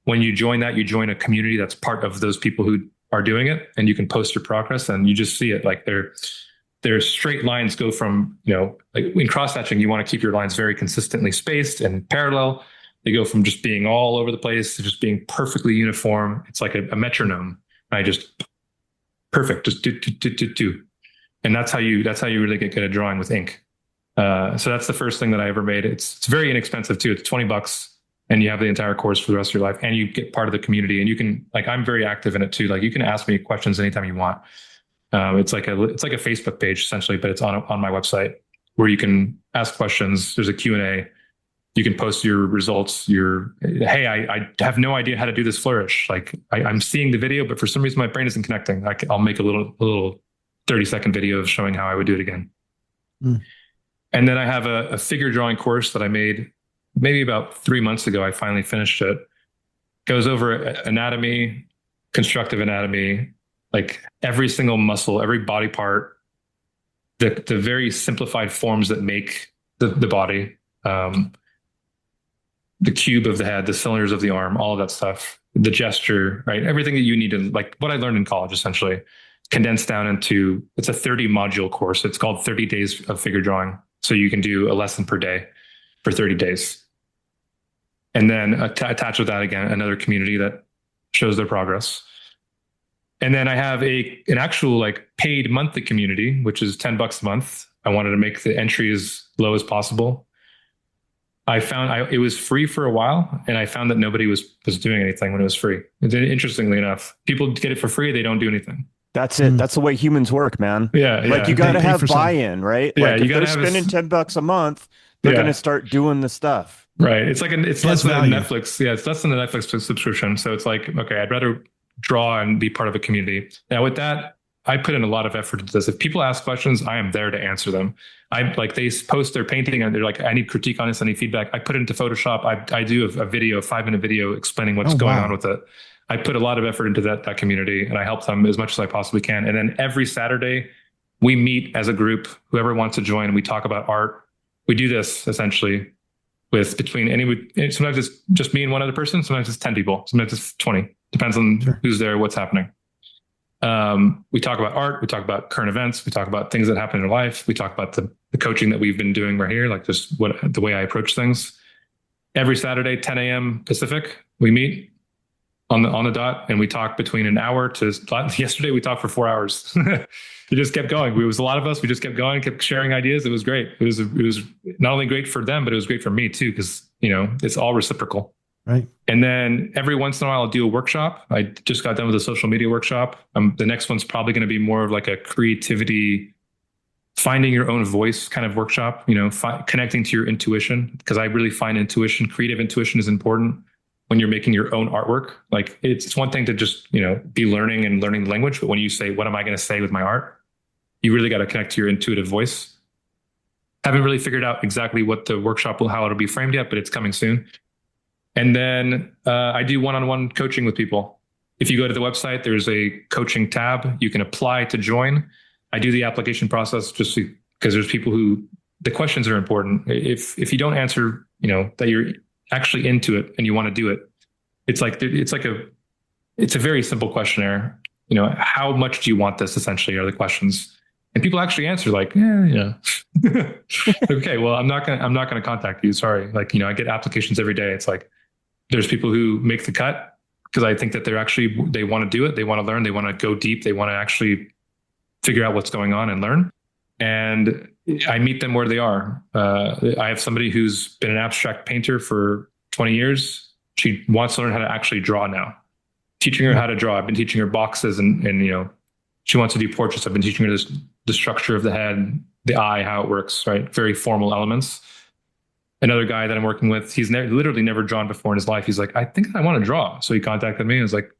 When you join that, you join a community that's part of those people who are doing it, and you can post your progress, and you just see it. Like, their straight lines go from, like in cross hatching, you want to keep your lines very consistently spaced and parallel. They go from just being all over the place to just being perfectly uniform. It's like a metronome. Perfect, just do. And that's how you really get good at drawing with ink. So that's the first thing that I ever made. It's very inexpensive too. It's $20. And you have the entire course for the rest of your life, and you get part of the community, and you can, like, I'm very active in it too. Like, you can ask me questions anytime you want. It's like a Facebook page essentially, but it's on my website where you can ask questions. There's a Q&A. You can post your results. Hey, I have no idea how to do this flourish. Like, I'm seeing the video, but for some reason my brain isn't connecting. I'll make a little 30-second video of showing how I would do it again. And then I have a figure drawing course that I made maybe about 3 months ago. I finally finished it. Goes over anatomy, constructive anatomy, like every single muscle, every body part, the very simplified forms that make the body, the cube of the head, the cylinders of the arm, all of that stuff, the gesture, right? Everything that you need to, like what I learned in college, essentially condensed down into, it's a 30 module course. It's called 30 Days of Figure Drawing. So you can do a lesson per day for 30 days. And then attach with that, again, another community that shows their progress. And then I have an actual like paid monthly community, which is $10 a month. I wanted to make the entry as low as possible. I found it was free for a while, and I found that nobody was doing anything when it was free. Interestingly enough, people get it for free. They don't do anything. That's it. That's the way humans work, man. Yeah. Like, you got to have buy-in, right? Yeah, like, if they're spending $10 a month, they're going to start doing the stuff. Right. It's like it's less than a Netflix. Yeah, it's less than a Netflix subscription. So it's like, okay, I'd rather draw and be part of a community. Now with that, I put in a lot of effort into this. If people ask questions, I am there to answer them. They post their painting and they're like, I need critique on this, I need feedback. I put it into Photoshop. I do a 5-minute video explaining what's going on with it. I put a lot of effort into that community, and I help them as much as I possibly can. And then every Saturday we meet as a group, whoever wants to join, and we talk about art. We do this essentially sometimes it's just me and one other person. Sometimes it's 10 people. Sometimes it's 20. Depends on who's there, what's happening. We talk about art. We talk about current events. We talk about things that happen in our life. We talk about the coaching that we've been doing right here, like just the way I approach things. every Saturday, 10 a.m. Pacific, we meet on the dot, and we talk between an hour to yesterday. We talked for 4 hours. We just kept going. It was a lot of us. We just kept going, kept sharing ideas. It was great. It was not only great for them, but it was great for me too, because it's all reciprocal. Right. And then every once in a while, I'll do a workshop. I just got done with a social media workshop. The next one's probably going to be more of like a creativity, finding your own voice kind of workshop, connecting to your intuition, because I really find creative intuition is important when you're making your own artwork. Like it's one thing to just, be learning and learning the language, but when you say, what am I going to say with my art? You really got to connect to your intuitive voice. Haven't really figured out exactly what the workshop how it'll be framed yet, but it's coming soon. And then I do one-on-one coaching with people. If you go to the website, there's a coaching tab. You can apply to join. I do the application process just because there's people who the questions are important. If you don't answer, that you're actually into it and you want to do it, it's a very simple questionnaire. How much do you want this? Essentially, are the questions, and people actually answer like, yeah. Okay, well, I'm not gonna contact you. Sorry. Like, I get applications every day. It's like there's people who make the cut because I think that they want to do it. They want to learn. They want to go deep. They want to actually figure out what's going on and learn. And I meet them where they are. I have somebody who's been an abstract painter for 20 years. She wants to learn how to actually draw now. Teaching her how to draw. I've been teaching her boxes and she wants to do portraits. I've been teaching her the structure of the head, the eye, how it works, right? Very formal elements. Another guy that I'm working with, he's literally never drawn before in his life. He's like, I think I want to draw. So he contacted me and was like,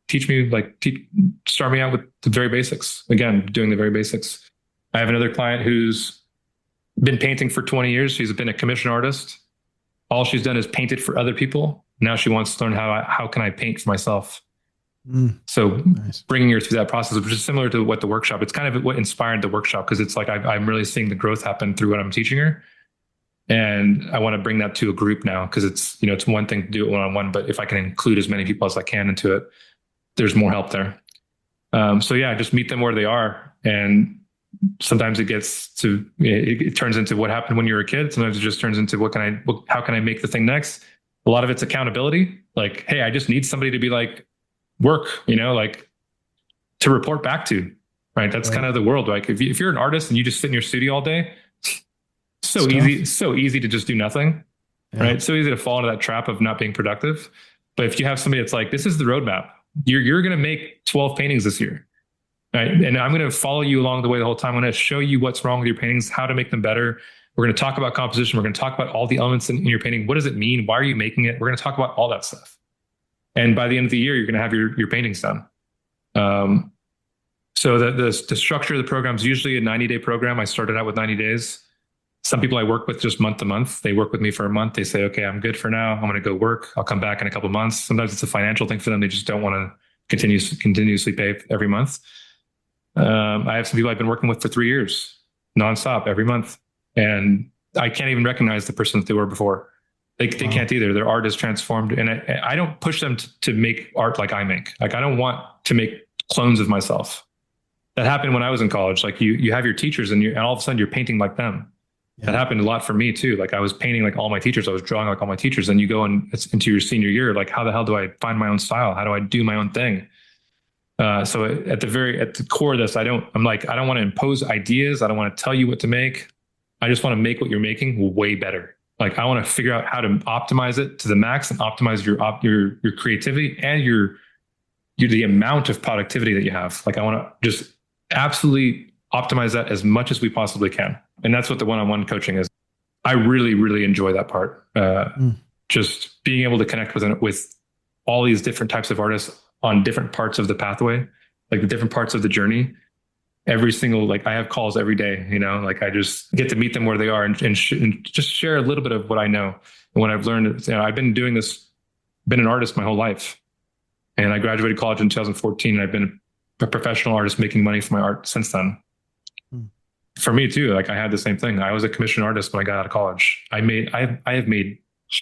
start me out with the very basics. Again, doing the very basics. I have another client who's been painting for 20 years. She's been a commission artist. All she's done is painted for other people. Now she wants to learn how can I paint for myself. So nice. Bringing her through that process, which is similar to what the workshop, it's kind of what inspired the workshop, because it's like I'm really seeing the growth happen through what I'm teaching her. And I want to bring that to a group now, because it's one thing to do it one-on-one, but if I can include as many people as I can into it, there's more help there. So yeah, just meet them where they are. And sometimes it turns into what happened when you were a kid. Sometimes it just turns into how can I make the thing next? A lot of it's accountability. Like, hey, I just need somebody to be like, work, like to report back to, right? That's kind of the world. Like if you're an artist and you just sit in your studio all day, so easy to just do nothing, right? So easy to fall into that trap of not being productive. But if you have somebody that's like, this is the roadmap, you're going to make 12 paintings this year, right? And I'm going to follow you along the way the whole time. I'm going to show you what's wrong with your paintings, how to make them better. We're going to talk about composition. We're going to talk about all the elements in your painting. What does it mean? Why are you making it? We're going to talk about all that stuff. And by the end of the year, you're going to have your paintings done. So the structure of the program is usually a 90-day program. I started out with 90 days. Some people I work with just month to month. They work with me for a month. They say, okay, I'm good for now. I'm going to go work. I'll come back in a couple of months. Sometimes it's a financial thing for them. They just don't want to continuously pay every month. I have some people I've been working with for 3 years, nonstop every month. And I can't even recognize the person that they were before. They can't either. Their art is transformed. And I don't push them to make art like I make. Like, I don't want to make clones of myself. That happened when I was in college. Like you have your teachers and all of a sudden you're painting like them. Yeah. That happened a lot for me too. Like I was painting like all my teachers. I was drawing like all my teachers. And you go into your senior year, like how the hell do I find my own style? How do I do my own thing? So at the core of this, I don't want to impose ideas. I don't want to tell you what to make. I just want to make what you're making way better. Like I want to figure out how to optimize it to the max and optimize your creativity and the amount of productivity that you have. Like I want to just absolutely optimize that as much as we possibly can. And that's what the one-on-one coaching is. I really, really enjoy that part. Just being able to connect with all these different types of artists on different parts of the pathway, like the different parts of the journey. Every single, like I have calls every day, like I just get to meet them where they are and just share a little bit of what I know and what I've learned. I've been doing this, been an artist my whole life. And I graduated college in 2014 and I've been a professional artist making money for my art since then. For me too, like I had the same thing. I was a commissioned artist when I got out of college. I have made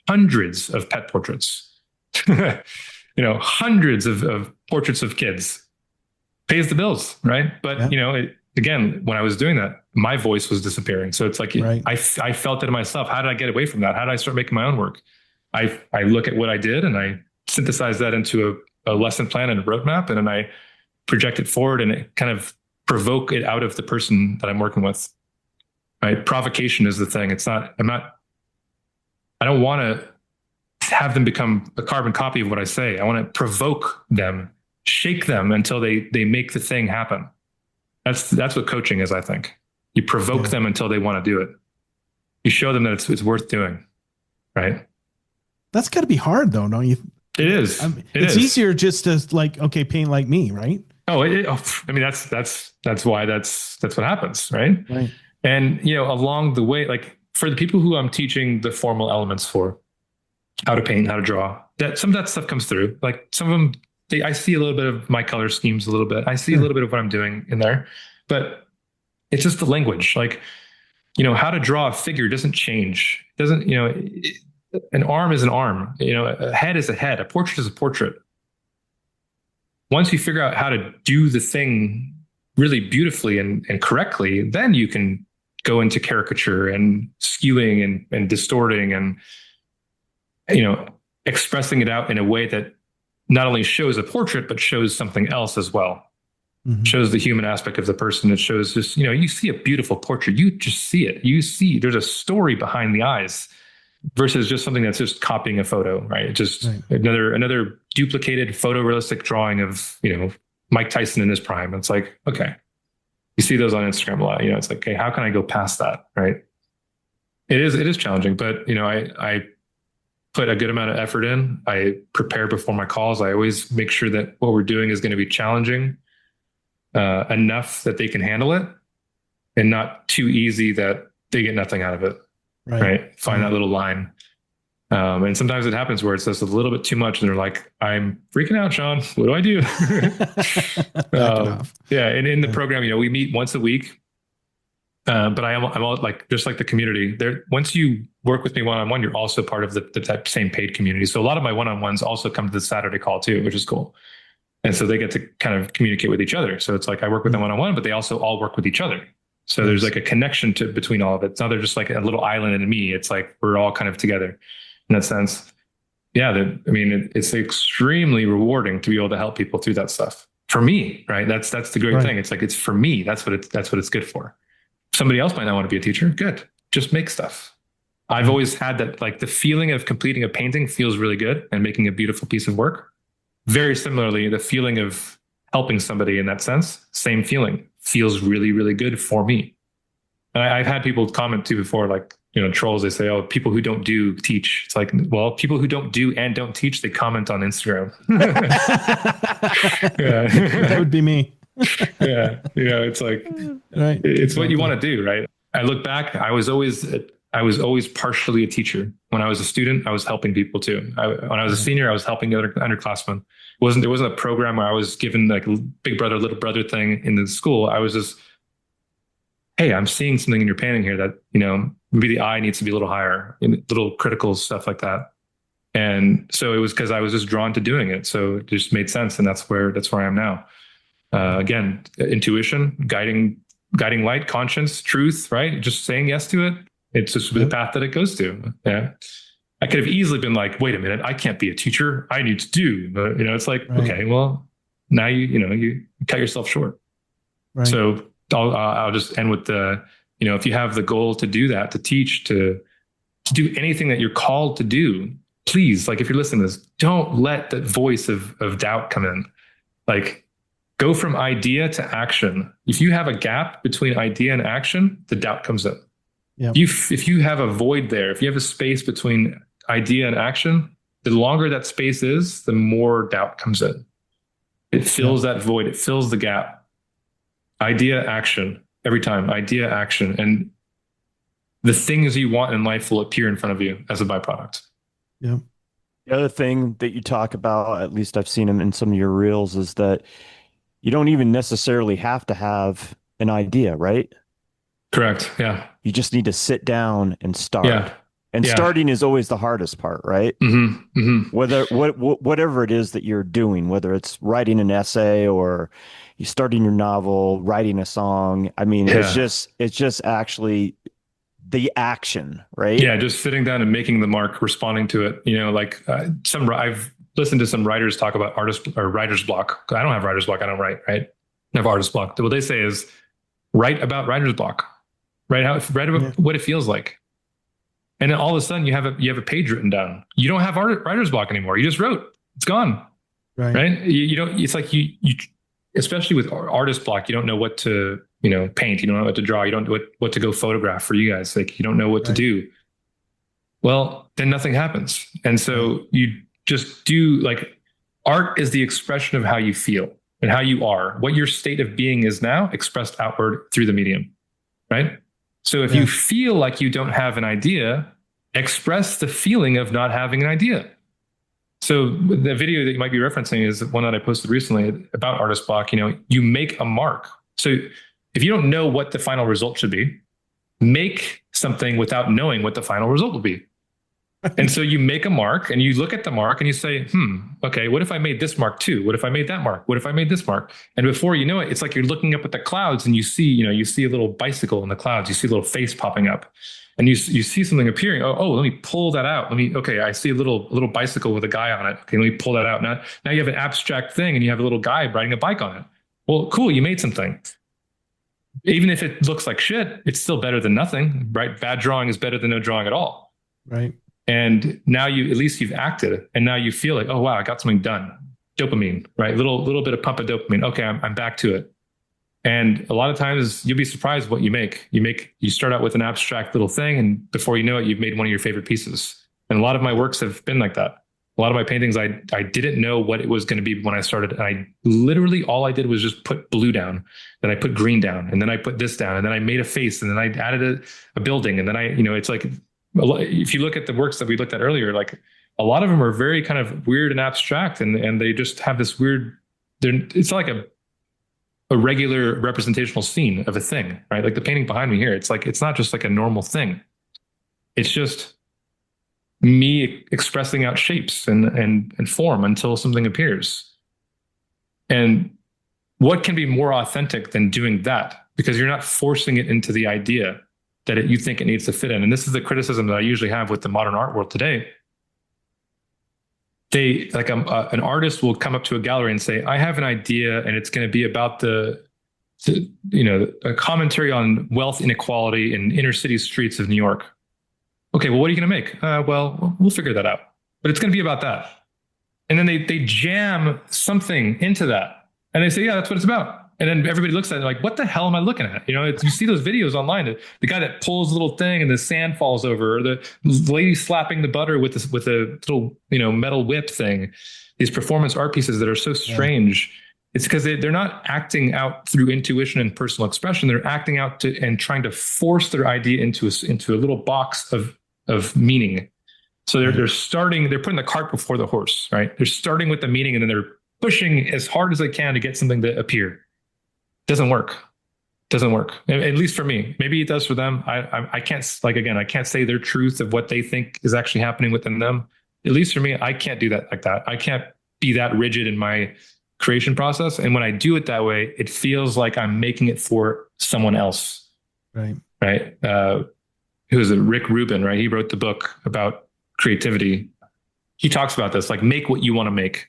hundreds of pet portraits, hundreds of portraits of kids. Pays the bills, right? But again, when I was doing that, my voice was disappearing. So it's like I felt it in myself. How did I get away from that? How did I start making my own work? I look at what I did and I synthesize that into a lesson plan and a roadmap, and then I project it forward and it kind of provoke it out of the person that I'm working with. Right? Provocation is the thing. I don't want to have them become a carbon copy of what I say. I want to provoke them, shake them until they make the thing happen. That's what coaching is, I think. You provoke them until they want to do it. You show them that it's worth doing. Right? That's got to be hard though, don't you? It is. It's easier just to like, okay, paint like me, right? I mean, that's why that's what happens, right? Right. And along the way, like for the people who I'm teaching the formal elements for, how to paint, how to draw, that some of that stuff comes through. Like some of them, I see a little bit of my color schemes, a little bit. I see a little bit of what I'm doing in there, but it's just the language. Like, how to draw a figure doesn't change. It doesn't, an arm is an arm. A head is a head. A portrait is a portrait. Once you figure out how to do the thing really beautifully and correctly, then you can go into caricature and skewing and distorting and, expressing it out in a way that not only shows a portrait, but shows something else as well. Mm-hmm. Shows the human aspect of the person. It shows just, you see a beautiful portrait. You just see it. You see there's a story behind the eyes versus just something that's just copying a photo, right? Just another duplicated photorealistic drawing of, Mike Tyson in his prime. It's like, okay, you see those on Instagram a lot. It's like, okay, how can I go past that, right? It is challenging, but I put a good amount of effort in. I prepare before my calls. I always make sure that what we're doing is going to be challenging enough that they can handle it, and not too easy that they get nothing out of it. Right. Find that little line. And sometimes it happens where it's just a little bit too much and they're like, I'm freaking out, Sean. What do I do? And in the program, we meet once a week. But I'm all like, just like the community there. Once you work with me one-on-one, you're also part of the same paid community. So a lot of my one-on-ones also come to the Saturday call too, which is cool. And so they get to kind of communicate with each other. So it's like, I work with them one-on-one, but they also all work with each other. So there's like a connection between all of it. It's not they're just like a little island in me. It's like we're all kind of together in that sense. Yeah, it's extremely rewarding to be able to help people through that stuff. For me, right? That's the great thing. It's like it's for me. That's what it's good for. Somebody else might not want to be a teacher. Good, just make stuff. I've always had that, like the feeling of completing a painting feels really good and making a beautiful piece of work. Very similarly, the feeling of helping somebody in that sense, same feeling. Feels really, really good for me. And I've had people comment too before, like, trolls, they say, oh, people who don't do teach. It's like, well, people who don't do and don't teach, they comment on Instagram. That would be me. Yeah. It's like, it's what you want to do, right? I look back, I was always partially a teacher. When I was a student, I was helping people too. When I was a senior, I was helping other underclassmen. There wasn't a program where I was given like a big brother, little brother thing in the school. I was just, hey, I'm seeing something in your painting here that, maybe the eye needs to be a little higher, little critical stuff like that. And so it was because I was just drawn to doing it. So it just made sense. And that's where I am now. Again, intuition, guiding light, conscience, truth, right? Just saying yes to it. It's just the path that it goes to. Yeah. I could have easily been like, wait a minute, I can't be a teacher. I need to do, but it's like, okay, well, now you cut yourself short. Right. So I'll just end with the, if you have the goal to do that, to teach, to do anything that you're called to do, please, like if you're listening to this, don't let that voice of doubt come in. Like go from idea to action. If you have a gap between idea and action, the doubt comes in. Yep. If you have a void there, if you have a space between idea and action, the longer that space is, the more doubt comes in. It fills that void. It fills the gap. Idea, action, every time. Idea, action. And the things you want in life will appear in front of you as a byproduct. Yeah. The other thing that you talk about, at least I've seen them in some of your reels, is that you don't even necessarily have to have an idea, right? Correct. Yeah. You just need to sit down and start. Yeah. And starting is always the hardest part, right? Mm-hmm. Mm-hmm. Whatever it is that you're doing, whether it's writing an essay or you starting your novel, writing a song. I mean, it's just actually the action, right? Yeah, just sitting down and making the mark, responding to it. Like I've listened to some writers talk about artist or writer's block. I don't have writer's block. I don't write, right? I have artist block. What they say is write about writer's block, write about what it feels like. And then all of a sudden you have a page written down. You don't have writer's block anymore. You just wrote, it's gone. Right. You don't, it's like you, especially with artist block, you don't know what to, paint. You don't know what to draw. You don't know what to go photograph for you guys. Like you don't know what to do. Well, then nothing happens. And so you just do, like, art is the expression of how you feel and how you are, what your state of being is now expressed outward through the medium. Right. So if you feel like you don't have an idea, express the feeling of not having an idea. So the video that you might be referencing is one that I posted recently about artist block. You make a mark. So if you don't know what the final result should be, make something without knowing what the final result will be. And so you make a mark and you look at the mark and you say, okay, what if I made this mark too? What if I made that mark? What if I made this mark? And before you know it, it's like you're looking up at the clouds and you see a little bicycle in the clouds. You see a little face popping up. And you see something appearing. Oh, let me pull that out. I see a little bicycle with a guy on it. Okay, let me pull that out. Now you have an abstract thing and you have a little guy riding a bike on it. Well, cool, you made something. Even if it looks like shit, it's still better than nothing, right? Bad drawing is better than no drawing at all. Right. And now at least you've acted, and now you feel like, oh wow, I got something done. Dopamine, right? Little bit of pump of dopamine. Okay, I'm back to it. And a lot of times you'll be surprised what you make. You start out with an abstract little thing, and before you know it, you've made one of your favorite pieces. And a lot of my works have been like that. A lot of my paintings, I didn't know what it was going to be when I started. And I literally, all I did was just put blue down, then I put green down, and then I put this down, and then I made a face, and then I added a building. And then it's like, if you look at the works that we looked at earlier, like a lot of them are very kind of weird and abstract, and they just have this weird, it's like a regular representational scene of a thing, right? Like the painting behind me here, it's like, it's not just like a normal thing. It's just me expressing out shapes and form until something appears. And what can be more authentic than doing that? Because you're not forcing it into the idea that you think it needs to fit in. And this is the criticism that I usually have with the modern art world today. They, like an artist will come up to a gallery and say, I have an idea, and it's going to be about a commentary on wealth inequality in inner city streets of New York. Okay, well, what are you going to make? Well, we'll figure that out. But it's going to be about that. And then they jam something into that. And they say, yeah, that's what it's about. And then everybody looks at it like, what the hell am I looking at? You see those videos online, the guy that pulls a little thing and the sand falls over, or the lady slapping the butter with a little, metal whip thing. These performance art pieces that are so strange. Yeah. It's because they're not acting out through intuition and personal expression. They're acting out and trying to force their idea into a little box of meaning. So they're putting the cart before the horse, right? They're starting with the meaning, and then they're pushing as hard as they can to get something to appear. Doesn't work. At least for me. Maybe it does for them. I can't, I can't say their truth of what they think is actually happening within them. At least for me, I can't do that like that. I can't be that rigid in my creation process. And when I do it that way, it feels like I'm making it for someone else. Right. Right. Who is it? Rick Rubin, right? He wrote the book about creativity. He talks about this, like, make what you want to make.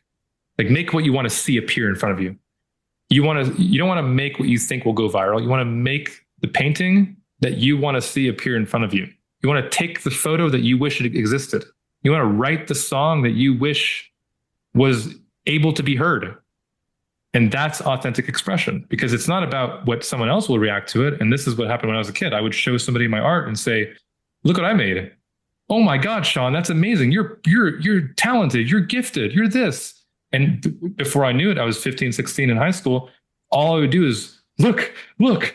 Like, make what you want to see appear in front of you. You don't want to make what you think will go viral. You want to make the painting that you want to see appear in front of you. You want to take the photo that you wish it existed. You want to write the song that you wish was able to be heard. And that's authentic expression, because it's not about what someone else will react to it. And this is what happened when I was a kid. I would show somebody my art and say, look what I made. Oh my God, Sean, that's amazing. You're talented. You're gifted. You're this. And before I knew it, I was 15, 16 in high school. All I would do is look. I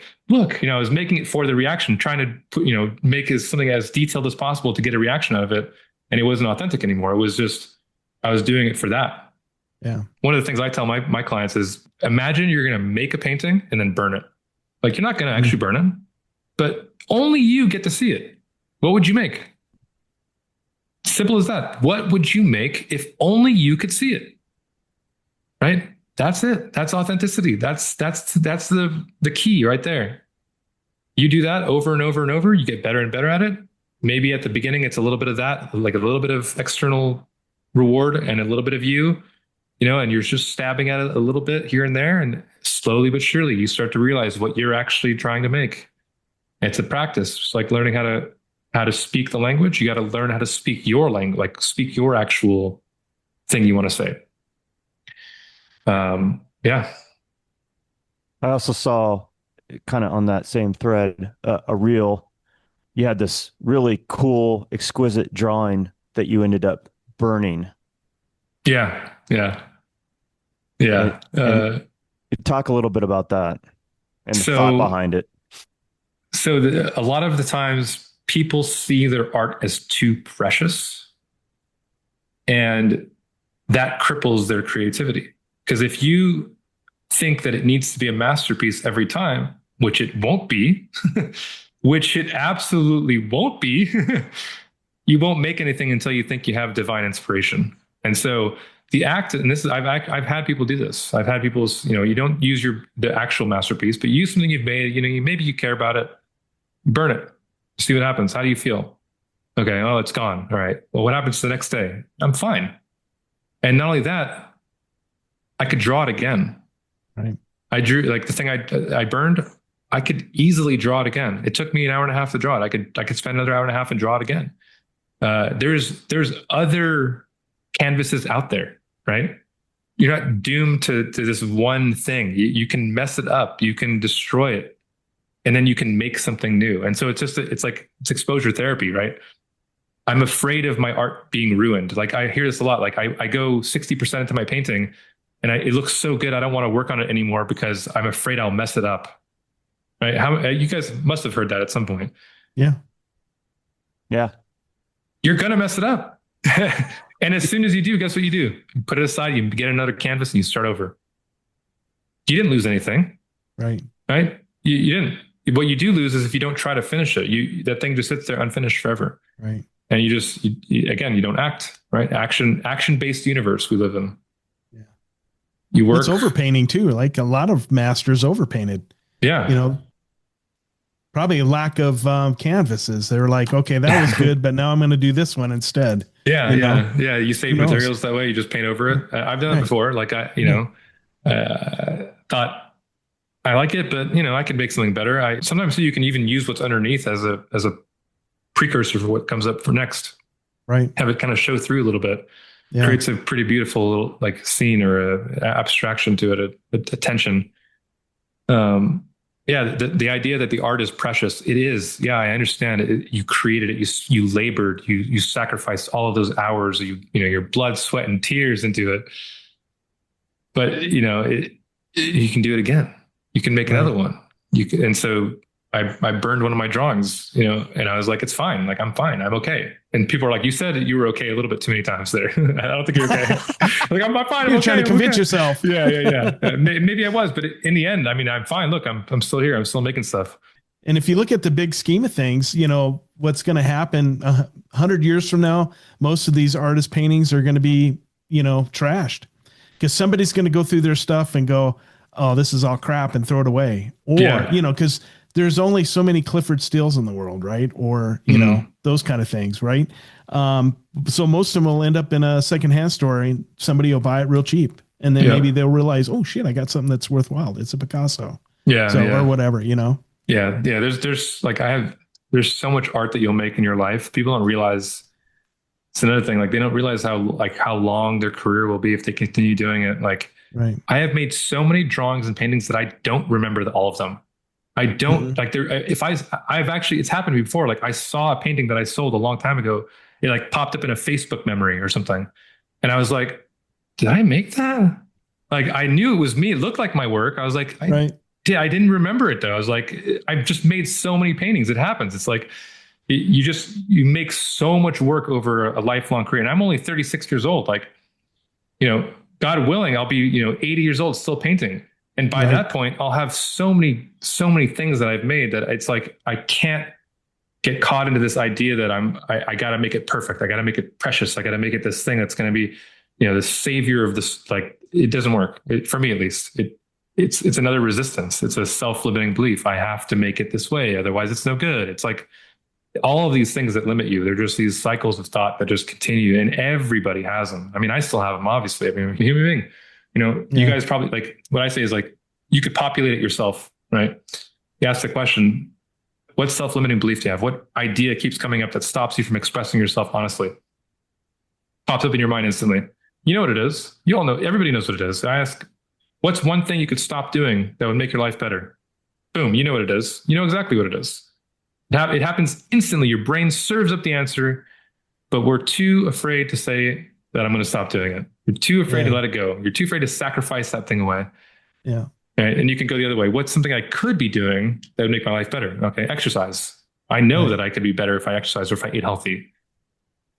was making it for the reaction, trying to make something as detailed as possible to get a reaction out of it. And it wasn't authentic anymore. It was just, I was doing it for that. Yeah. One of the things I tell my clients is, imagine you're going to make a painting and then burn it. Like, you're not going to actually burn it, but only you get to see it. What would you make? Simple as that. What would you make if only you could see it? Right? That's it. That's authenticity. That's the key right there. You do that over and over and over, you get better and better at it. Maybe at the beginning, it's a little bit of that, like a little bit of external reward and a little bit of you, and you're just stabbing at it a little bit here and there. And slowly but surely, you start to realize what you're actually trying to make. It's a practice. It's like learning how to speak the language. You got to learn how to speak your language, like speak your actual thing you want to say. Yeah. I also saw kind of on that same thread a reel. You had this really cool, exquisite drawing that you ended up burning. Yeah. Yeah. Yeah. And talk a little bit about that and the thought behind it. So a lot of the times people see their art as too precious, and that cripples their creativity. Because if you think that it needs to be a masterpiece every time, which it won't be, which it absolutely won't be, you won't make anything until you think you have divine inspiration. And so the act, and this is, I've had people do this. I've had people, you don't use the actual masterpiece, but use something you've made, maybe you care about it, burn it, see what happens. How do you feel? Okay. Oh, it's gone. All right. Well, what happens the next day? I'm fine. And not only that, I could draw it again. Right. I drew, like the thing I burned, I could easily draw it again. It took me an hour and a half to draw it. I could spend another hour and a half and draw it again. There's other canvases out there, right? You're not doomed to this one thing. You can mess it up, you can destroy it, and then you can make something new. And so it's exposure therapy, right? I'm afraid of my art being ruined. Like I hear this a lot. Like I go 60% into my painting and it looks so good, I don't want to work on it anymore because I'm afraid I'll mess it up. Right? You guys must have heard that at some point. Yeah. Yeah. You're going to mess it up. And as soon as you do, guess what you do? You put it aside, you get another canvas and you start over. You didn't lose anything. Right. Right? You didn't. What you do lose is if you don't try to finish it, that thing just sits there unfinished forever. Right. And you don't act, right? Action-based universe we live in. Yeah. You work. It's overpainting too. Like a lot of masters overpainted. Yeah. Probably a lack of canvases. They're like, okay, that was good, but now I'm going to do this one instead. Yeah. Yeah. You save materials that way. You just paint over it. I've done it before. Like thought I like it, but I could make something better. Sometimes you can even use what's underneath as a precursor for what comes up for next. Right. Have it kind of show through a little bit. Yeah. Creates a pretty beautiful little like scene or a abstraction to it, a tension. The idea that the art is precious, it is. Yeah, I understand it. You created it. You labored. You sacrificed all of those hours. Your blood, sweat, and tears into it. But you can do it again. You can make another one. And so I burned one of my drawings. And I was like, it's fine. Like I'm fine. I'm okay. And people are like, you said you were okay a little bit too many times there. I don't think you're okay. Like I'm fine. You're trying to convince yourself. Yeah. Maybe I was, but in the end, I mean, I'm fine. Look, I'm still here. I'm still making stuff. And if you look at the big scheme of things, what's going to happen 100 years from now, most of these artist paintings are going to be, trashed because somebody's going to go through their stuff and go, oh, this is all crap and throw it away. Or, because there's only so many Clifford Steels in the world, right? Or, those kind of things, right? So most of them will end up in a secondhand store and somebody will buy it real cheap. And then maybe they'll realize, oh shit, I got something that's worthwhile. It's a Picasso. Yeah. Or whatever, Yeah. There's so much art that you'll make in your life. People don't realize. It's another thing. Like they don't realize how long their career will be if they continue doing it. Like, right. I have made so many drawings and paintings that I don't remember all of them. I don't like there. I've actually, it's happened to me before. Like I saw a painting that I sold a long time ago. It like popped up in a Facebook memory or something. And I was like, did I make that? Like, I knew it was me. It looked like my work. I was like, I didn't remember it though. I was like, I've just made so many paintings. It happens. It's like, you make so much work over a lifelong career. And I'm only 36 years old. Like, God willing, I'll be, 80 years old, still painting. And by that point, I'll have so many things that I've made that it's like, I can't get caught into this idea that I got to make it perfect. I got to make it precious. I got to make it this thing that's going to be, the savior of this. Like, it doesn't work for me, at least. it's another resistance. It's a self-limiting belief. I have to make it this way, otherwise it's no good. It's like all of these things that limit you. They're just these cycles of thought that just continue, and everybody has them. I mean, I still have them, obviously. I mean, I'm a human being. You guys probably, like, what I say is like, you could populate it yourself, right? You ask the question, what self-limiting belief do you have? What idea keeps coming up that stops you from expressing yourself honestly? Pops up in your mind instantly. You know what it is. You all know, everybody knows what it is. I ask, what's one thing you could stop doing that would make your life better? Boom, you know what it is. You know exactly what it is. It happens instantly. Your brain serves up the answer, but we're too afraid to say that I'm going to stop doing it. You're too afraid to let it go. You're too afraid to sacrifice that thing away. Yeah. Right? And you can go the other way. What's something I could be doing that would make my life better? Okay, exercise. I know that I could be better if I exercise or if I eat healthy.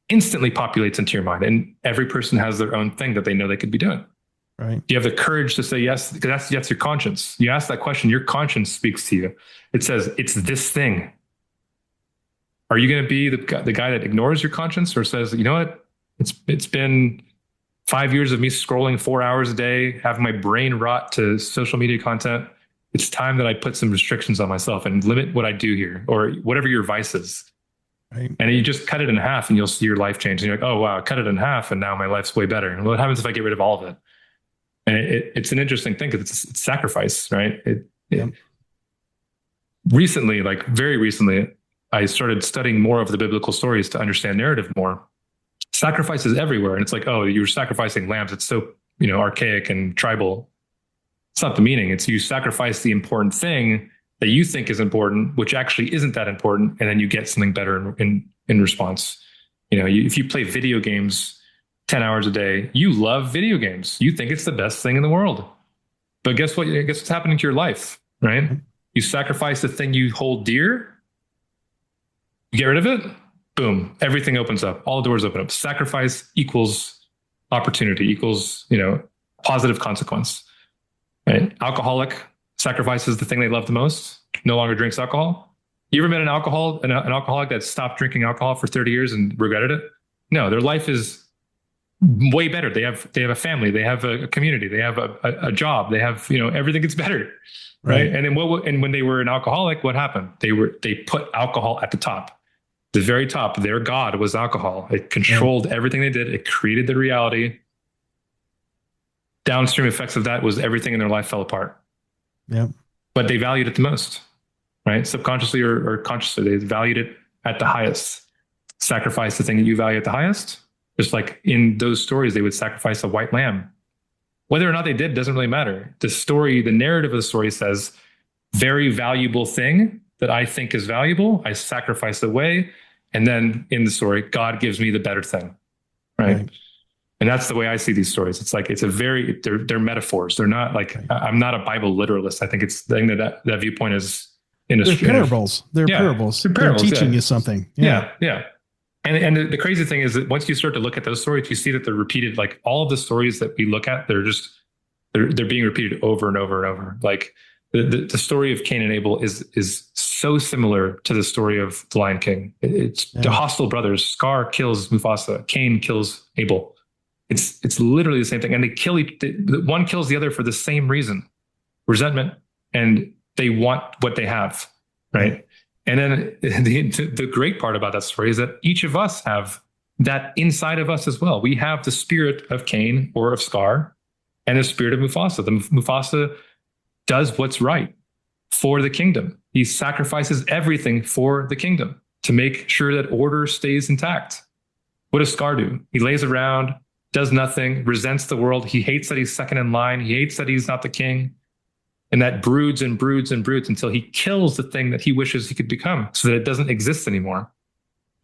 Instantly populates into your mind. And every person has their own thing that they know they could be doing. Right. Do you have the courage to say yes? Because that's your conscience. You ask that question, your conscience speaks to you. It says, it's this thing. Are you going to be the guy that ignores your conscience or says, you know what? It's been 5 years of me scrolling 4 hours a day, having my brain rot to social media content. It's time that I put some restrictions on myself and limit what I do here, or whatever your vice is. Right. And you just cut it in half and you'll see your life change. And you're like, oh, wow, I cut it in half and now my life's way better. And what happens if I get rid of all of it? And it's an interesting thing because it's sacrifice, right? Recently, like very recently, I started studying more of the biblical stories to understand narrative more. Sacrifice is everywhere. And it's like, oh, you're sacrificing lambs. It's so, archaic and tribal. It's not the meaning. It's you sacrifice the important thing that you think is important, which actually isn't that important. And then you get something better in response. If you play video games 10 hours a day, you love video games. You think it's the best thing in the world. But guess what? Guess what's happening to your life, right? You sacrifice the thing you hold dear. You get rid of it, boom, everything opens up. All doors open up. Sacrifice equals opportunity, equals, positive consequence, right? Alcoholic sacrifices the thing they love the most, no longer drinks alcohol. You ever met an alcoholic that stopped drinking alcohol for 30 years and regretted it? No, their life is way better. They have a family, they have a community, they have a job, they have, everything gets better. Right. And then when they were an alcoholic, what happened? They put alcohol at the top. The very top, their God was alcohol. It controlled everything they did. It created the reality. Downstream effects of that was everything in their life fell apart. Yeah. But they valued it the most, right? Subconsciously or consciously, they valued it at the highest. Sacrifice the thing that you value at the highest. Just like in those stories, they would sacrifice a white lamb. Whether or not they did doesn't really matter. The narrative of the story says, very valuable thing that I think is valuable, I sacrifice away. And then in the story, God gives me the better thing, right? And that's the way I see these stories. It's like, they're metaphors. They're not like, I'm not a Bible literalist. I think it's the thing that viewpoint is they're parables. They're parables. They're teaching you something. Yeah. And the crazy thing is that once you start to look at those stories, you see that they're repeated. Like all of the stories that we look at, they're being repeated over and over and over. Like the story of Cain and Abel is so similar to the story of the Lion King. It's the hostile brothers. Scar kills Mufasa. Cain kills Abel. It's literally the same thing. And they kill one kills the other for the same reason, resentment, and they want what they have, right? And then the great part about that story is that each of us have that inside of us as well. We have the spirit of Cain or of Scar and the spirit of Mufasa. Mufasa does what's right for the kingdom. He sacrifices everything for the kingdom to make sure that order stays intact. What does Scar do? He lays around, does nothing, resents the world. He hates that he's second in line. He hates that he's not the king. And that broods and broods and broods until he kills the thing that he wishes he could become so that it doesn't exist anymore.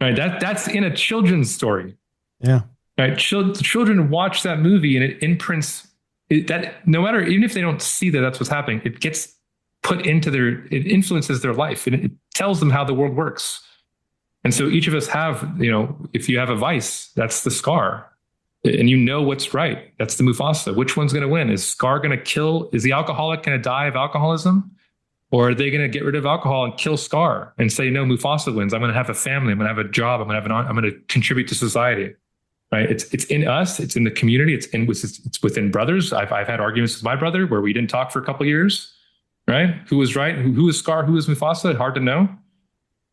Right? That's in a children's story. Yeah. Right? Children watch that movie and it imprints that no matter, even if they don't see that that's what's happening, it gets put into it influences their life and it tells them how the world works. And so each of us have, if you have a vice, that's the Scar. And what's right. That's the Mufasa. Which one's going to win? Is Scar going to kill? Is the alcoholic going to die of alcoholism? Or are they going to get rid of alcohol and kill Scar and say, no, Mufasa wins. I'm going to have a family. I'm going to have a job. I'm going to contribute to society. right? It's in us. It's in the community. It's within brothers. I've had arguments with my brother where we didn't talk for a couple of years, right? Who was right? Who was Scar? Who was Mufasa? Hard to know.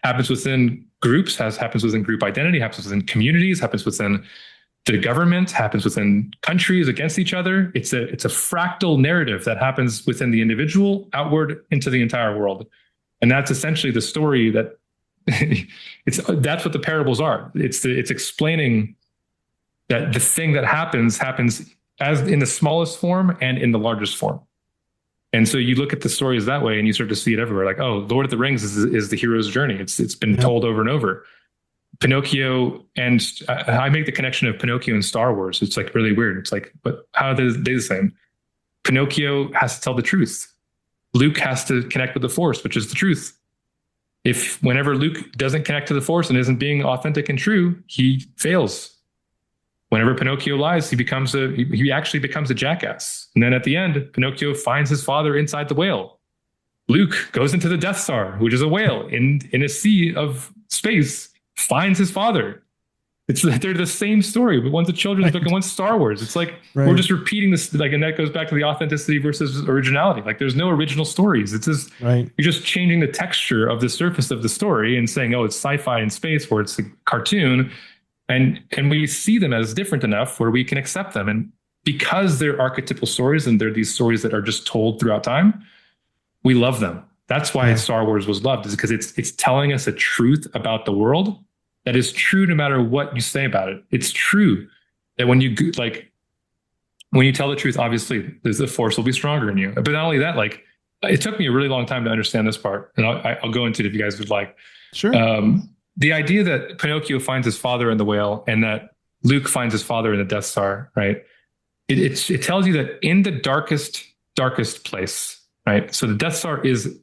Happens within groups, happens within group identity, happens within communities, happens within the government, happens within countries against each other. It's a fractal narrative that happens within the individual outward into the entire world. And that's essentially the story that that's what the parables are. It's explaining that the thing that happens as in the smallest form and in the largest form. And so you look at the stories that way and you start to see it everywhere. Like, oh, Lord of the Rings is the hero's journey. It's been told over and over. Pinocchio, and I make the connection of Pinocchio and Star Wars. It's like really weird. It's like, but how are they the same? Pinocchio has to tell the truth. Luke has to connect with the Force, which is the truth. Whenever Luke doesn't connect to the Force and isn't being authentic and true, he fails. Whenever Pinocchio lies, he actually becomes a jackass. And then at the end, Pinocchio finds his father inside the whale. Luke goes into the Death Star, which is a whale in a sea of space, finds his father. They're the same story, but one's a children's book and one's Star Wars. It's like we're just repeating this, like, and that goes back to the authenticity versus originality. Like, there's no original stories. It's just you're just changing the texture of the surface of the story and saying, oh, it's sci-fi in space, or it's a cartoon. And we see them as different enough where we can accept them. And because they're archetypal stories and they're these stories that are just told throughout time, we love them. That's why Star Wars was loved, is because it's telling us a truth about the world that is true no matter what you say about it. It's true that when you tell the truth, obviously the Force will be stronger in you. But not only that, like, it took me a really long time to understand this part. And I'll go into it if you guys would like. Sure. The idea that Pinocchio finds his father in the whale and that Luke finds his father in the Death Star, right? It tells you that in the darkest place, right? So the Death Star is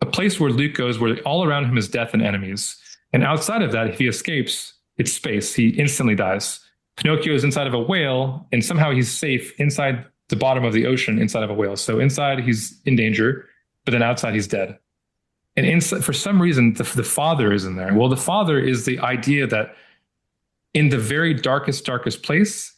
a place where Luke goes, where all around him is death and enemies. And outside of that, if he escapes, it's space. He instantly dies. Pinocchio is inside of a whale, and somehow he's safe inside the bottom of the ocean, inside of a whale. So inside he's in danger, but then outside he's dead. And inside, for some reason, the father is in there. Well, the father is the idea that in the very darkest place,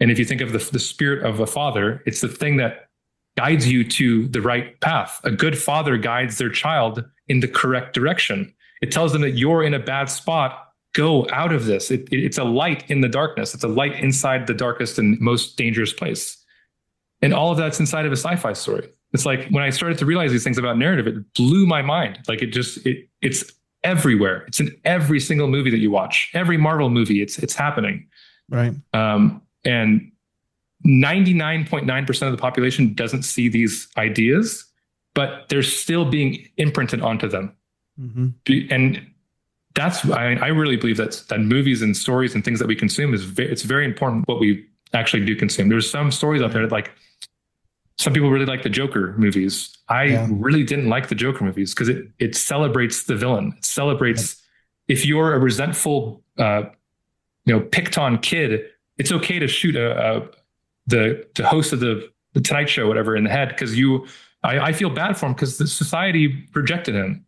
and if you think of the spirit of a father, it's the thing that guides you to the right path. A good father guides their child in the correct direction. It tells them that you're in a bad spot. Go out of this. It's a light in the darkness. It's a light inside the darkest and most dangerous place. And all of that's inside of a sci-fi story. It's like when I started to realize these things about narrative, it blew my mind. Like it's everywhere. It's in every single movie that you watch, every Marvel movie. It's happening. Right. And 99.9% of the population doesn't see these ideas, but they're still being imprinted onto them. Mm-hmm. And I really believe that movies and stories and things that we consume it's very important what we actually do consume. There's some stories out there that, like, some people really like the Joker movies. I really didn't like the Joker movies because it celebrates the villain. It celebrates if you're a resentful, picked on kid, it's okay to shoot the host of the Tonight Show, whatever, in the head because I feel bad for him because the society rejected him.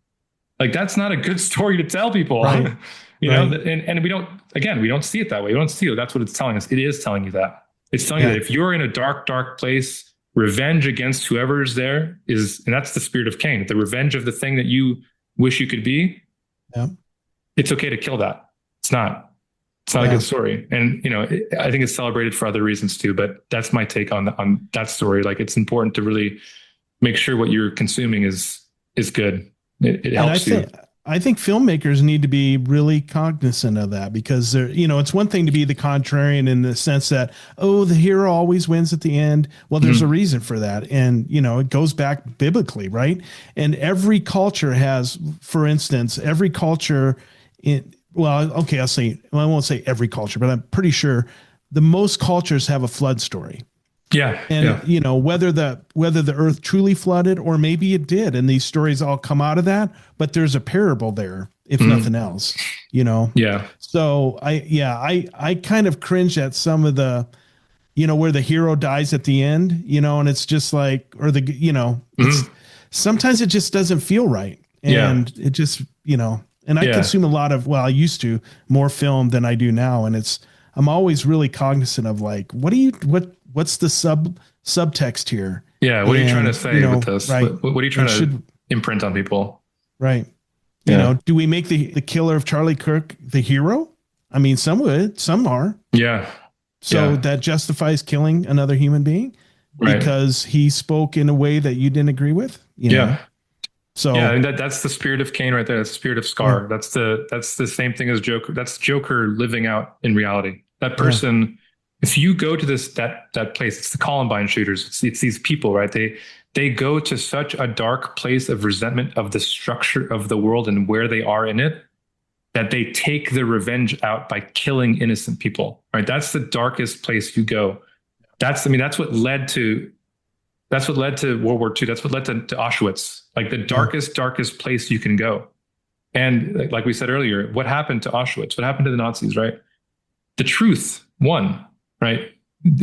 Like, that's not a good story to tell people, right. you know, and we don't see it that way. We don't see it. That's what it's telling us. It is telling you that. It's telling you that if you're in a dark place, revenge against whoever's there and that's the spirit of Cain, the revenge of the thing that you wish you could be. Yeah. It's okay to kill that. It's not a good story. And, I think it's celebrated for other reasons too, but that's my take on that story. Like, it's important to really make sure what you're consuming is good. It helps you. I think filmmakers need to be really cognizant of that because it's one thing to be the contrarian in the sense that, oh, the hero always wins at the end. Well, there's a reason for that. And, it goes back biblically, right? And every culture has, for instance, I won't say every culture, but I'm pretty sure the most cultures have a flood story. Yeah. And, whether the earth truly flooded or maybe it did. And these stories all come out of that, but there's a parable there, if nothing else, Yeah. So I kind of cringe at some of the, where the hero dies at the end, and it's just like, or sometimes it just doesn't feel right. And it just, and I consume a lot of, I used to more film than I do now. And I'm always really cognizant of like, what's the subtext here? Yeah. What are you trying to say with this? Right. What are you trying to imprint on people? Right. You know, do we make the killer of Charlie Kirk the hero? I mean, some would, some are. Yeah. So that justifies killing another human being because he spoke in a way that you didn't agree with. You know? So and that's the spirit of Cain right there. That's the spirit of Scar. That's the same thing as Joker. That's Joker living out in reality. That person, if you go to that place, it's the Columbine shooters. It's these people, right? They go to such a dark place of resentment of the structure of the world and where they are in it, that they take their revenge out by killing innocent people, right? That's the darkest place you go. That's what led to World War II. That's what led to Auschwitz, like the darkest place you can go. And like we said earlier, what happened to Auschwitz? What happened to the Nazis, right? The truth won, right?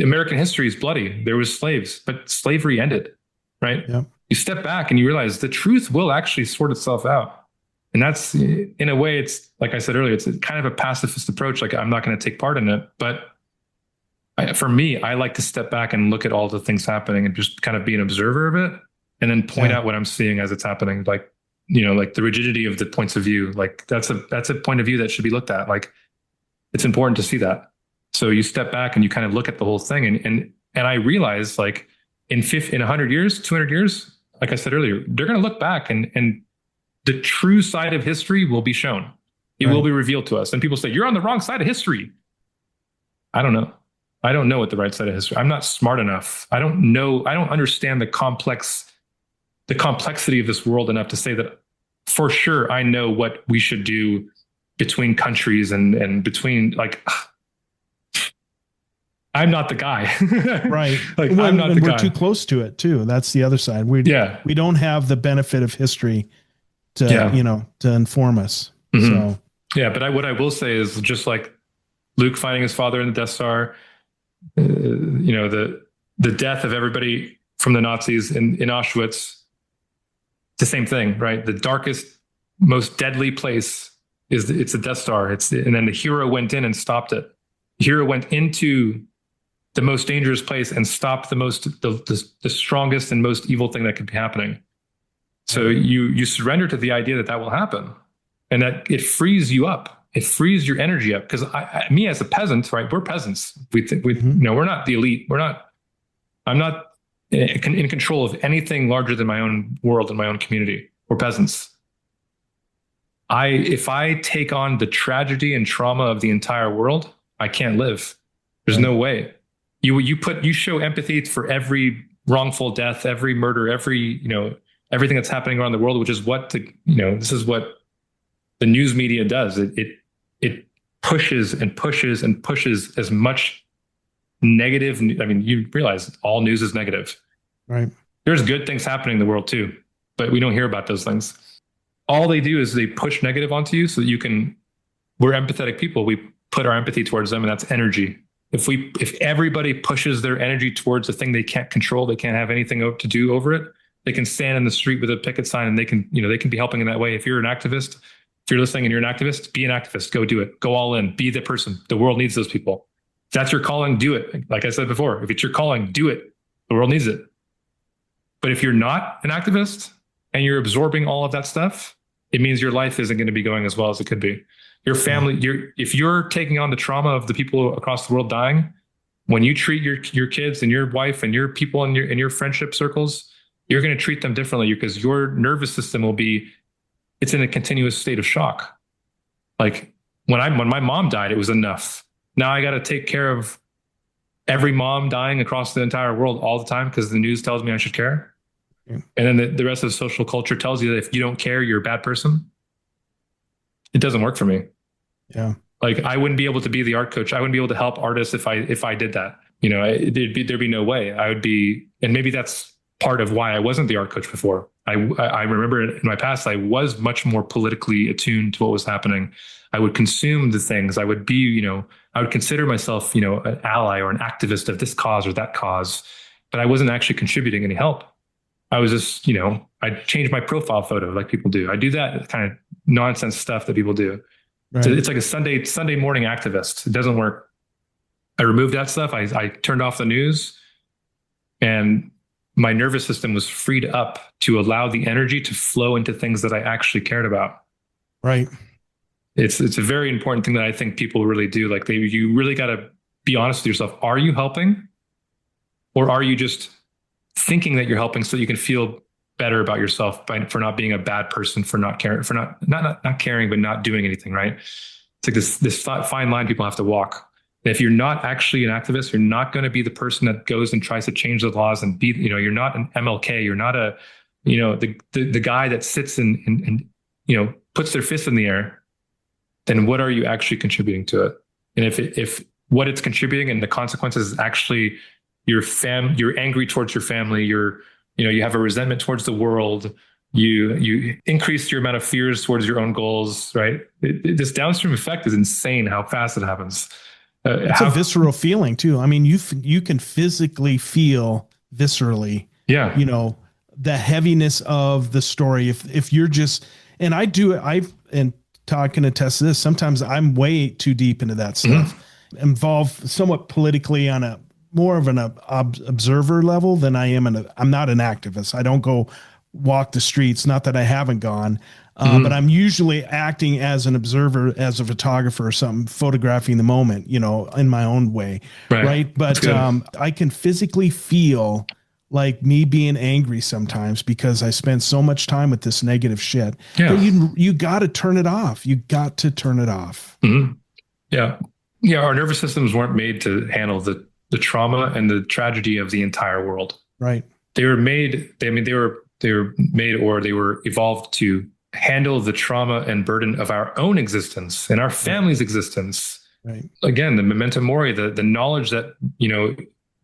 American history is bloody. There was slaves, but slavery ended, right? Yeah. You step back and you realize the truth will actually sort itself out. And that's, in a way, it's like I said earlier, it's kind of a pacifist approach. Like, I'm not going to take part in it. But for me, I like to step back and look at all the things happening and just kind of be an observer of it and then point out what I'm seeing as it's happening. Like, like the rigidity of the points of view, like that's a point of view that should be looked at. Like, it's important to see that. So you step back and you kind of look at the whole thing. And I realize, like, in 100 years, 200 years, like I said earlier, they're going to look back and the true side of history will be shown. It will be revealed to us. And people say, you're on the wrong side of history. I don't know. I don't know what the right side of history. I'm not smart enough. I don't know. I don't understand the complexity of this world enough to say that for sure I know what we should do between countries and between, like, I'm not the guy. Right. Like, I'm not the guy. We're too close to it too. That's the other side. We don't have the benefit of history to, to inform us. Mm-hmm. So, but what I will say is, just like Luke finding his father in the Death Star, the death of everybody from the Nazis in Auschwitz, the same thing, right? The darkest, most deadly place it's the Death Star. And then the hero went in and stopped it. The hero went into the most dangerous place and stopped the strongest and most evil thing that could be happening. So you surrender to the idea that will happen, and that it frees you up. It frees your energy up. Because me as a peasant, right? We're peasants. We're not the elite. I'm not in control of anything larger than my own world and my own community. We're peasants. If I take on the tragedy and trauma of the entire world, I can't live. There's no way. You show empathy for every wrongful death, every murder, everything that's happening around the world, which is what this is what the news media does. It pushes and pushes and pushes as much negative. I mean, you realize all news is negative, right? There's good things happening in the world too, but we don't hear about those things. All they do is they push negative onto you so that we're empathetic people. We put our empathy towards them, and that's energy. If everybody pushes their energy towards the thing they can't control, they can't have anything to do over it. They can stand in the street with a picket sign and they can be helping in that way. If you're an activist, if you're listening and you're an activist, be an activist, go do it. Go all in, be the person. The world needs those people. If that's your calling, do it. Like I said before, if it's your calling, do it. The world needs it. But if you're not an activist and you're absorbing all of that stuff, it means your life isn't going to be going as well as it could be. Your family, if you're taking on the trauma of the people across the world dying, when you treat your kids and your wife and your people in your friendship circles, you're going to treat them differently because your nervous system it's in a continuous state of shock. Like when my mom died, it was enough. Now I got to take care of every mom dying across the entire world all the time because the news tells me I should care. Yeah. And then the rest of the social culture tells you that if you don't care, you're a bad person. It doesn't work for me. Yeah. Like I wouldn't be able to be the art coach. I wouldn't be able to help artists if I did that. There'd be no way. I would be, and maybe that's part of why I wasn't the art coach before. I remember in my past, I was much more politically attuned to what was happening. I would consume the things. I would be, I would consider myself, an ally or an activist of this cause or that cause, but I wasn't actually contributing any help. I was just, I'd change my profile photo like people do. I do that kind of nonsense stuff that people do. Right. So it's like a Sunday morning activist. It doesn't work. I removed that stuff. I turned off the news, and my nervous system was freed up to allow the energy to flow into things that I actually cared about. Right. It's a very important thing that I think people really do. Like you really got to be honest with yourself. Are you helping, or are you just thinking that you're helping so you can feel better about yourself for not being a bad person, for not caring, for not caring, but not doing anything, right? It's like this fine line people have to walk. And if you're not actually an activist, you're not going to be the person that goes and tries to change the laws and be, you're not an MLK. You're not the guy that sits and puts their fist in the air. Then what are you actually contributing to it? And if what it's contributing and the consequences is actually you're angry towards your family, you have a resentment towards the world, you increase your amount of fears towards your own goals, right? This downstream effect is insane how fast it happens. It's a visceral feeling too. I mean, you can physically feel viscerally, the heaviness of the story. If you're just, and and Todd can attest to this, sometimes I'm way too deep into that stuff, involved somewhat politically on a more of an observer level than I am. I'm not an activist. I don't go walk the streets. Not that I haven't gone, but I'm usually acting as an observer, as a photographer or something, photographing the moment, in my own way. Right. But I can physically feel like me being angry sometimes because I spend so much time with this negative shit that you got to turn it off. You got to turn it off. Mm-hmm. Yeah. Yeah. Our nervous systems weren't made to handle the trauma and the tragedy of the entire world. Right. They were made or they were evolved to handle the trauma and burden of our own existence and our family's existence. Right. Again, the memento mori, the knowledge that,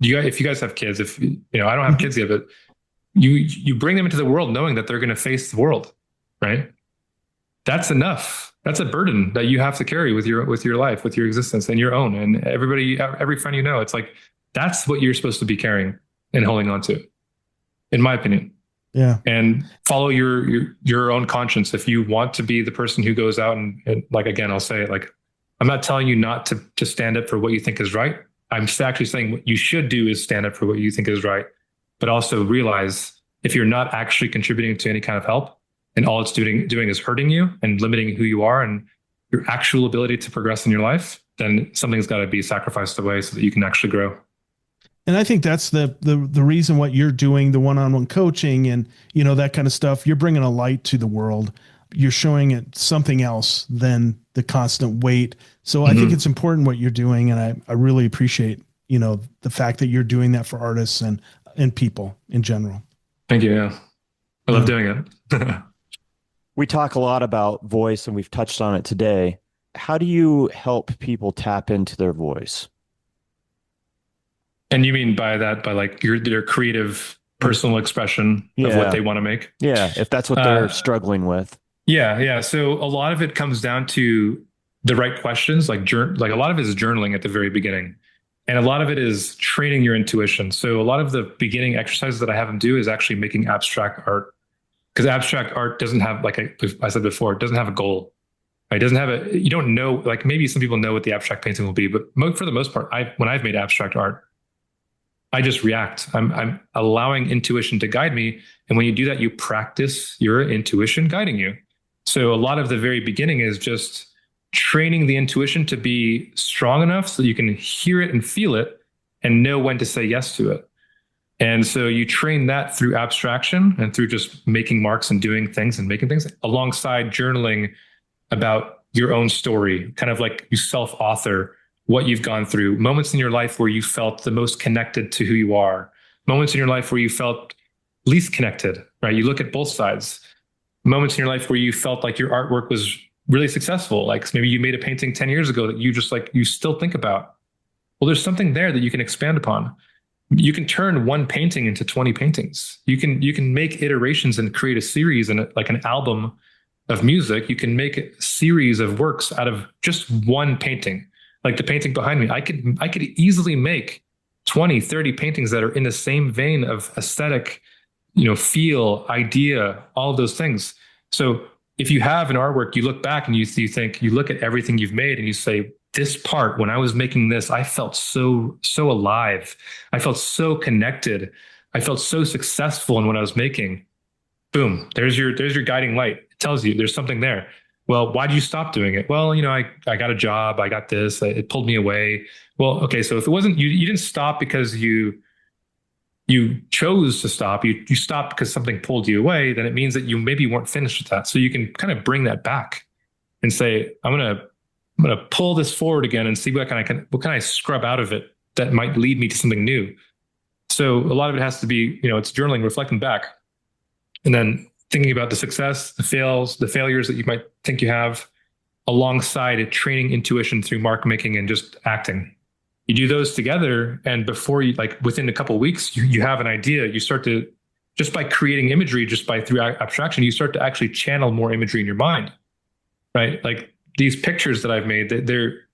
if you guys have kids, I don't have kids yet, but you bring them into the world knowing that they're going to face the world, right? That's enough. That's a burden that you have to carry with your life, with your existence and your own. And every friend it's like, that's what you're supposed to be carrying and holding on to, in my opinion. Yeah. And follow your own conscience. If you want to be the person who goes out and like, again, I'll say it, like, I'm not telling you not to stand up for what you think is right. I'm actually saying what you should do is stand up for what you think is right, but also realize if you're not actually contributing to any kind of help and all it's doing is hurting you and limiting who you are and your actual ability to progress in your life, then something's got to be sacrificed away so that you can actually grow. And I think that's the reason what you're doing, the one-on-one coaching and, that kind of stuff, you're bringing a light to the world. You're showing it something else than the constant weight. So I think it's important what you're doing. And I really appreciate, the fact that you're doing that for artists and people in general. Thank you. Yeah. I love doing it. We talk a lot about voice and we've touched on it today. How do you help people tap into their voice? And you mean by that, by like their creative personal expression of what they want to make? Yeah. If that's what they're struggling with. Yeah. Yeah. So a lot of it comes down to the right questions, like a lot of it is journaling at the very beginning. And a lot of it is training your intuition. So a lot of the beginning exercises that I have them do is actually making abstract art. Because abstract art doesn't have, like I said before, it doesn't have a goal. It doesn't have you don't know, like maybe some people know what the abstract painting will be, but for the most part, when I've made abstract art, I just react. I'm allowing intuition to guide me. And when you do that, you practice your intuition guiding you. So a lot of the very beginning is just training the intuition to be strong enough so you can hear it and feel it and know when to say yes to it. And so you train that through abstraction and through just making marks and doing things and making things alongside journaling about your own story, kind of like you self-author what you've gone through, moments in your life where you felt the most connected to who you are, moments in your life where you felt least connected, right? You look at both sides. Moments in your life where you felt like your artwork was really successful. Like maybe you made a painting 10 years ago that you still think about. Well, there's something there that you can expand upon. You can turn one painting into 20 paintings. You can make iterations and create a series and like an album of music. You can make a series of works out of just one painting. Like the painting behind me, I could easily make 20, 30 paintings that are in the same vein of aesthetic, feel, idea, all of those things. So if you have an artwork, you look back and you look at everything you've made and you say, this part, when I was making this, I felt so alive. I felt so connected. I felt so successful in what I was making. Boom, there's your guiding light. It tells you there's something there. Well, why did you stop doing it? Well, I got a job, I got this, it pulled me away. Well, okay, so if it wasn't you didn't stop because you chose to stop, you stopped because something pulled you away, then it means that you maybe weren't finished with that. So you can kind of bring that back and say, I'm gonna pull this forward again and see what can I scrub out of it that might lead me to something new. So a lot of it has to be, it's journaling, reflecting back, and then thinking about the success, the failures that you might think you have, alongside it, training intuition through mark making and just acting. You do those together, and before you, like within a couple of weeks, you have an idea. You start to, just by creating imagery, through abstraction, you start to actually channel more imagery in your mind, right? Like these pictures that I've made, they're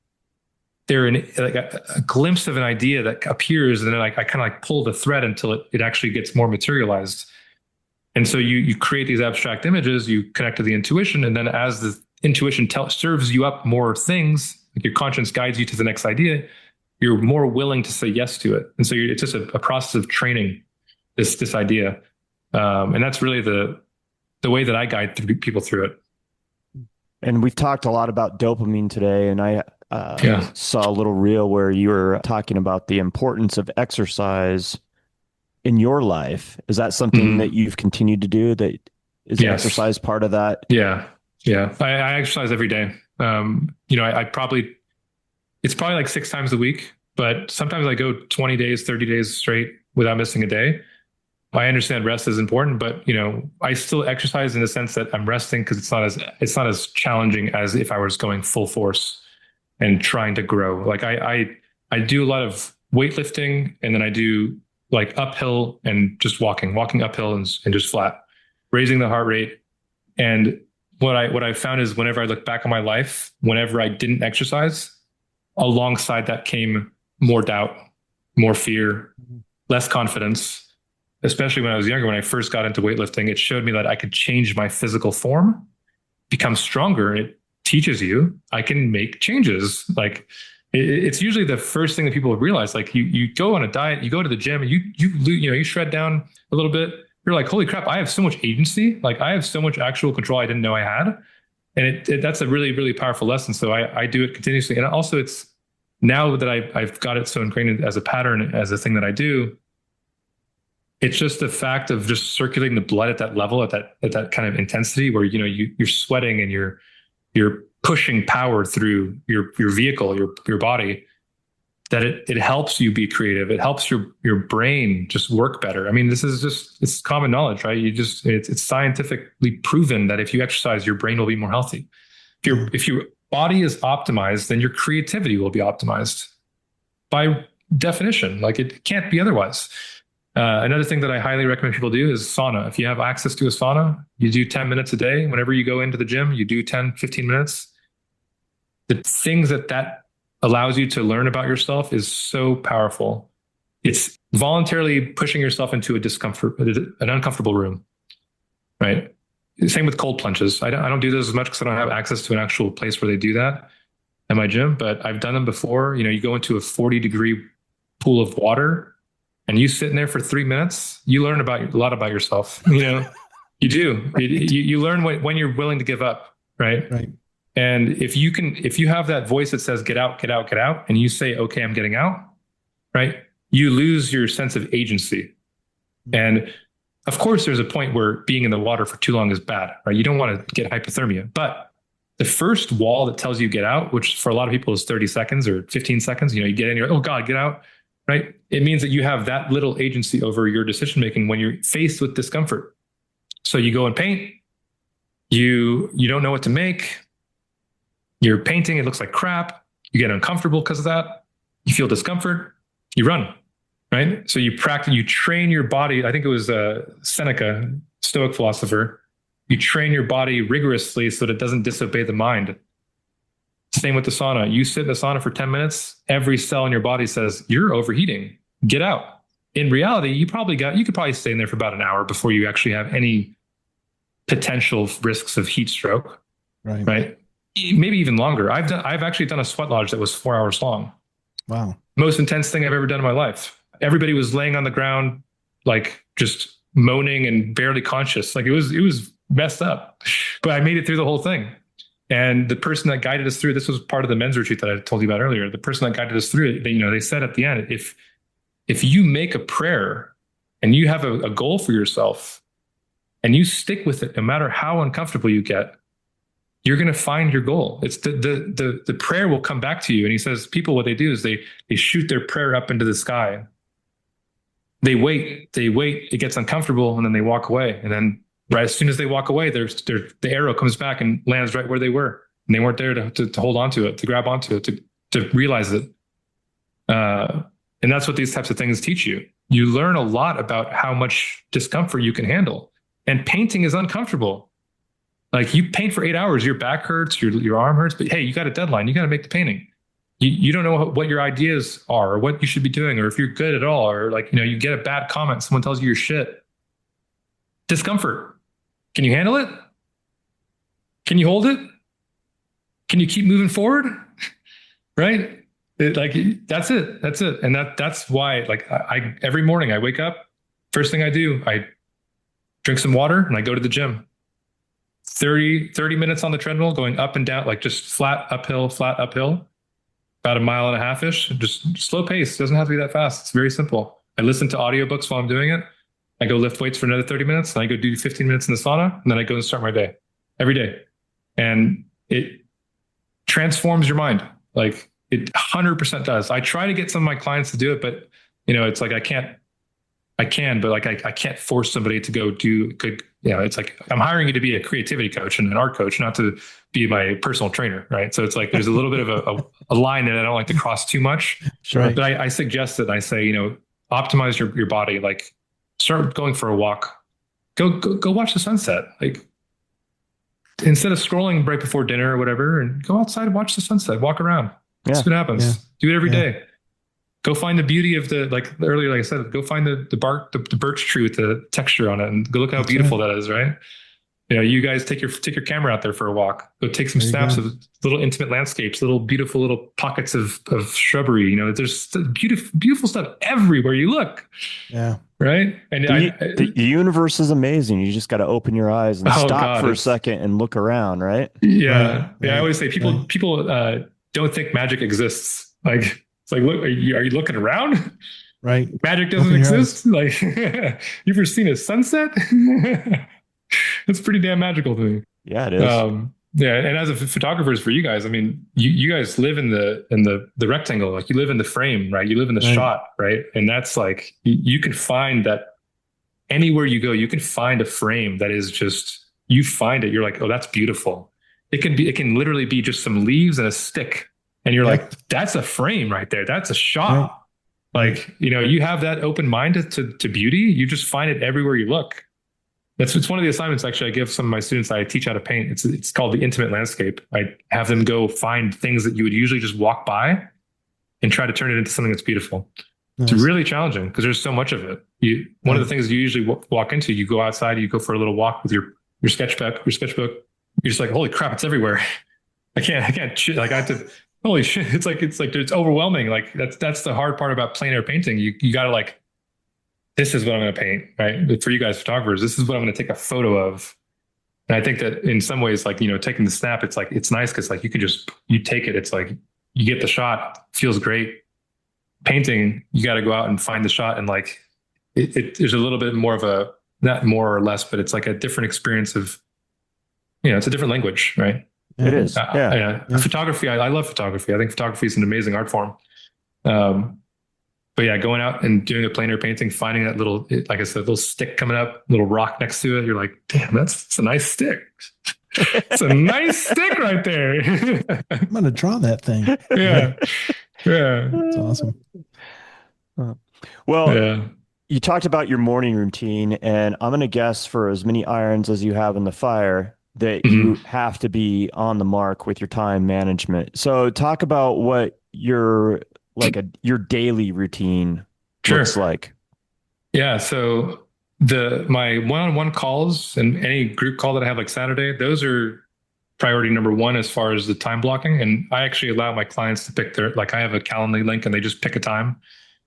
like a glimpse of an idea that appears, and then I kind of like pull the thread until it actually gets more materialized. And so you create these abstract images, you connect to the intuition, and then as the intuition serves you up more things, like your conscience guides you to the next idea, you're more willing to say yes to it. And so it's just a process of training this idea. And that's really the way that I guide people through it. And we've talked a lot about dopamine today, and I saw a little reel where you were talking about the importance of exercise in your life. Is that something that you've continued to do? That is exercise part of that? Yeah. I exercise every day. It's probably like 6 times a week, but sometimes I go 20 days, 30 days straight without missing a day. I understand rest is important, but I still exercise in the sense that I'm resting because it's not as challenging as if I was going full force and trying to grow. Like I do a lot of weightlifting, and then I do like uphill and just walking uphill and just flat, raising the heart rate. And what I found is whenever I look back on my life, whenever I didn't exercise, alongside that came more doubt, more fear, less confidence. Especially when I was younger, when I first got into weightlifting, it showed me that I could change my physical form, become stronger. It teaches you I can make changes. Like it's usually the first thing that people realize. Like you go on a diet, you go to the gym, and you shred down a little bit. You're like, holy crap, I have so much agency. Like I have so much actual control I didn't know I had. And that's a really, really powerful lesson. So I do it continuously. And also it's now that I've got it so ingrained as a pattern, as a thing that I do, it's just the fact of just circulating the blood at that level, at that kind of intensity where, you're sweating and you're pushing power through your vehicle, your body, that it helps you be creative. It helps your brain just work better. I mean, it's common knowledge, right? It's scientifically proven that if you exercise, your brain will be more healthy. If your body is optimized, then your creativity will be optimized by definition. Like it can't be otherwise. Another thing that I highly recommend people do is sauna. If you have access to a sauna, you do 10 minutes a day. Whenever you go into the gym, you do 10, 15 minutes. The things that allows you to learn about yourself is so powerful. It's voluntarily pushing yourself into an uncomfortable room, right? Same with cold plunges. I don't do those as much because I don't have access to an actual place where they do that at my gym, but I've done them before. You go into a 40-degree pool of water and you sit in there for 3 minutes, you learn a lot about yourself. You do. You learn when you're willing to give up, right? Right. And if you have that voice that says, get out, get out, get out, and you say, okay, I'm getting out, right? You lose your sense of agency. And of course, there's a point where being in the water for too long is bad, right? You don't want to get hypothermia. But the first wall that tells you get out, which for a lot of people is 30 seconds or 15 seconds, you get in, you're, oh God, get out, right? It means that you have that little agency over your decision-making when you're faced with discomfort. So you go and paint, you don't know what to make. You're painting, it looks like crap. You get uncomfortable because of that. You feel discomfort, you run, right? So you practice, you train your body. I think it was Seneca, Stoic philosopher. You train your body rigorously so that it doesn't disobey the mind. Same with the sauna. You sit in the sauna for 10 minutes, every cell in your body says, you're overheating, get out. In reality, you could probably stay in there for about an hour before you actually have any potential risks of heat stroke, right? maybe even longer. I've actually done a sweat lodge that was 4 hours long. Wow. Most intense thing I've ever done in my life. Everybody was laying on the ground, like just moaning and barely conscious. Like it was messed up, but I made it through the whole thing. And the person that guided us through, this was part of the men's retreat that I told you about earlier. The person that guided us through it, they said at the end, if you make a prayer and you have a goal for yourself and you stick with it, no matter how uncomfortable you get, you're going to find your goal. It's the prayer will come back to you. And he says, people, what they do is they shoot their prayer up into the sky. They wait, it gets uncomfortable, and then they walk away. And then right as soon as they walk away, the arrow comes back and lands right where they were. And they weren't there to hold on to it, to grab onto it, to realize it. And that's what these types of things teach you. You learn a lot about how much discomfort you can handle. And painting is uncomfortable. Like you paint for 8 hours, your back hurts, your arm hurts, but hey, you got a deadline. You got to make the painting. You don't know what your ideas are or what you should be doing, or if you're good at all, or like, you get a bad comment, someone tells you you're shit. Discomfort. Can you handle it? Can you hold it? Can you keep moving forward? Right? That's it. That's it. And that's why, like, I every morning I wake up, first thing I do, I drink some water and I go to the gym. 30 minutes on the treadmill, going up and down, like just flat uphill, about 1.5 miles-ish, just slow pace. It doesn't have to be that fast. It's very simple. I listen to audiobooks while I'm doing it. I go lift weights for another 30 minutes, and I go do 15 minutes in the sauna, and then I go and start my day every day. And it transforms your mind. Like it 100% does. I try to get some of my clients to do it, but it's like I can, but like I can't force somebody to go do good. It's like I'm hiring you to be a creativity coach and an art coach, not to be my personal trainer, right? So it's like there's a little bit of a line that I don't like to cross too much. Sure. But I suggest it. I say, optimize your body. Like start going for a walk. Go watch the sunset. Like instead of scrolling right before dinner or whatever, and go outside and watch the sunset. Walk around. Yeah. See what happens. Yeah. Do it every day. Go find the beauty of like I said, go find the bark, the birch tree with the texture on it, and go look how beautiful that is, right? You guys take your camera out there for a walk. Go take some snaps of little intimate landscapes, little beautiful little pockets of shrubbery. There's beautiful stuff everywhere you look. Yeah. Right. And the universe is amazing. You just got to open your eyes and stop for a second and look around, right? Yeah. Right. Yeah. I always say people don't think magic exists. Like, it's like, look, are you looking around? Right. Magic doesn't exist. Like, you ever seen a sunset? It's pretty damn magical to me. Yeah, it is. Yeah, and as a photographer, for you guys, I mean, you guys live in the rectangle, like you live in the frame, right? You live in the shot, right? And that's like you can find that anywhere you go, you can find a frame that is just you find it. You're like, oh, that's beautiful. It can literally be just some leaves and a stick. And you're like, that's a frame right there. That's a shot. Right. Like, you have that open mind to beauty. You just find it everywhere you look. It's one of the assignments actually I give some of my students that I teach how to paint. It's called the intimate landscape. I have them go find things that you would usually just walk by and try to turn it into something that's beautiful. Nice. It's really challenging because there's so much of it. One of the things you usually walk into, you go outside, you go for a little walk with your sketchbook. You're just like, holy crap, it's everywhere. I can't like I have to. Holy shit! It's like it's overwhelming. Like that's the hard part about plein air painting. You got to like, this is what I'm going to paint, right? For you guys photographers, this is what I'm going to take a photo of. And I think that in some ways, like taking the snap, it's like it's nice because like you take it. It's like you get the shot, feels great. Painting, you got to go out and find the shot, and like there's a little bit more of a not more or less, but it's like a different experience of, it's a different language, right? It is. Photography. I love photography. I think photography is an amazing art form. But yeah, going out and doing a plein air painting, finding that little, like I said, little stick coming up, little rock next to it. You're like, damn, that's a nice stick. It's a nice stick right there. I'm going to draw that thing. Yeah. That's awesome. Well, you talked about your morning routine, and I'm going to guess for as many irons as you have in the fire, that you have to be on the mark with your time management. So talk about what your daily routine looks like. Yeah. So my one-on-one calls and any group call that I have like Saturday, those are priority number one as far as the time blocking. And I actually allow my clients to pick like I have a Calendly link and they just pick a time,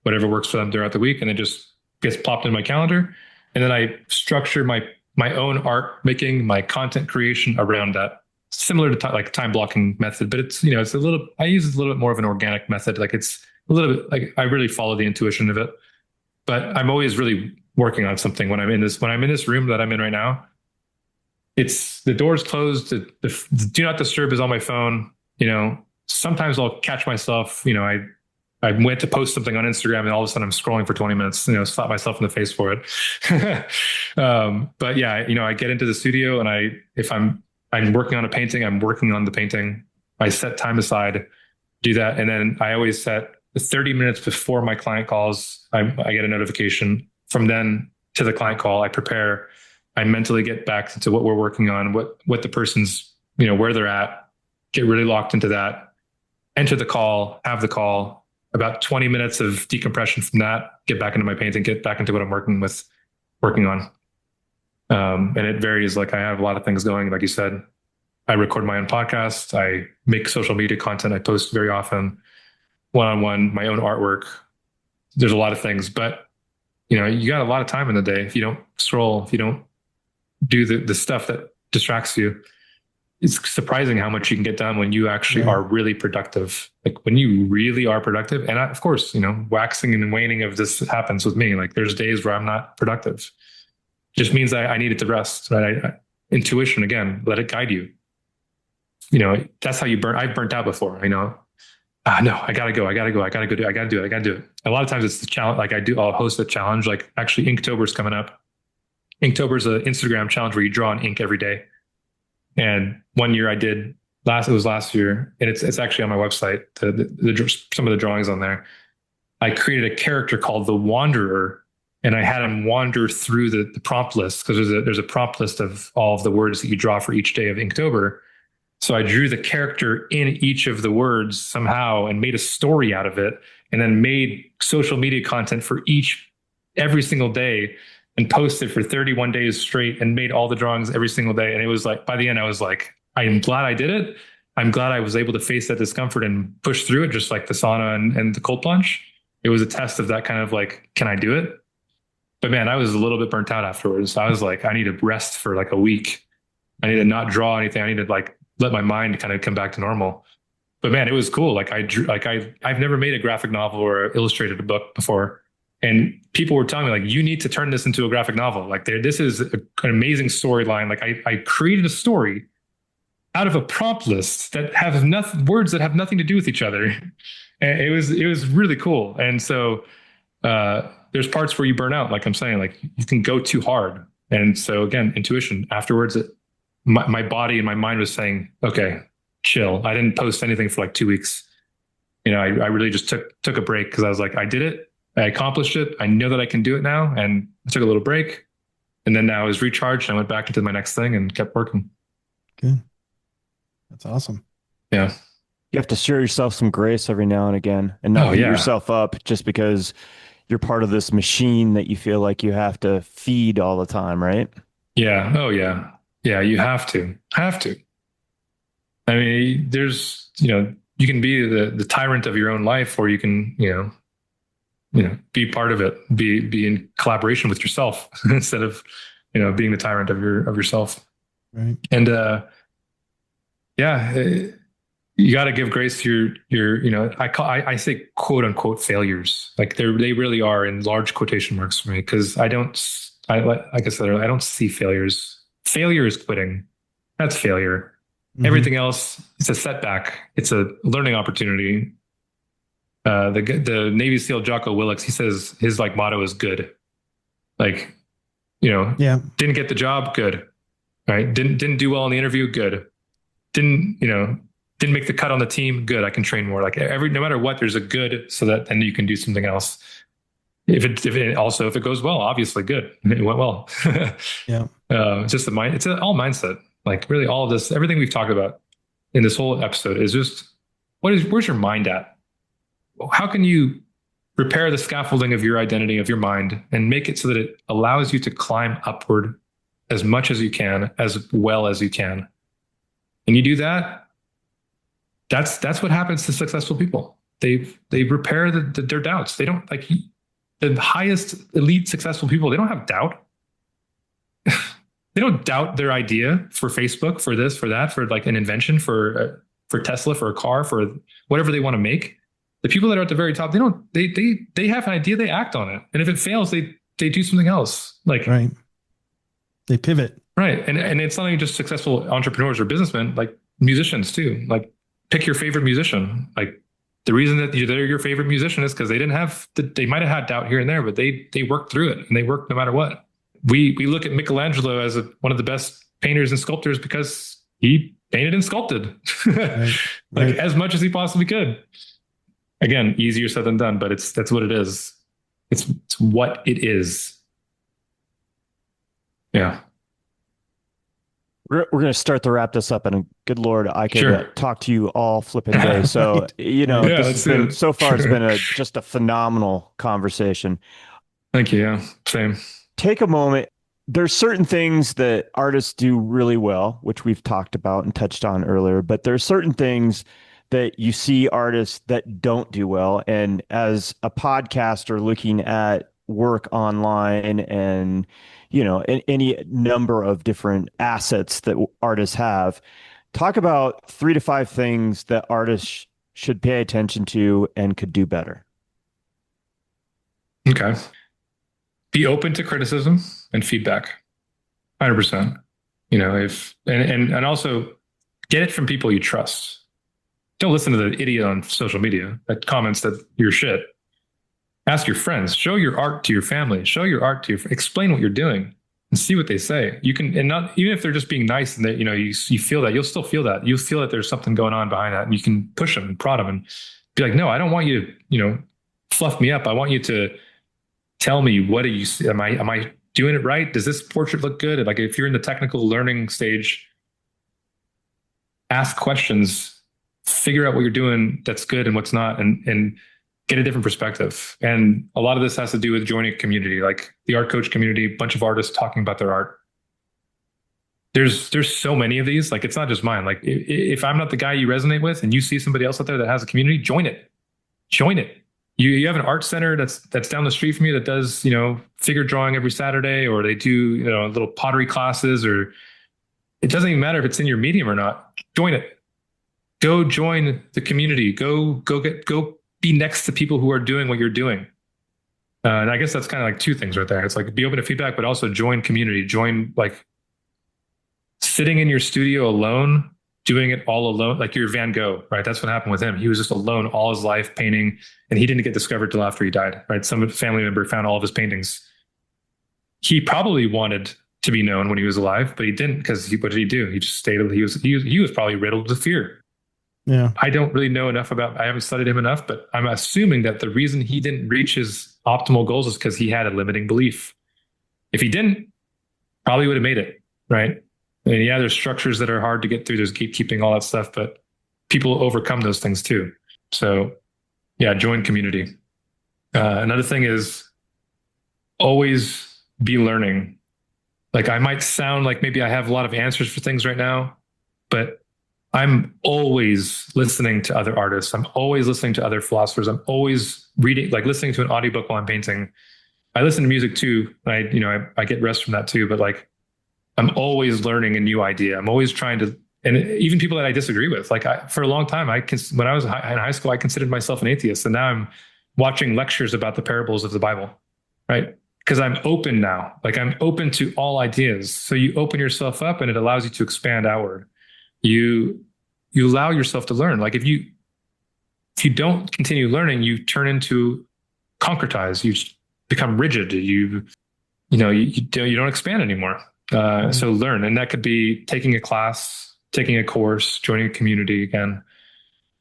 whatever works for them throughout the week. And it just gets plopped in my calendar. And then I structure my own art making, my content creation around that, similar to like time blocking method, but it's, it's I use a little bit more of an organic method. Like it's a little bit like I really follow the intuition of it, but I'm always really working on something when I'm in this room that I'm in right now. It's the door's closed. The do not disturb is on my phone. Sometimes I'll catch myself, I went to post something on Instagram and all of a sudden I'm scrolling for 20 minutes, slap myself in the face for it. But yeah, I get into the studio and if I'm working on a painting, I'm working on the painting. I set time aside, do that. And then I always set 30 minutes before my client calls. I get a notification. From then to the client call, I prepare. I mentally get back into what we're working on, what the person's, where they're at, get really locked into that, enter the call, have the call, about 20 minutes of decompression from that, get back into my painting, get back into what I'm working on. And it varies. Like I have a lot of things going. Like you said, I record my own podcast. I make social media content. I post very often, one-on-one, my own artwork. There's a lot of things, but you got a lot of time in the day. If you don't scroll, if you don't do the stuff that distracts you, it's surprising how much you can get done when you actually are really productive. Like when you really are productive. And of course, waxing and waning of this happens with me. Like there's days where I'm not productive. Just means I needed to rest. Right? Intuition, again, let it guide you. That's how you burn. I've burnt out before. No, I gotta go. I gotta do it. A lot of times it's the challenge. Like I'll host a challenge. Like actually Inktober is coming up. Inktober is an Instagram challenge where you draw in ink every day. And one year I did it was last year, and it's actually on my website. Some of the drawings on there. I created a character called the Wanderer, and I had him wander through the prompt list because there's a prompt list of all of the words that you draw for each day of Inktober. So I drew the character in each of the words somehow and made a story out of it, and then made social media content for every single day and posted for 31 days straight and made all the drawings every single day. And it was like, by the end, I was like, I am glad I did it. I'm glad I was able to face that discomfort and push through it, just like the sauna and the cold plunge. It was a test of that kind of like, can I do it? But man, I was a little bit burnt out afterwards. I was like, I need to rest for like a week. I need to not draw anything. I need to like let my mind kind of come back to normal. But man, it was cool. Like I've never made a graphic novel or illustrated a book before. And people were telling me like, you need to turn this into a graphic novel. Like this is an amazing storyline. Like I created a story out of a prompt list that have words that have nothing to do with each other. And it was really cool. And so there's parts where you burn out. Like I'm saying, like you can go too hard. And so again, intuition afterwards, my body and my mind was saying, okay, chill. I didn't post anything for like 2 weeks. I really just took a break because I was like, I did it. I accomplished it. I know that I can do it now. And I took a little break. And then now I was recharged. And I went back into my next thing and kept working. Good. That's awesome. Yeah. You have to show yourself some grace every now and again and not beat yourself up just because you're part of this machine that you feel like you have to feed all the time, right? Yeah. Oh, yeah. Yeah, you have to. I mean, there's, you can be the tyrant of your own life, or you can, be part of it, be in collaboration with yourself instead of, being the tyrant of yourself. Right. And you got to give grace to your I say quote unquote failures. Like they really are in large quotation marks for me, because like I said earlier, I don't see failures. Failure is quitting. That's failure. Mm-hmm. Everything else, it's a setback. It's a learning opportunity. The Navy SEAL Jocko Willix, he says his like motto is good. Like, didn't get the job, good. Right? Didn't do well in the interview, good. Didn't make the cut on the team, good. I can train more. Like no matter what, there's a good, so that then you can do something else. If it goes well, obviously good. It went well. Yeah. It's just it's all mindset. Like really all of this, everything we've talked about in this whole episode is just, where's your mind at? How can you repair the scaffolding of your identity, of your mind, and make it so that it allows you to climb upward as much as you can, as well as you can? and you do that, that's what happens to successful people. They repair their doubts. They don't like the highest elite successful people. They don't have doubt. They don't doubt their idea for Facebook, for this, for that, for like an invention, for Tesla, for a car, for whatever they want to make. The people that are at the very top, they have an idea, they act on it, and if it fails, they do something else. Like right, they pivot. Right, and it's not only just successful entrepreneurs or businessmen, like musicians too. Like pick your favorite musician. Like the reason that they're your favorite musician is because they didn't have they might have had doubt here and there, but they worked through it, and they worked no matter what. We look at Michelangelo as one of the best painters and sculptors because he painted and sculpted like as much as he possibly could. Again, easier said than done, but that's what it is. It's what it is. Yeah. We're going to start to wrap this up, and good Lord, I could talk to you all flipping day. So, this has been, so far, it's been just a phenomenal conversation. Thank you. Yeah, same. Take a moment. There's certain things that artists do really well, which we've talked about and touched on earlier, but there's certain things that you see artists that don't do well. And as a podcaster looking at work online and, any number of different assets that artists have, talk about 3 to 5 things that artists should pay attention to and could do better. Okay. Be open to criticism and feedback. 100%. And also get it from people you trust. Don't listen to the idiot on social media that comments that you're shit. Ask your friends, show your art to your family, show your art to explain what you're doing and see what they say. You can, and not, even if they're just being nice and that, you feel that, you'll still feel that. You'll feel that there's something going on behind that, and you can push them and prod them and be like, no, I don't want you to, fluff me up. I want you to tell me, what do you see? Am I doing it right? Does this portrait look good? Like if you're in the technical learning stage, ask questions, figure out what you're doing that's good and what's not, and get a different perspective. And a lot of this has to do with joining a community, like the art coach community, a bunch of artists talking about their art. There's so many of these. Like, it's not just mine. Like if I'm not the guy you resonate with and you see somebody else out there that has a community, join it. You have an art center that's down the street from you that does, figure drawing every Saturday, or they do, little pottery classes, or it doesn't even matter if it's in your medium or not. Join it. Go join the community. Go be next to people who are doing what you're doing. And I guess that's kind of like 2 things right there. It's like be open to feedback, but also join community. Join, like, sitting in your studio alone, doing it all alone. Like you're Van Gogh, right? That's what happened with him. He was just alone all his life painting, and he didn't get discovered till after he died, right? Some family member found all of his paintings. He probably wanted to be known when he was alive, but he didn't, because what did he do? He just stayed. He was probably riddled with fear. Yeah. I don't really know enough I haven't studied him enough, but I'm assuming that the reason he didn't reach his optimal goals is because he had a limiting belief. If he didn't, probably would have made it, right? And yeah, there's structures that are hard to get through. There's gatekeeping, all that stuff, but people overcome those things too. So yeah, join community. Another thing is always be learning. Like, I might sound like maybe I have a lot of answers for things right now, but I'm always listening to other artists. I'm always listening to other philosophers. I'm always reading, like listening to an audiobook while I'm painting. I listen to music too. I get rest from that too, but like, I'm always learning a new idea. I'm always trying to, and even people that I disagree with, like for a long time, when I was in high school, I considered myself an atheist, and now I'm watching lectures about the parables of the Bible, right? Because I'm open now. Like, I'm open to all ideas. So you open yourself up, and it allows you to expand outward. You allow yourself to learn. Like if you don't continue learning, you turn into concretize. You become rigid. You don't expand anymore. So learn, and that could be taking a class, taking a course, joining a community. Again,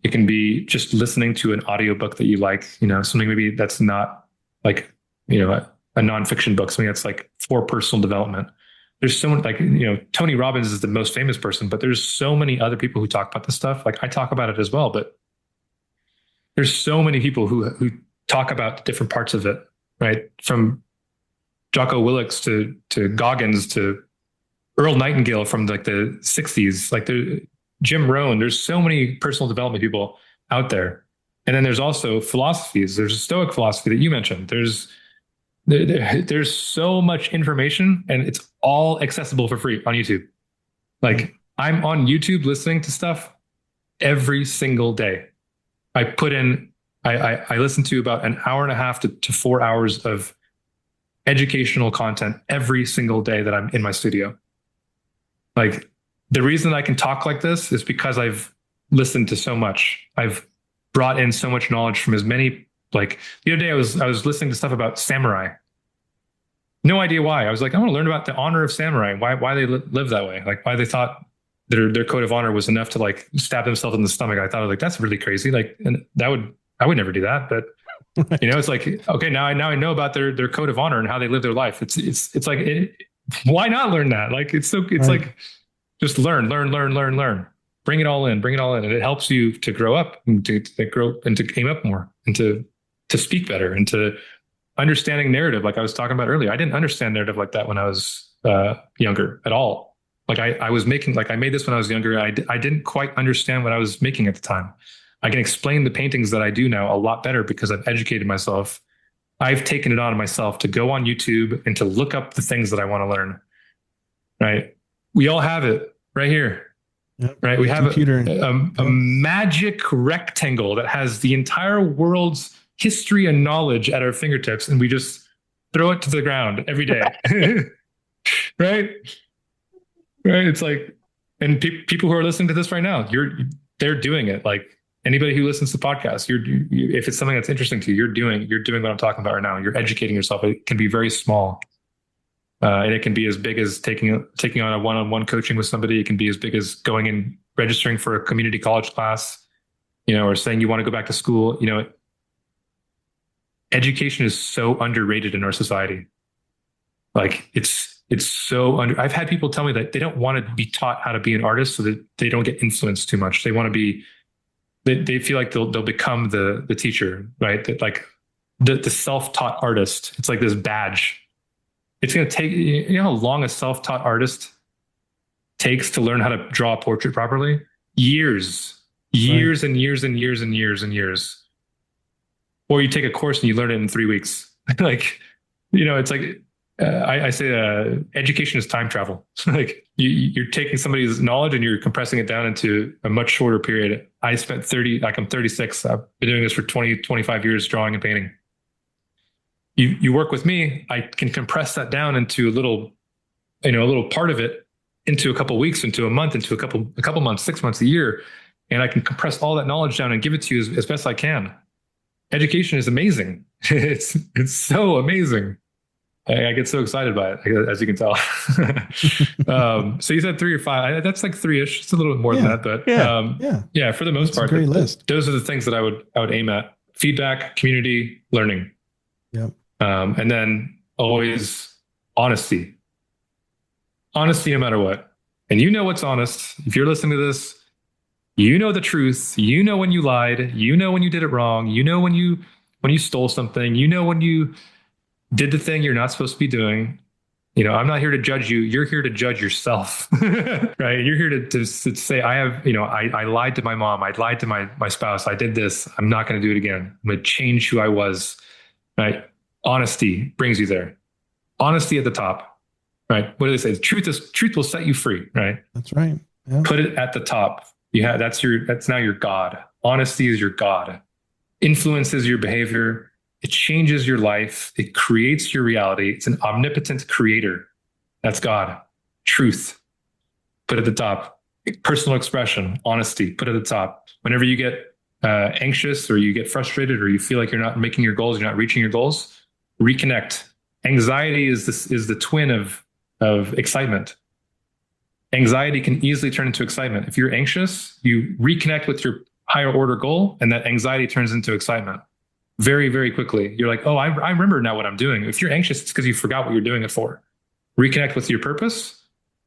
it can be just listening to an audiobook that you like. Something maybe that's not like a nonfiction book. Something that's like for personal development. There's so many, like, Tony Robbins is the most famous person, but there's so many other people who talk about this stuff. Like, I talk about it as well, but there's so many people who talk about different parts of it, right? From Jocko Willix to Goggins to Earl Nightingale from like the 60s. Like, Jim Rohn. There's so many personal development people out there. And then there's also philosophies. There's a Stoic philosophy that you mentioned. There's so much information, and it's all accessible for free on YouTube. Like, I'm on YouTube listening to stuff every single day. I listen to about an hour and a half to 4 hours of educational content every single day that I'm in my studio. Like, the reason I can talk like this is because I've listened to so much. I've brought in so much knowledge from as many, like the other day I was listening to stuff about samurai. No idea why. I was like, I want to learn about the honor of samurai, why they live that way, like why they thought their code of honor was enough to like stab themselves in the stomach. I thought, like, that's really crazy. Like, and I would never do that. But it's like, okay, now I know about their code of honor and how they live their life. It's like, why not learn that? Like, it's like, just learn, bring it all in. And it helps you to grow up and to grow and to aim up more and to speak better and to understanding narrative. Like I was talking about earlier, I didn't understand narrative like that when I was younger at all. Like I was making, like I made this when I was younger. I didn't quite understand what I was making at the time. I can explain the paintings that I do now a lot better because I've educated myself. I've taken it on myself to go on YouTube and to look up the things that I want to learn. Right. We all have it right here. Yep. Right. We have a magic rectangle that has the entire world's history and knowledge at our fingertips, and we just throw it to the ground every day. Right. It's like, and people who are listening to this right now, they're doing it. Like anybody who listens to podcasts, if it's something that's interesting to you, you're doing what I'm talking about right now. You're educating yourself. It can be very small. And it can be as big as taking on a one-on-one coaching with somebody. It can be as big as going and registering for a community college class, or saying you want to go back to school. Education is so underrated in our society. Like it's so I've had people tell me that they don't want to be taught how to be an artist so that they don't get influenced too much. They want to be, they feel like they'll become the teacher, right? That like the self-taught artist. It's like this badge. It's going to take, how long a self-taught artist takes to learn how to draw a portrait properly? Years and years and years and years and years. Or you take a course and you learn it in 3 weeks. Like, it's like, I say education is time travel. Like you're taking somebody's knowledge and you're compressing it down into a much shorter period. I spent I'm 36. I've been doing this for 25 years, drawing and painting. You work with me, I can compress that down into a little part of it into a couple of weeks, into a month, into a couple months, 6 months, a year. And I can compress all that knowledge down and give it to you as best I can. Education is amazing. It's so amazing. I get so excited by it, as you can tell. So you said 3 or 5. That's like 3-ish. It's a little bit more than that, but for the most part, a great list. Those are the things that I would aim at: feedback, community, learning. Yep. And then always honesty. Honesty no matter what. And what's honest. If you're listening to this, the truth. When you lied. When you did it wrong. When you stole something. When you did the thing you're not supposed to be doing. I'm not here to judge you. You're here to judge yourself. Right? You're here to say, I have, I lied to my mom. I lied to my spouse. I did this. I'm not going to do it again. I'm going to change who I was. Right? Honesty brings you there. Honesty at the top, right? What do they say? Truth will set you free, right? That's right. Yeah. Put it at the top. That's now your God. Honesty is your God. Influences your behavior. It changes your life. It creates your reality. It's an omnipotent creator. That's God. Truth. Put it at the top. Personal expression. Honesty. Put it at the top. Whenever you get anxious or you get frustrated or you feel like you're not making your goals, you're not reaching your goals, reconnect. Anxiety is the twin of excitement. Anxiety can easily turn into excitement. If you're anxious, you reconnect with your higher order goal, and that anxiety turns into excitement very, very quickly. You're like, oh, I remember now what I'm doing. If you're anxious, it's because you forgot what you're doing it for. Reconnect with your purpose.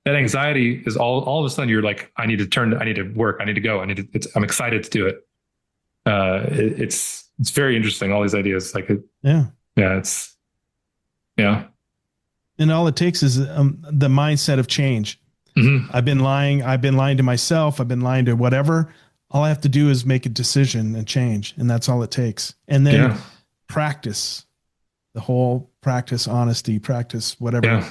That anxiety is all of a sudden you're like, I need to work. I need to go. I'm excited to do it. It's very interesting. All these ideas, And all it takes is the mindset of change. I've been lying to myself. I've been lying to whatever. All I have to do is make a decision and change. And that's all it takes. And then practice the whole practice, honesty, practice, whatever,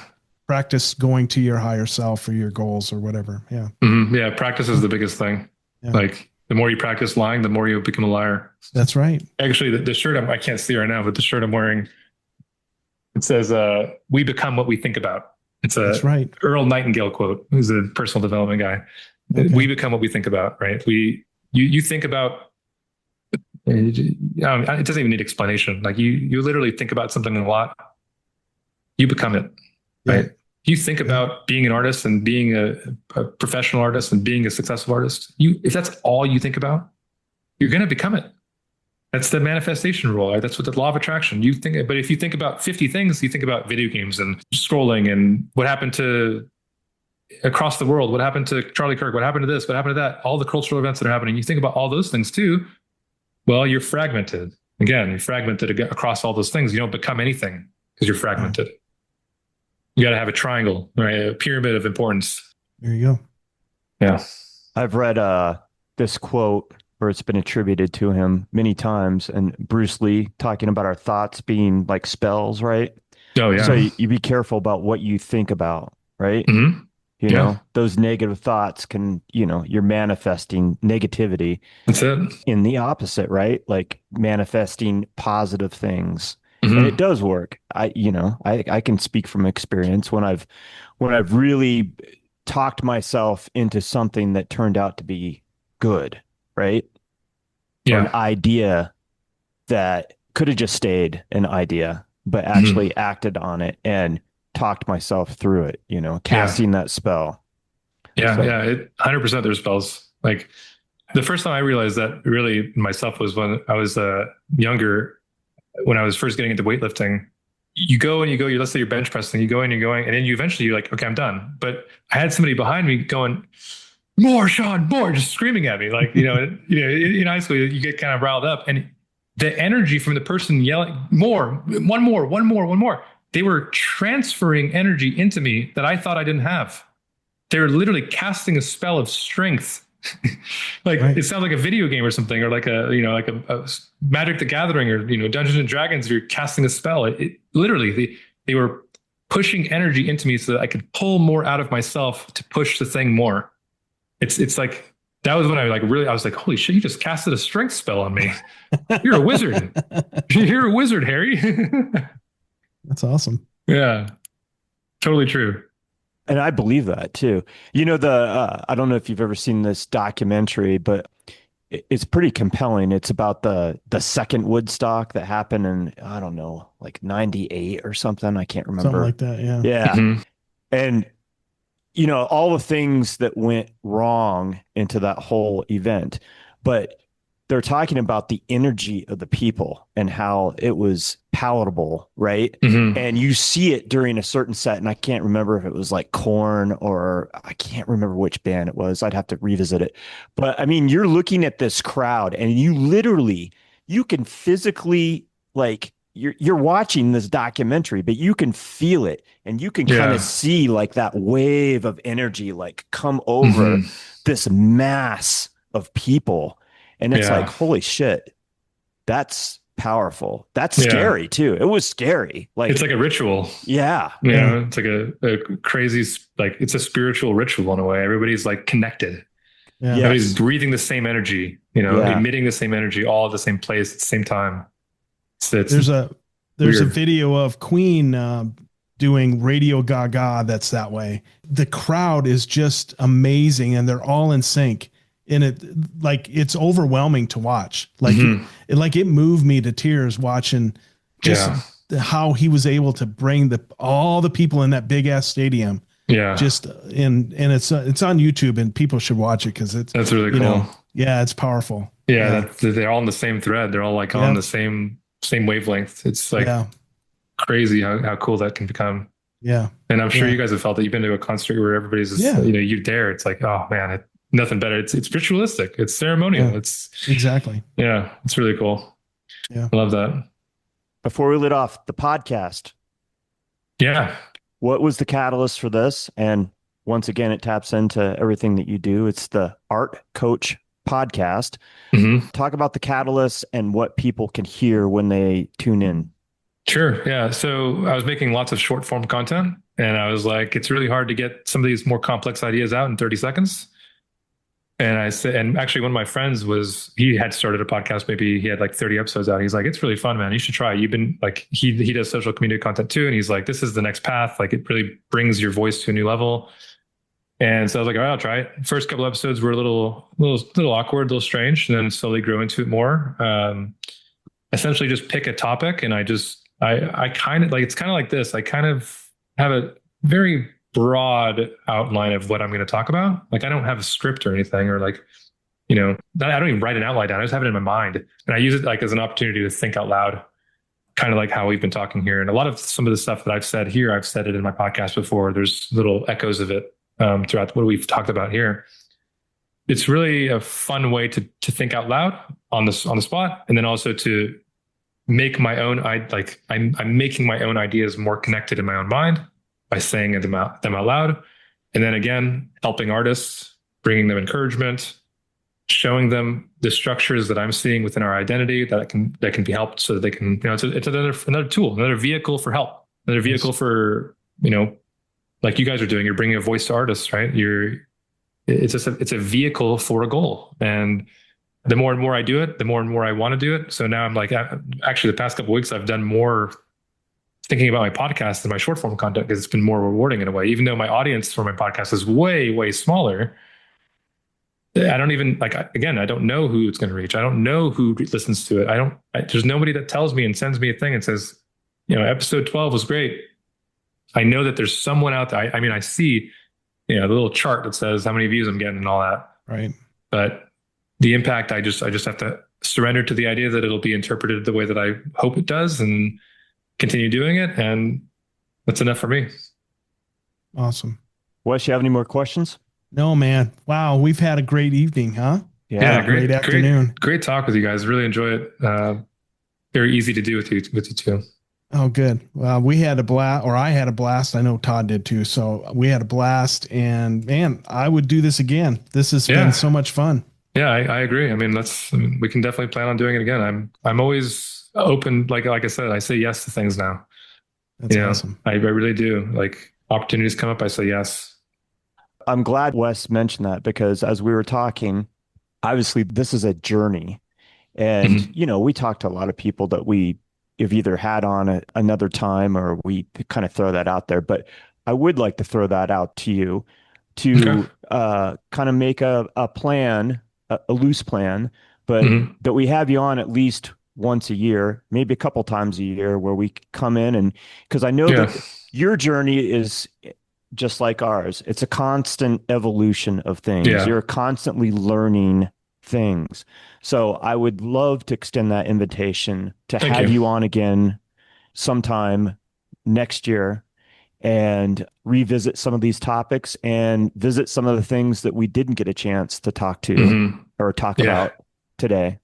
practice going to your higher self or your goals or whatever. Yeah. Yeah. Practice is the biggest thing. Yeah. Like the more you practice lying, the more you become a liar. That's right. Actually, the shirt I can't see right now, but the shirt I'm wearing, it says, we become what we think about. It's That's right. Earl Nightingale quote, who's a personal development guy. Okay. We become what we think about, right? You think about, it doesn't even need explanation. Like you literally think about something a lot, you become it, right? You think about being an artist and being a professional artist and being a successful artist. If that's all you think about, you're going to become it. That's the manifestation rule, right? That's what the law of attraction. But if you think about 50 things, you think about video games and scrolling and what happened to across the world, what happened to Charlie Kirk, what happened to this, what happened to that, all the cultural events that are happening. You think about all those things too. Well, you're fragmented. Again, you're fragmented across all those things. You don't become anything because you're fragmented. You got to have a triangle, right? A pyramid of importance. There you go. Yeah. I've read this quote, or it's been attributed to him many times, and Bruce Lee talking about our thoughts being like spells, right? Oh, yeah. So you be careful about what you think about, right? You know, those negative thoughts can, you're manifesting negativity. That's it. In the opposite, right? Like manifesting positive things. And it does work. I can speak from experience when I've really talked myself into something that turned out to be good, right? Yeah. Or an idea that could have just stayed an idea, but actually acted on it and talked myself through it, casting that spell. Yeah. So. Yeah. 100% there's spells. Like the first time I realized that really myself was when I was younger, when I was first getting into weightlifting. Let's say you're bench pressing, you're going, and then you're like, okay, I'm done. But I had somebody behind me going, more, Sean, more, just screaming at me. Like, in high school, you get kind of riled up, and the energy from the person yelling, more, one more. They were transferring energy into me that I thought I didn't have. They were literally casting a spell of strength. It sounds like a video game or something, or like a Magic the Gathering, or Dungeons and Dragons. You're casting a spell. It literally they were pushing energy into me so that I could pull more out of myself to push the thing more. It's like that was when I was like, holy shit, you just casted a strength spell on me. You're a wizard. You're a wizard, Harry. That's awesome. Yeah, totally true. And I believe that too. I don't know if you've ever seen this documentary, but it's pretty compelling. It's about the second Woodstock that happened in, I don't know, like 98 or something. I can't remember. Something like that. Yeah. Yeah. And, all the things that went wrong into that whole event, but they're talking about the energy of the people and how it was palatable, right? And you see it during a certain set, and I can't remember if it was like Korn or I can't remember which band it was. I'd have to revisit it. But I mean, you're looking at this crowd, and you can physically, like, you're watching this documentary, but you can feel it, and you can kind of see like that wave of energy like come over this mass of people. And it's like, holy shit, that's powerful. That's scary too. It was scary. Like, it's like a ritual. Yeah. It's like a crazy, like, it's a spiritual ritual in a way. Everybody's like connected. Yeah. Everybody's breathing the same energy, emitting the same energy, all at the same place at the same time. There's a video of Queen doing Radio Gaga that's that way. The crowd is just amazing, and they're all in sync. And it's overwhelming to watch. Like it moved me to tears watching just how he was able to bring all the people in that big ass stadium. Yeah. Just and it's on YouTube, and people should watch it because that's really cool. It's powerful. Yeah. They're all on the same thread. They're all like on the same wavelength. It's like crazy how cool that can become. Yeah. And I'm sure you guys have felt that. You've been to a concert where everybody's just, you dare. It's like, oh man, nothing better. It's ritualistic. It's ceremonial. Yeah, exactly. It's really cool. Yeah. I love that. Before we lit off the podcast. Yeah. What was the catalyst for this? And once again, it taps into everything that you do. It's the Art Coach podcast. Mm-hmm. Talk about the catalyst and what people can hear when they tune in. Sure. Yeah. So I was making lots of short form content, and I was like, it's really hard to get some of these more complex ideas out in 30 seconds. And I said, and actually one of my friends he had started a podcast. Maybe he had like 30 episodes out. He's like, it's really fun, man. You should try it. You've been like, he does social media content too. And he's like, this is the next path. Like it really brings your voice to a new level. And so I was like, all right, I'll try it. First couple episodes were a little awkward, a little strange, and then slowly grew into it more. Essentially just pick a topic, and I kind of like, it's kind of like this. I kind of have a very broad outline of what I'm going to talk about. Like I don't have a script or anything, or like, I don't even write an outline down. I just have it in my mind, and I use it like as an opportunity to think out loud, kind of like how we've been talking here. And a lot of some of the stuff that I've said here, I've said it in my podcast before. There's little echoes of it throughout what we've talked about here. It's really a fun way to think out loud on the spot, and then also to make my own. I'm making my own ideas more connected in my own mind by saying them out loud, and then again helping artists, bringing them encouragement, showing them the structures that I'm seeing within our identity that can be helped, so that they can, it's another tool, another vehicle for help, another vehicle for, like you guys are doing. You're bringing a voice to artists, right? It's a vehicle for a goal, and the more and more I do it, the more and more I want to do it. So now I'm like, actually, the past couple of weeks, I've done more thinking about my podcast than my short form content, because it's been more rewarding in a way. Even though my audience for my podcast is way, way smaller, I don't even I don't know who it's going to reach. I don't know who listens to it. There's nobody that tells me and sends me a thing and says, episode 12 was great. I know that there's someone out there. I see, the little chart that says how many views I'm getting and all that. Right. But the impact, I just have to surrender to the idea that it'll be interpreted the way that I hope it does, and continue doing it. And that's enough for me. Awesome. Wes, you have any more questions? No, man. Wow. We've had a great evening, huh? Yeah, great afternoon. Great talk with you guys. Really enjoy it. Very easy to do with you too. Oh, good. Well, we had a blast, or I had a blast. I know Todd did too. So we had a blast, and man, I would do this again. This has been so much fun. Yeah, I agree. I mean, we can definitely plan on doing it again. I'm always open. Like I said, I say yes to things now. That's awesome. I really do. Like opportunities come up, I say yes. I'm glad Wes mentioned that, because as we were talking, obviously this is a journey, and we talked to a lot of people that we have either had on another time, or we kind of throw that out there. But I would like to throw that out to you to kind of make a plan, a loose plan, but that we have you on at least once a year, maybe a couple times a year, where we come in, and because I know that your journey is just like ours. It's a constant evolution of things. Yeah. You're constantly learning things. So I would love to extend that invitation to have you on again sometime next year, and revisit some of these topics and visit some of the things that we didn't get a chance to talk to or talk about today.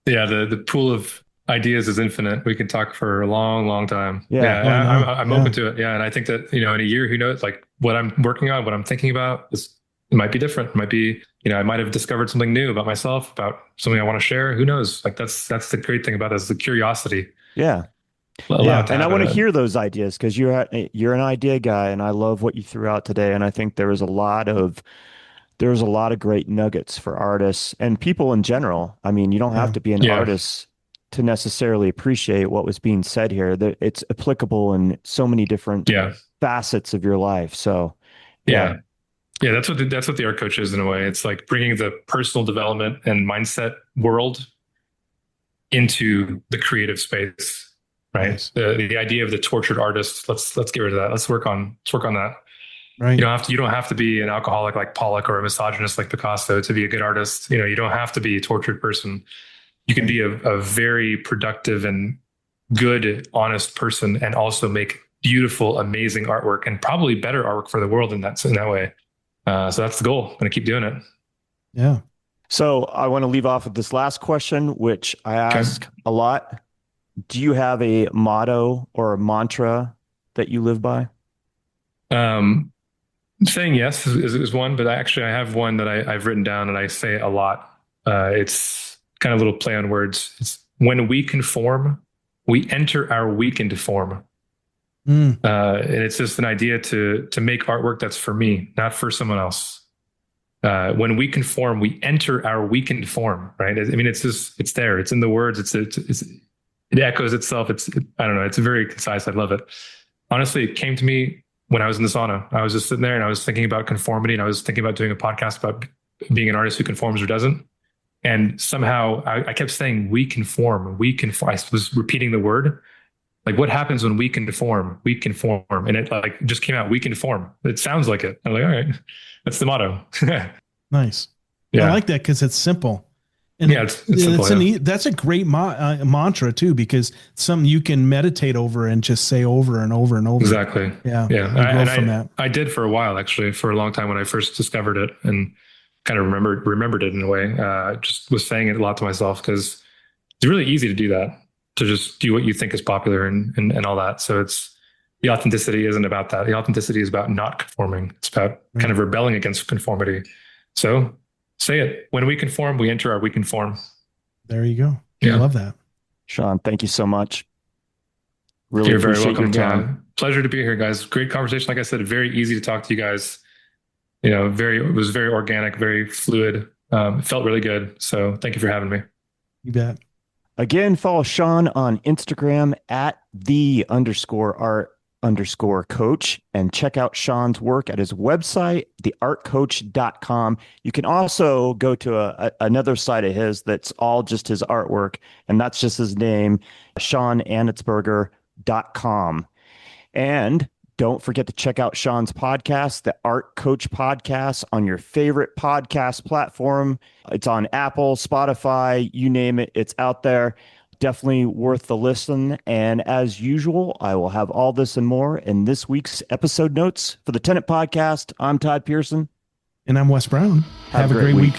Yeah, the pool of ideas is infinite. We can talk for a long, long time. I'm open to it. Yeah, and I think that in a year, who knows? Like what I'm working on, what I'm thinking about, it might be different. It might be, I might have discovered something new about myself, about something I want to share. Who knows? Like that's the great thing about it, is the curiosity. Yeah. And I want to hear those ideas, because you're an idea guy, and I love what you threw out today. And I think there's a lot of great nuggets for artists and people in general. I mean, you don't have to be an artist to necessarily appreciate what was being said here. That it's applicable in so many different facets of your life. So yeah, that's what the art coach is in a way. It's like bringing the personal development and mindset world into the creative space. Right. Nice. The idea of the tortured artist. Let's get rid of that. Let's work on that. Right. You don't have to be an alcoholic like Pollock, or a misogynist like Picasso to be a good artist. You don't have to be a tortured person. You can be a very productive and good, honest person, and also make beautiful, amazing artwork, and probably better artwork for the world in that way. So that's the goal. I'm going to keep doing it. Yeah. So I want to leave off with this last question, which I ask a lot. Do you have a motto or a mantra that you live by? Saying yes is one, but I have one that I've written down and I say it a lot. It's kind of a little play on words. It's when we conform, we enter our weakened form. Mm. And it's just an idea to make artwork that's for me, not for someone else. When we conform, we enter our weakened form, right? I mean, it's there. It's in the words. It echoes itself. I don't know. It's very concise. I love it. Honestly, it came to me when I was in the sauna. I was just sitting there and I was thinking about conformity, and I was thinking about doing a podcast about being an artist who conforms or doesn't. And somehow I kept saying, we conform, we conform. I was repeating the word. Like, what happens when we conform? We conform. And it like just came out, we conform. It sounds like it. I'm like, all right, that's the motto. Nice. Yeah. I like that because it's simple. And yeah, it's simple. That's a great mantra too, because it's something you can meditate over and just say over and over and over. Exactly. Yeah. Yeah. I did for a while, actually, for a long time when I first discovered it and kind of remembered it in a way. Just was saying it a lot to myself because it's really easy to do that, to just do what you think is popular and all that. So the authenticity isn't about that. The authenticity is about not conforming. It's about kind of rebelling against conformity. So say it. When we conform, we enter our we conform. There you go. Yeah. I love that. Sean, thank you so much. Really You're very appreciate welcome. your time. Yeah. Pleasure to be here, guys. Great conversation. Like I said, very easy to talk to you guys. You know, it was very organic, very fluid. It felt really good. So thank you for having me. You bet. Again, follow Sean on Instagram at _art_coach and check out Sean's work at his website, theartcoach.com. You can also go to another site of his that's all just his artwork, and that's just his name, SeanAnetsberger.com. And don't forget to check out Sean's podcast, the Art Coach Podcast, on your favorite podcast platform. It's on Apple, Spotify, you name it, it's out there. Definitely worth the listen. And as usual, I will have all this and more in this week's episode notes. For the Tenant Podcast, I'm Todd Pearson. And I'm Wes Brown. Have a great week.